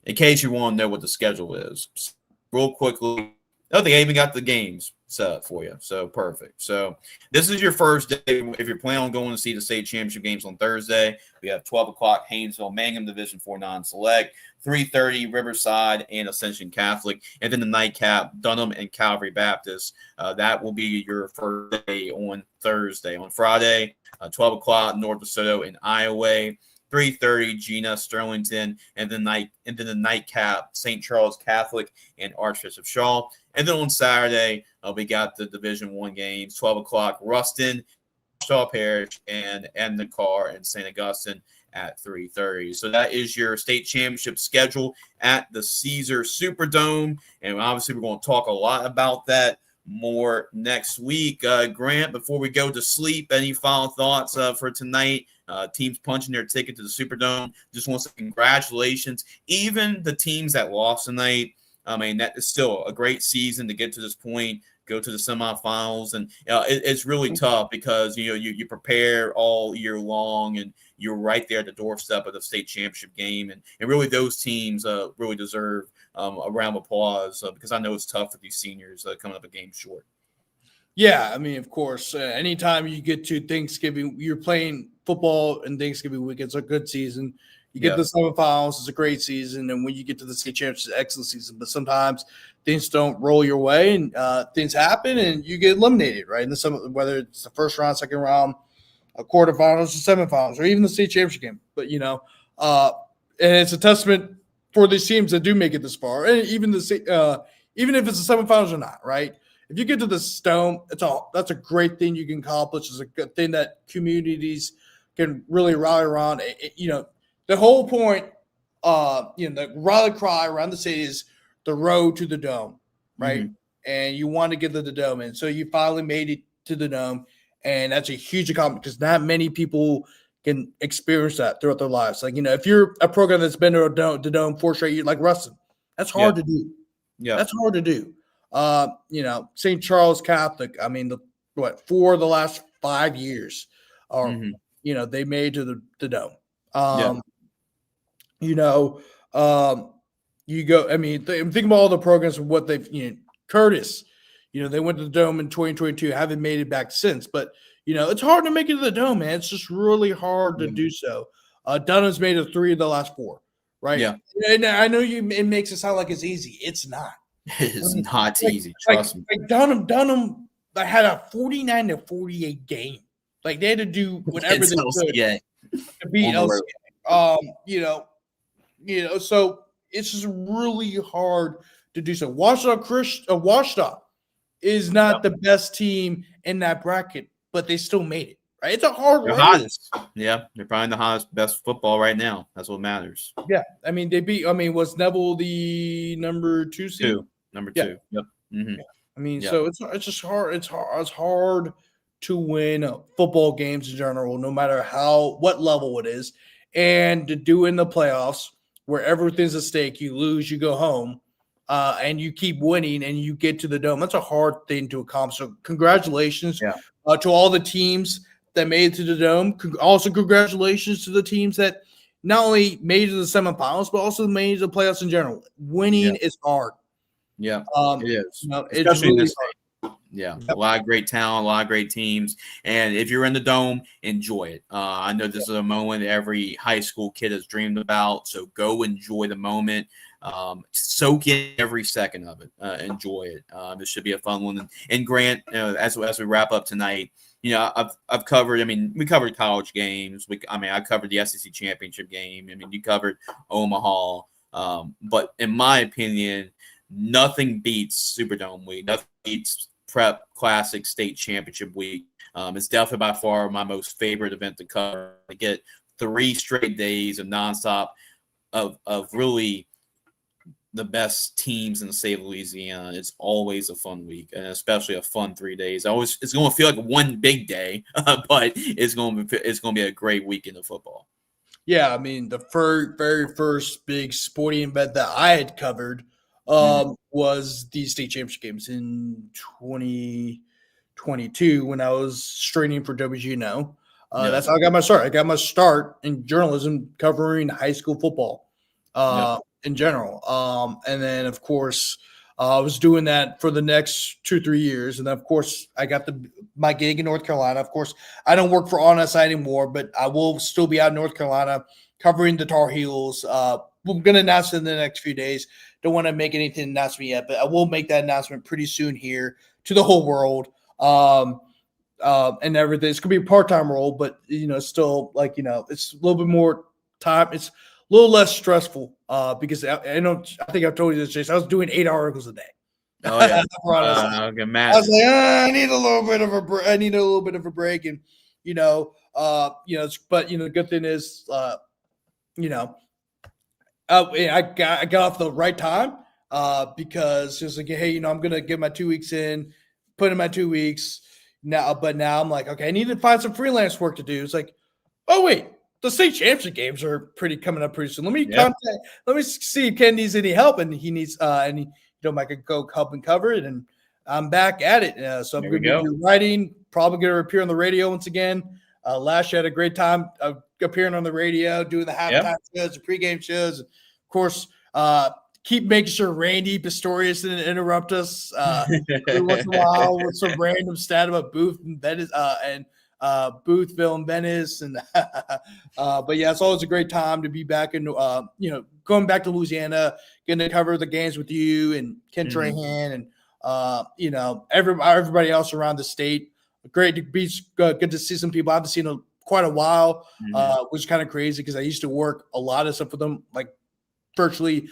Speaker 1: in case you want to know what the schedule is. Real quickly. Oh, they even got the games. set up for you. So perfect. So this is your first day. If you're planning on going to see the state championship games on Thursday, we have 12 o'clock Haynesville Mangum Division 4 non-select, 3:30 Riverside and Ascension Catholic, and then the nightcap Dunham and Calvary Baptist. That will be your first day on Thursday. On Friday, 12 o'clock North DeSoto and Iowa, 3:30 Gina Sterlington, and then the nightcap St. Charles Catholic and Archbishop Shaw. And then on Saturday, we got the Division I games, 12 o'clock Ruston, Shaw Parish, and the Car and St. Augustine at 3:30. So that is your state championship schedule at the Caesar Superdome. And obviously, we're going to talk a lot about that more next week. Grant, before we go to sleep, any final thoughts for tonight? Teams punching their ticket to the Superdome. Just want to say congratulations. Even the teams that lost tonight, I mean, that is still a great season to get to this point, go to the semifinals. And it's really tough because, you prepare all year long and you're right there at the doorstep of the state championship game. And really those teams really deserve a round of applause because I know it's tough for these seniors coming up a game short.
Speaker 2: Yeah, I mean, of course, anytime you get to Thanksgiving, you're playing football and Thanksgiving week, it's a good season. You get the semifinals, it's a great season. And when you get to the state championship, it's an excellent season. But sometimes things don't roll your way and things happen and you get eliminated, right? Whether it's the first round, second round, quarterfinals, or semifinals, or even the state championship game. But, and it's a testament for these teams that do make it this far. And even if it's the semifinals or not, right? If you get to the Dome, that's a great thing you can accomplish. It's a good thing that communities can really rally around. The whole point, the rally cry around the city is the road to the Dome, right? Mm-hmm. And you want to get to the Dome. And so you finally made it to the Dome. And that's a huge accomplishment because not many people can experience that throughout their lives. Like, if you're a program that's been to the Dome 4 straight years, like Ruston, that's hard to do. Yeah. That's hard to do. St. Charles Catholic, I mean, for the last 5 years, they made to the Dome. You go, I mean, think about all the programs and what they've, Curtis, they went to the Dome in 2022, haven't made it back since, but, it's hard to make it to the Dome, man. It's just really hard to do so. Dunham's made it 3 of the last 4, right? Yeah. And I know it makes it sound like it's easy. It's not.
Speaker 1: It's not easy. Trust me.
Speaker 2: Like Dunham had a 49-48 game. Like they had to do whatever they could to beat LCA. So it's just really hard to do so. Washita is not the best team in that bracket, but they still made it. Right? It's a hard race.
Speaker 1: Hottest. Yeah, they're probably the hottest, best football right now. That's what matters.
Speaker 2: Yeah, I mean was Neville the number 2 seed?
Speaker 1: Number 2. Yep.
Speaker 2: Mm-hmm. Yeah. I mean, so it's just hard. It's hard to win football games in general, no matter what level it is, and to do in the playoffs where everything's at stake. You lose, you go home, and you keep winning, and you get to the Dome. That's a hard thing to accomplish. So, congratulations to all the teams that made it to the Dome. Also, congratulations to the teams that not only made it to the semifinals, but also made it to the playoffs in general. Winning is hard.
Speaker 1: Yeah, it is. Especially in this state. Yeah, a lot of great talent, a lot of great teams. And if you're in the Dome, enjoy it. I know this is a moment every high school kid has dreamed about. So go enjoy the moment. Soak in every second of it. Enjoy it. This should be a fun one. And Grant, as we wrap up tonight, I've covered. I mean, we covered college games. I covered the SEC championship game. I mean, you covered Omaha. But in my opinion, nothing beats Superdome week. Nothing beats Prep Classic State Championship week. It's definitely by far my most favorite event to cover. To get 3 straight days of nonstop of really the best teams in the state of Louisiana. It's always a fun week, and especially a fun 3 days. It's going to feel like one big day, but it's going to be a great weekend of football.
Speaker 2: Yeah, I mean, the very first big sporting event that I had covered was the state championship games in 2022 when I was training for WGNO. That's how I got my start. I got my start in journalism covering high school football in general. And then, of course, I was doing that for the next 2-3 years. And then, of course, I got my gig in North Carolina. Of course, I don't work for OnSI anymore, but I will still be out in North Carolina covering the Tar Heels. We're going to announce it in the next few days. Don't want to make anything announcement yet, but I will make that announcement pretty soon here to the whole world. And everything. It's going to be a part-time role, but, still it's a little bit more time. It's a little less stressful because I think I've told you this, Jace. I was doing 8 articles a day.
Speaker 1: Oh yeah.
Speaker 2: I was like, I need a little bit of a break. I need a little bit of a break. And, but the good thing is, I got off the right time because it's like, hey, I'm going to get my 2 weeks in, put in my 2 weeks now. But now I'm like, okay, I need to find some freelance work to do. It's like, oh, wait, the state championship games are coming up pretty soon. Let me see if Ken needs any help. And he needs, I could go help and cover it. And I'm back at it. So I'm going to be writing, probably going to appear on the radio once again. Last year I had a great time appearing on the radio, doing the halftime shows, the pregame shows. Of course, keep making sure Randy Pistorius didn't interrupt us every once in a while with some random stat about Booth and Venice and Boothville and Venice. And but yeah, it's always a great time to be back in going back to Louisiana, getting to cover the games with you and Ken Trahan and everybody else around the state. Great to be good to see some people I haven't seen in quite a while, which is kind of crazy because I used to work a lot of stuff with them, like virtually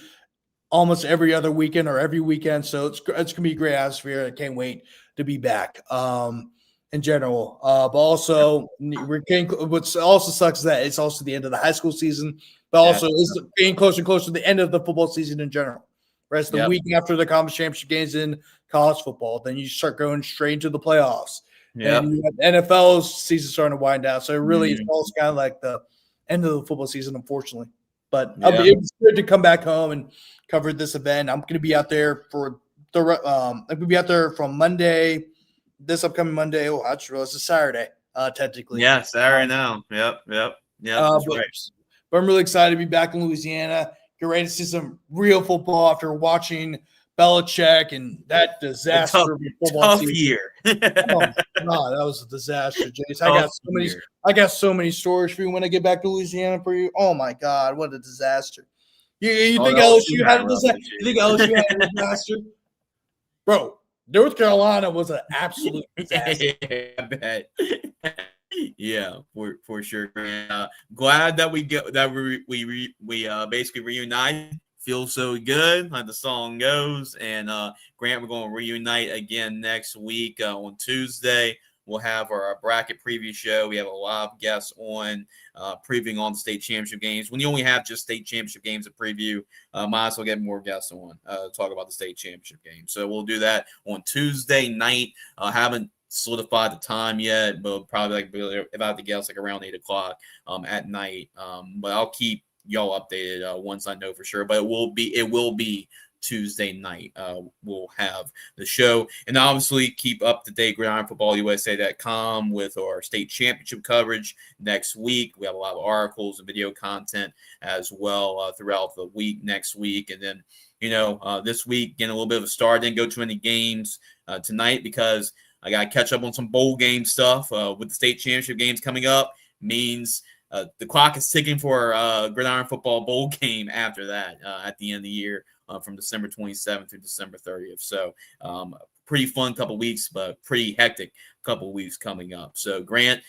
Speaker 2: almost every other weekend or every weekend. So it's going to be a great atmosphere. I can't wait to be back in general. But also, what also sucks is that it's also the end of the high school season, but also it's getting closer and closer to the end of the football season in general. Right? It's the week after the conference championship games in college football. Then you start going straight into the playoffs. And you have NFL's season starting to wind down. So it really is almost kind of like the end of the football season, unfortunately. But it's good to come back home and cover this event. I'm going to be out there for I'm going to be out there from Monday, this upcoming Monday. Oh, I just realized it's Saturday, technically.
Speaker 1: Yeah, Saturday now. Yep.
Speaker 2: But I'm really excited to be back in Louisiana. Get ready to see some real football after watching Belichick and that disaster
Speaker 1: tough year.
Speaker 2: Oh God, that was a disaster, Jace. I got so many stories for you when I get back to Louisiana for you. Oh my God, what a disaster! You think LSU had a disaster? You think LSU had a disaster? Bro, North Carolina was an absolute disaster.
Speaker 1: I bet. Yeah, for sure. Glad that we basically reunited. Feels so good, like the song goes. And Grant, we're going to reunite again next week on Tuesday. We'll have our bracket preview show. We have a lot of guests on previewing on the state championship games. When you only have just state championship games to preview, might as well get more guests on talk about the state championship game. So we'll do that on Tuesday night. Haven't solidified the time yet, but probably about the guests around 8 o'clock at night. But I'll keep y'all updated once I know for sure, but it will be Tuesday night. We'll have the show, and obviously keep up to date GridironFootballUSA.com with our state championship coverage next week. We have a lot of articles and video content as well throughout the week next week. And then this week getting a little bit of a start. Didn't go to any games tonight because I got to catch up on some bowl game stuff with the state championship games coming up. Means the clock is ticking for Gridiron Football Bowl game after that at the end of the year from December 27th through December 30th. So pretty fun couple weeks, but pretty hectic couple of weeks coming up. So Grant,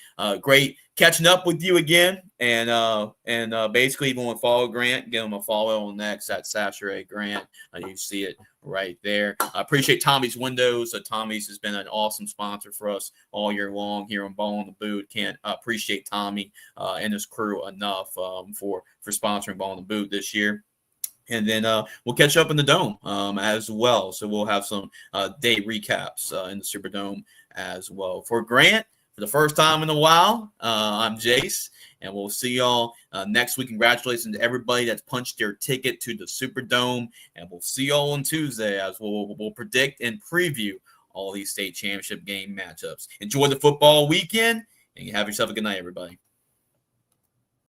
Speaker 1: great catching up with you again. And basically, if you want to follow Grant, give him a follow on X at Chachere Grant. You see it right there. I appreciate Tommy's Windows. Tommy's has been an awesome sponsor for us all year long here on Ballin In Da Boot. Can't appreciate Tommy and his crew enough for sponsoring Ballin In Da Boot this year. And then we'll catch up in the Dome as well. So we'll have some day recaps in the Superdome as well. For Grant, for the first time in a while, I'm Jace, and we'll see y'all next week. Congratulations to everybody that's punched their ticket to the Superdome, and we'll see y'all on Tuesday as we'll predict and preview all these state championship game matchups. Enjoy the football weekend, and have yourself a good night, everybody.